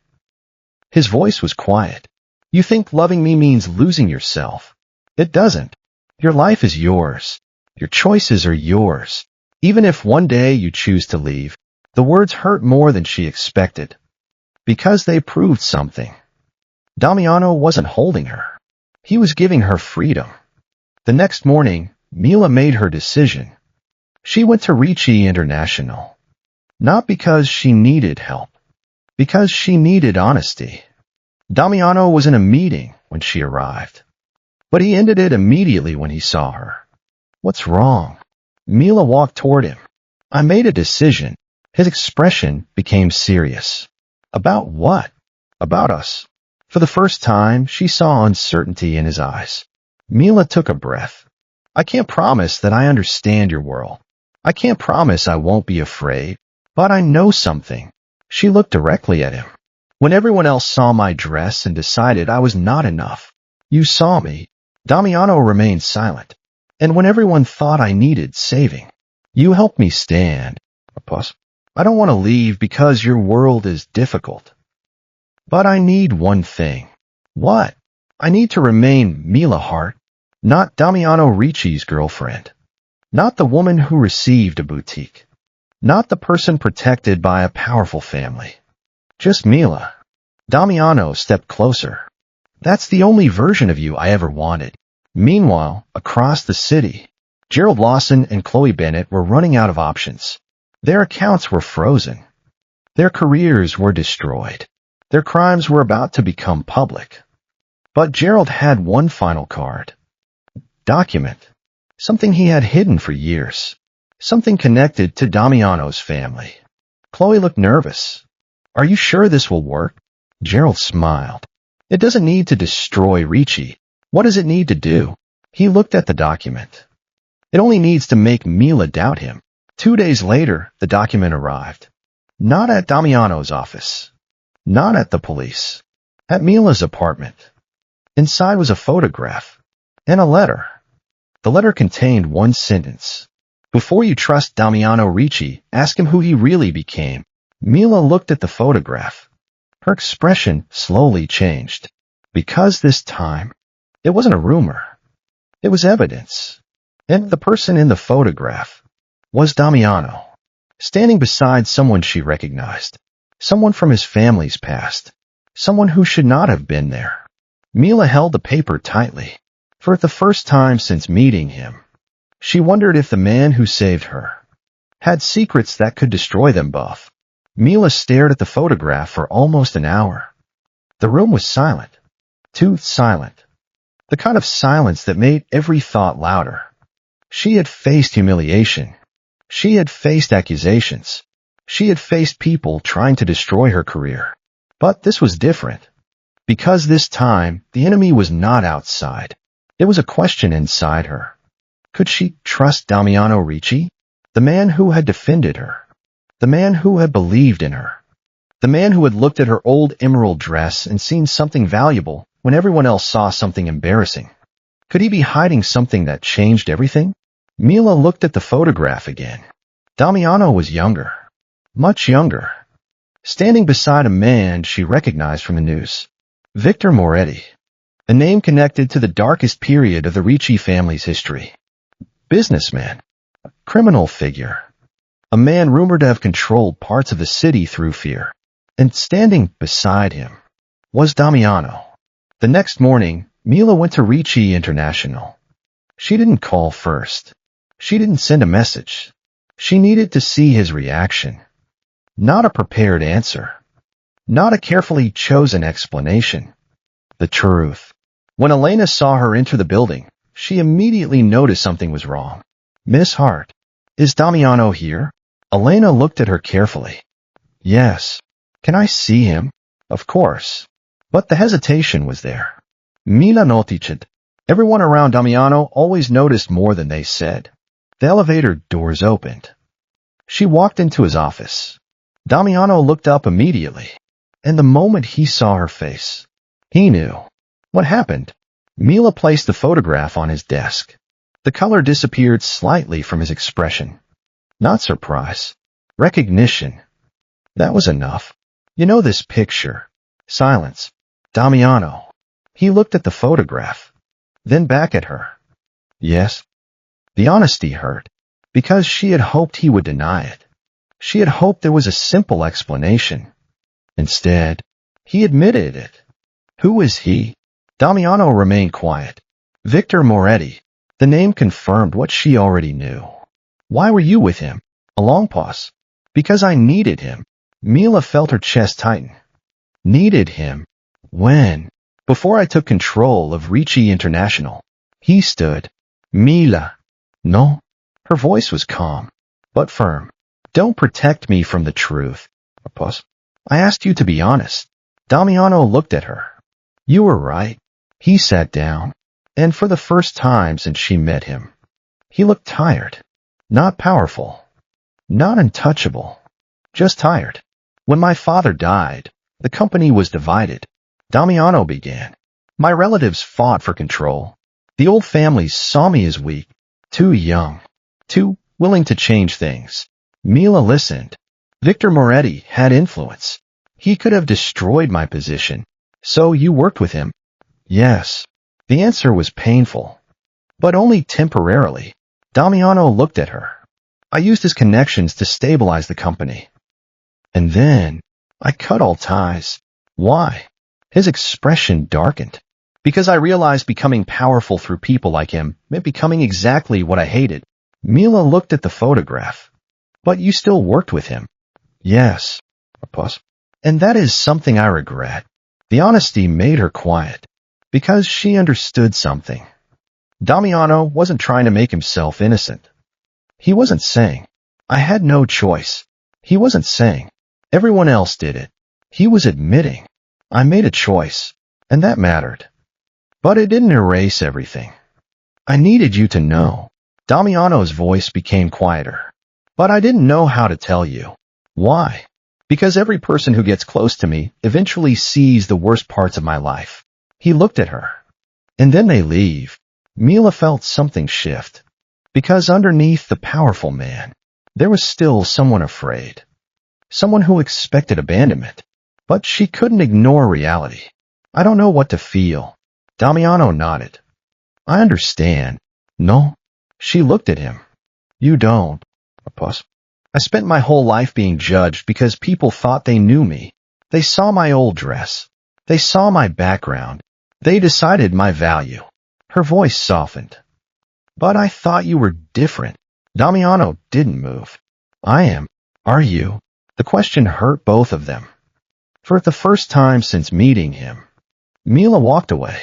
His voice was quiet. You think loving me means losing yourself. It doesn't. Your life is yours. Your choices are yours. Even if one day you choose to leave, the words hurt more than she expected. Because they proved something. Damiano wasn't holding her. He was giving her freedom. The next morning, Mila made her decision. She went to Ricci International. Not because she needed help. Because she needed honesty. Damiano was in a meeting when she arrived. But he ended it immediately when he saw her. What's wrong? Mila walked toward him. I made a decision. His expression became serious. About what? About us. For the first time, she saw uncertainty in his eyes. Mila took a breath. I can't promise that I understand your world. I can't promise I won't be afraid. But I know something. She looked directly at him. When everyone else saw my dress and decided I was not enough, you saw me. Damiano remained silent. And when everyone thought I needed saving, you helped me stand. I don't want to leave because your world is difficult. But I need one thing. What? I need to remain Mila Hart, not Damiano Ricci's girlfriend. Not the woman who received a boutique. Not the person protected by a powerful family. Just Mila. Damiano stepped closer. That's the only version of you I ever wanted. Meanwhile, across the city, Gerald Lawson and Chloe Bennett were running out of options. Their accounts were frozen. Their careers were destroyed. Their crimes were about to become public. But Gerald had one final card. Document. Something he had hidden for years. Something connected to Damiano's family. Chloe looked nervous. Are you sure this will work? Gerald smiled. It doesn't need to destroy Ricci. What does it need to do? He looked at the document. It only needs to make Mila doubt him. 2 days later, the document arrived. Not at Damiano's office. Not at the police. At Mila's apartment. Inside was a photograph. And a letter. The letter contained one sentence. Before you trust Damiano Ricci, ask him who he really became. Mila looked at the photograph. Her expression slowly changed. Because this time, it wasn't a rumor. It was evidence. And the person in the photograph was Damiano, standing beside someone she recognized. Someone from his family's past. Someone who should not have been there. Mila held the paper tightly. For the first time since meeting him, she wondered if the man who saved her had secrets that could destroy them both. Mila stared at the photograph for almost an hour. The room was silent. Too silent. The kind of silence that made every thought louder. She had faced humiliation. She had faced accusations. She had faced people trying to destroy her career. But this was different. Because this time, the enemy was not outside. It was a question inside her. Could she trust Damiano Ricci? The man who had defended her. The man who had believed in her. The man who had looked at her old emerald dress and seen something valuable when everyone else saw something embarrassing. Could he be hiding something that changed everything? Mila looked at the photograph again. Damiano was younger. Much younger. Standing beside a man she recognized from the news. Victor Moretti. A name connected to the darkest period of the Ricci family's history. Businessman. A criminal figure. A man rumored to have controlled parts of the city through fear. And standing beside him was Damiano. The next morning, Mila went to Ricci International. She didn't call first. She didn't send a message. She needed to see his reaction. Not a prepared answer. Not a carefully chosen explanation. The truth. When Elena saw her enter the building, she immediately noticed something was wrong. Miss Hart, is Damiano here? Elena looked at her carefully. Yes. Can I see him? Of course. But the hesitation was there. Mila noticed. Everyone around Damiano always noticed more than they said. The elevator doors opened. She walked into his office. Damiano looked up immediately. And the moment he saw her face, he knew. What happened? Mila placed the photograph on his desk. The color disappeared slightly from his expression. Not surprise. Recognition. That was enough. You know this picture. Silence. Damiano. He looked at the photograph. Then back at her. Yes. The honesty hurt. Because she had hoped he would deny it. She had hoped there was a simple explanation. Instead, he admitted it. Who is he? Damiano remained quiet. Victor Moretti. The name confirmed what she already knew. Why were you with him? A long pause. Because I needed him. Mila felt her chest tighten. Needed him. When? Before I took control of Ricci International. He stood. Mila. No. Her voice was calm, but firm. Don't protect me from the truth. A pause. I asked you to be honest. Damiano looked at her. You were right. He sat down. And for the first time since she met him, he looked tired. Not powerful. Not untouchable. Just tired. When my father died, the company was divided. Damiano began. My relatives fought for control. The old families saw me as weak, too young, too willing to change things. Mila listened. Victor Moretti had influence. He could have destroyed my position. So you worked with him? Yes. The answer was painful, but only temporarily. Damiano looked at her. I used his connections to stabilize the company. And then I cut all ties. Why? His expression darkened. Because I realized becoming powerful through people like him meant becoming exactly what I hated. Mila looked at the photograph. But you still worked with him. Yes. A pause. And that is something I regret. The honesty made her quiet. Because she understood something. Damiano wasn't trying to make himself innocent. He wasn't saying, I had no choice. He wasn't saying, everyone else did it. He was admitting, I made a choice, and that mattered. But it didn't erase everything. I needed you to know. Damiano's voice became quieter. But I didn't know how to tell you. Why? Because every person who gets close to me eventually sees the worst parts of my life. He looked at her. And then they leave. Mila felt something shift. Because underneath the powerful man, there was still someone afraid. Someone who expected abandonment. But she couldn't ignore reality. I don't know what to feel. Damiano nodded. I understand. No? She looked at him. You don't. A pause. I spent my whole life being judged because people thought they knew me. They saw my old dress. They saw my background. They decided my value. Her voice softened. But I thought you were different. Damiano didn't move. I am. Are you? The question hurt both of them. For the first time since meeting him, Mila walked away.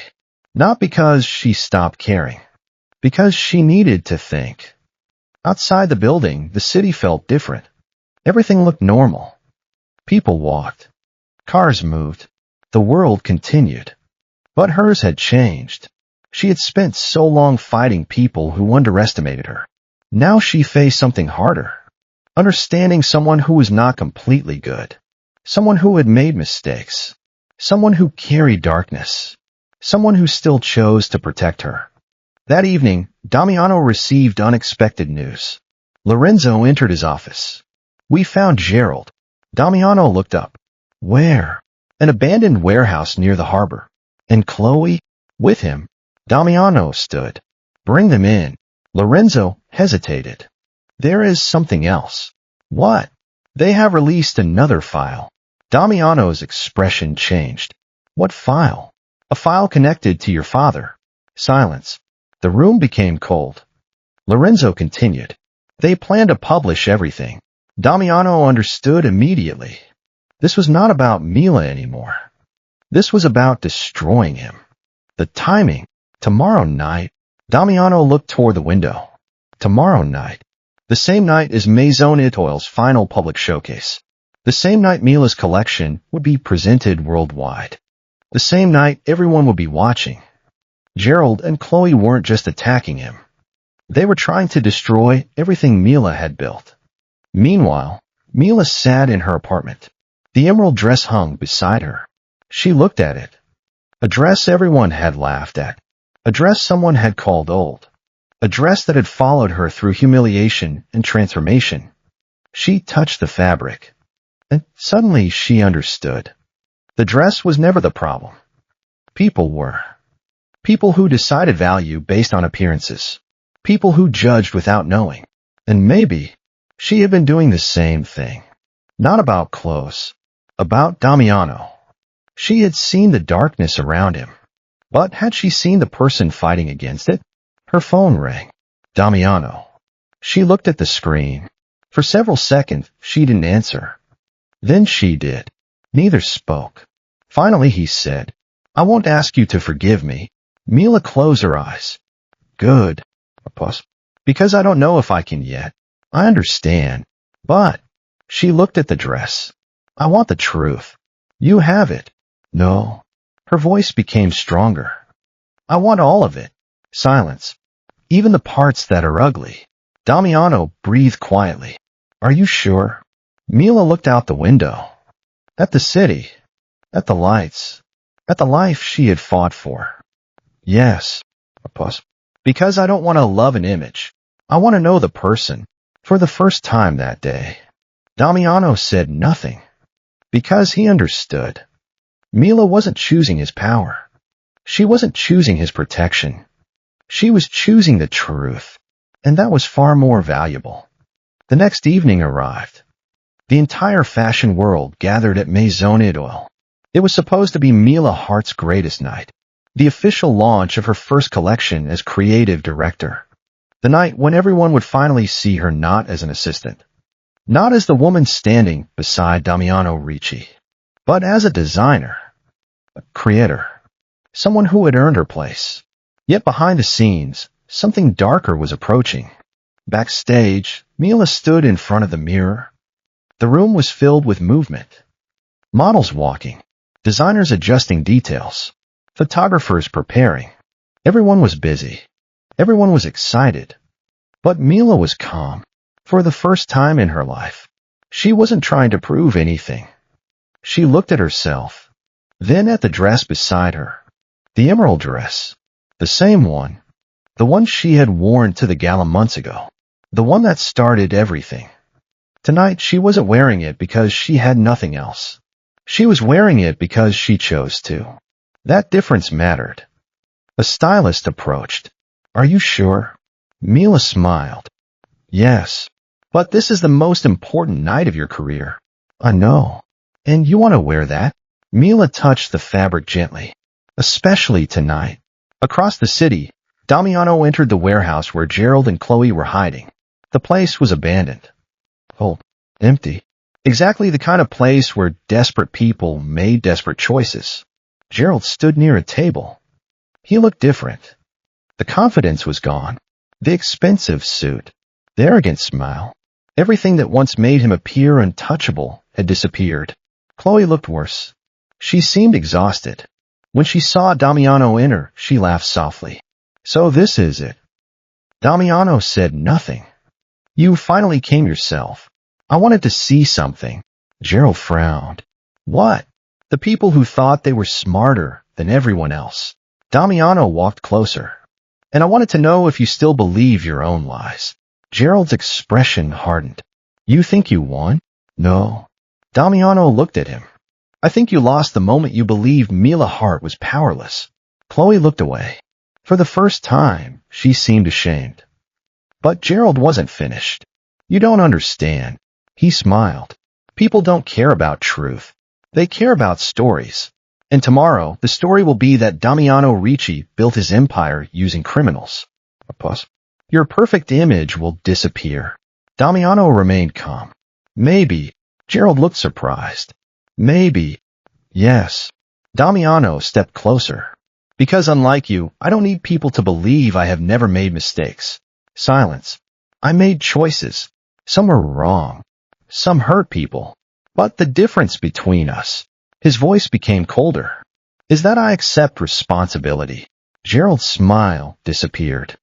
Not because she stopped caring. Because she needed to think. Outside the building, the city felt different. Everything looked normal. People walked. Cars moved. The world continued. But hers had changed. She had spent so long fighting people who underestimated her. Now she faced something harder. Understanding someone who was not completely good. Someone who had made mistakes. Someone who carried darkness. Someone who still chose to protect her. That evening, Damiano received unexpected news. Lorenzo entered his office. We found Gerald. Damiano looked up. Where? An abandoned warehouse near the harbor. And Chloe? With him. Damiano stood. Bring them in. Lorenzo hesitated. There is something else. What? They have released another file. Damiano's expression changed. What file? A file connected to your father. Silence. The room became cold. Lorenzo continued. They plan to publish everything. Damiano understood immediately. This was not about Mila anymore. This was about destroying him. The timing. Tomorrow night. Damiano looked toward the window. Tomorrow night. The same night as Maison Etoile's final public showcase. The same night Mila's collection would be presented worldwide. The same night everyone would be watching. Gerald and Chloe weren't just attacking him. They were trying to destroy everything Mila had built. Meanwhile, Mila sat in her apartment. The emerald dress hung beside her. She looked at it. A dress everyone had laughed at. A dress someone had called old. A dress that had followed her through humiliation and transformation. She touched the fabric. And suddenly she understood. The dress was never the problem. People were. People who decided value based on appearances. People who judged without knowing. And maybe she had been doing the same thing. Not about clothes. About Damiano. She had seen the darkness around him. But had she seen the person fighting against it? Her phone rang. Damiano. She looked at the screen. For several seconds, she didn't answer. Then she did. Neither spoke. Finally he said, I won't ask you to forgive me. Mila closed her eyes. Good. A pause. Because I don't know if I can yet. I understand. But. She looked at the dress. I want the truth. You have it. No. Her voice became stronger. I want all of it. Silence. Even the parts that are ugly. Damiano breathed quietly. Are you sure? Mila looked out the window. At the city. At the lights. At the life she had fought for. Yes. A pause. Because I don't want to love an image. I want to know the person. For the first time that day. Damiano said nothing. Because he understood. Mila wasn't choosing his power. She wasn't choosing his protection. She was choosing the truth, and that was far more valuable. The next evening arrived. The entire fashion world gathered at Maison Idole. It was supposed to be Mila Hart's greatest night, the official launch of her first collection as creative director. The night when everyone would finally see her not as an assistant, not as the woman standing beside Damiano Ricci, but as a designer, a creator, someone who had earned her place. Yet behind the scenes, something darker was approaching. Backstage, Mila stood in front of the mirror. The room was filled with movement. Models walking, designers adjusting details, photographers preparing. Everyone was busy. Everyone was excited. But Mila was calm. For the first time in her life, she wasn't trying to prove anything. She looked at herself, then at the dress beside her. The emerald dress. The same one. The one she had worn to the gala months ago. The one that started everything. Tonight she wasn't wearing it because she had nothing else. She was wearing it because she chose to. That difference mattered. A stylist approached. "Are you sure?" Mila smiled. "Yes. But this is the most important night of your career." "I know. And you want to wear that?" Mila touched the fabric gently. "Especially tonight." Across the city, Damiano entered the warehouse where Gerald and Chloe were hiding. The place was abandoned. Cold. Empty. Exactly the kind of place where desperate people made desperate choices. Gerald stood near a table. He looked different. The confidence was gone. The expensive suit. The arrogant smile. Everything that once made him appear untouchable had disappeared. Chloe looked worse. She seemed exhausted. When she saw Damiano enter, she laughed softly. "So this is it." Damiano said nothing. "You finally came yourself. I wanted to see something." Gerald frowned. "What?" "The people who thought they were smarter than everyone else." Damiano walked closer. "And I wanted to know if you still believe your own lies." Gerald's expression hardened. "You think you won?" "No." Damiano looked at him. "I think you lost the moment you believed Mila Hart was powerless." Chloe looked away. For the first time, she seemed ashamed. But Gerald wasn't finished. "You don't understand." He smiled. "People don't care about truth. They care about stories. And tomorrow, the story will be that Damiano Ricci built his empire using criminals. A pause. Your perfect image will disappear." Damiano remained calm. "Maybe." Gerald looked surprised. "Maybe." "Yes." Damiano stepped closer. "Because unlike you, I don't need people to believe I have never made mistakes." Silence. "I made choices. Some were wrong. Some hurt people. But the difference between us," his voice became colder, "is that I accept responsibility." Gerald's smile disappeared.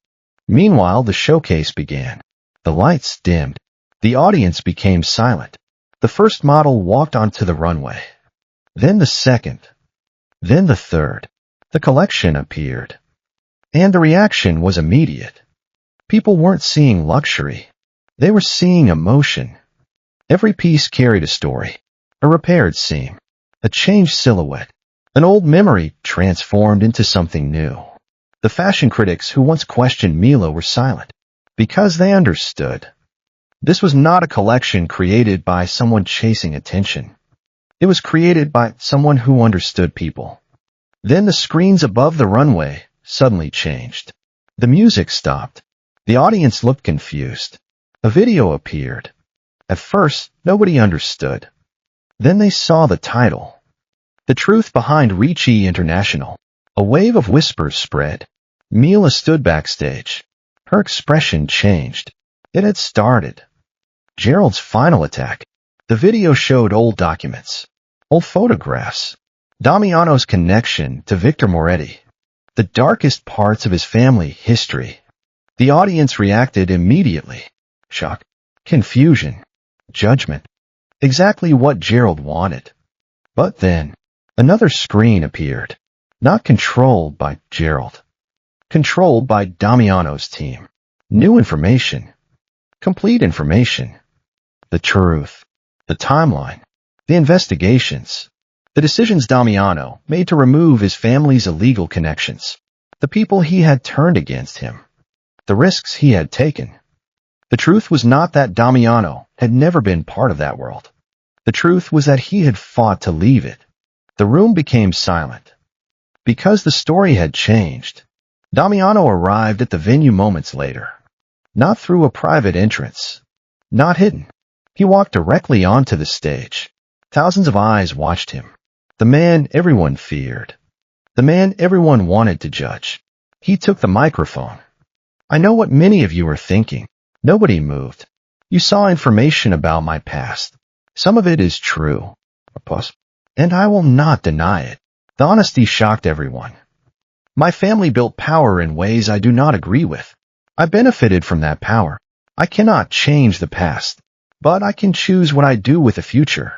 Meanwhile, the showcase began. The lights dimmed. The audience became silent. The first model walked onto the runway. Then the second. Then the third. The collection appeared. And the reaction was immediate. People weren't seeing luxury. They were seeing emotion. Every piece carried a story. A repaired seam. A changed silhouette. An old memory transformed into something new. The fashion critics who once questioned Mila were silent. Because they understood. This was not a collection created by someone chasing attention. It was created by someone who understood people. Then the screens above the runway suddenly changed. The music stopped. The audience looked confused. A video appeared. At first, nobody understood. Then they saw the title. The Truth Behind Ricci International. A wave of whispers spread. Mila stood backstage. Her expression changed. It had started. Gerald's final attack. The video showed old documents. Old photographs. Damiano's connection to Victor Moretti. The darkest parts of his family history. The audience reacted immediately. Shock. Confusion. Judgment. Exactly what Gerald wanted. But then, another screen appeared. Not controlled by Gerald. Controlled by Damiano's team. New information. Complete information. The truth. The timeline. the investigations, the decisions Damiano made to remove his family's illegal connections, the people he had turned against him, the risks he had taken. The truth was not that Damiano had never been part of that world. The truth was that he had fought to leave it. The room became silent. Because the story had changed, Damiano arrived at the venue moments later. Not through a private entrance. Not hidden. He walked directly onto the stage. Thousands of eyes watched him. The man everyone feared. The man everyone wanted to judge. He took the microphone. I know what many of you are thinking. Nobody moved. You saw information about my past. Some of it is true. And I will not deny it. The honesty shocked everyone. My family built power in ways I do not agree with. I benefited from that power. I cannot change the past, but I can choose what I do with the future.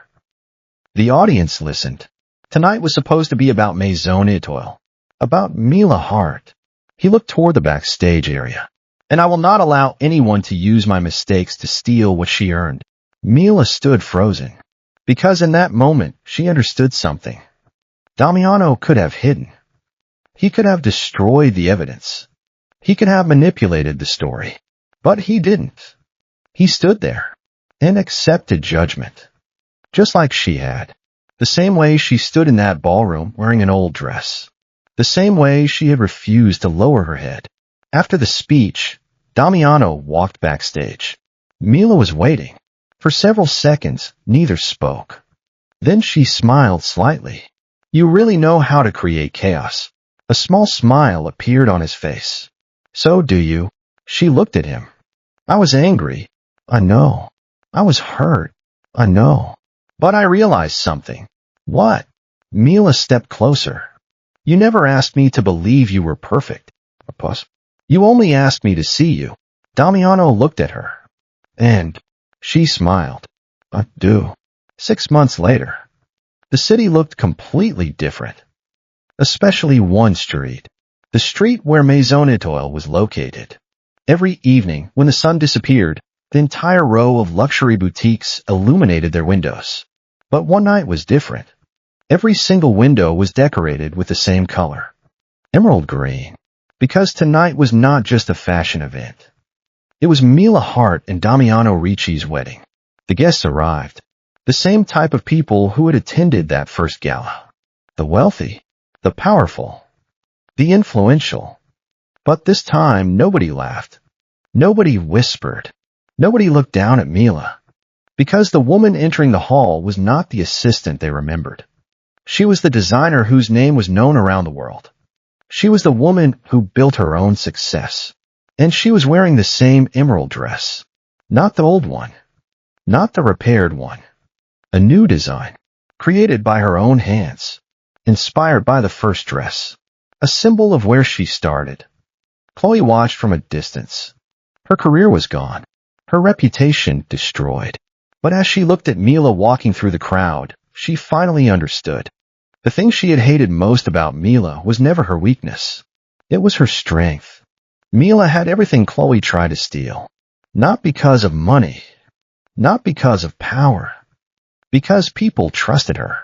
The audience listened. Tonight was supposed to be about Maison Etoile, about Mila Hart. He looked toward the backstage area. And I will not allow anyone to use my mistakes to steal what she earned. Mila stood frozen, because in that moment she understood something. Damiano could have hidden. He could have destroyed the evidence. He could have manipulated the story, but he didn't. He stood there and accepted judgment, just like she had. The same way she stood in that ballroom wearing an old dress. The same way she had refused to lower her head. After the speech, Damiano walked backstage. Mila was waiting. For several seconds, neither spoke. Then she smiled slightly. You really know how to create chaos. A small smile appeared on his face. So do you? She looked at him. I was angry. I know. I was hurt. I know. But I realized something. What? Mila stepped closer. You never asked me to believe you were perfect. You only asked me to see you. Damiano looked at her. And she smiled. I do. 6 months later, the city looked completely different. Especially one street. The street where Maison Etoile was located. Every evening, when the sun disappeared, the entire row of luxury boutiques illuminated their windows. But one night was different. Every single window was decorated with the same color. Emerald green. Because tonight was not just a fashion event. It was Mila Hart and Damiano Ricci's wedding. The guests arrived. The same type of people who had attended that first gala. The wealthy. The powerful. The influential. But this time, nobody laughed. Nobody whispered. Nobody looked down at Mila. Because the woman entering the hall was not the assistant they remembered. She was the designer whose name was known around the world. She was the woman who built her own success. And she was wearing the same emerald dress. Not the old one. Not the repaired one. A new design. Created by her own hands. Inspired by the first dress. A symbol of where she started. Chloe watched from a distance. Her career was gone. Her reputation destroyed. But as she looked at Mila walking through the crowd, she finally understood. The thing she had hated most about Mila was never her weakness. It was her strength. Mila had everything Chloe tried to steal. Not because of money. Not because of power. Because people trusted her.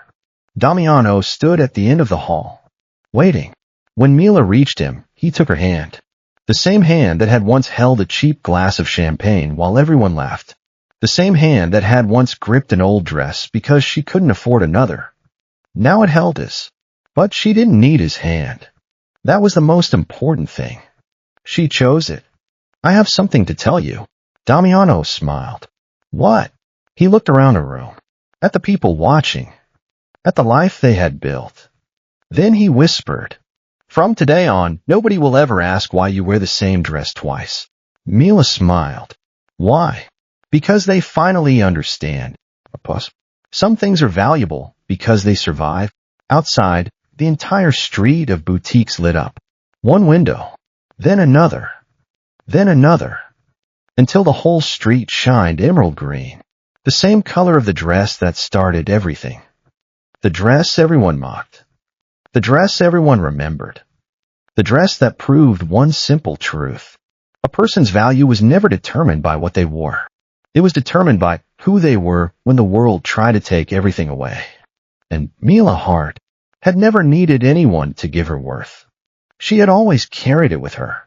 Damiano stood at the end of the hall, waiting. When Mila reached him, he took her hand. The same hand that had once held a cheap glass of champagne while everyone laughed. The same hand that had once gripped an old dress because she couldn't afford another. Now it held his. But she didn't need his hand. That was the most important thing. She chose it. I have something to tell you. Damiano smiled. What? He looked around the room. At the people watching. At the life they had built. Then he whispered. From today on, nobody will ever ask why you wear the same dress twice. Mila smiled. Why? Because they finally understand. Some things are valuable because they survive. Outside, the entire street of boutiques lit up. One window. Then another. Then another. Until the whole street shined emerald green. The same color of the dress that started everything. The dress everyone mocked. The dress everyone remembered. The dress that proved one simple truth. A person's value was never determined by what they wore. It was determined by who they were when the world tried to take everything away. And Mila Hart had never needed anyone to give her worth. She had always carried it with her.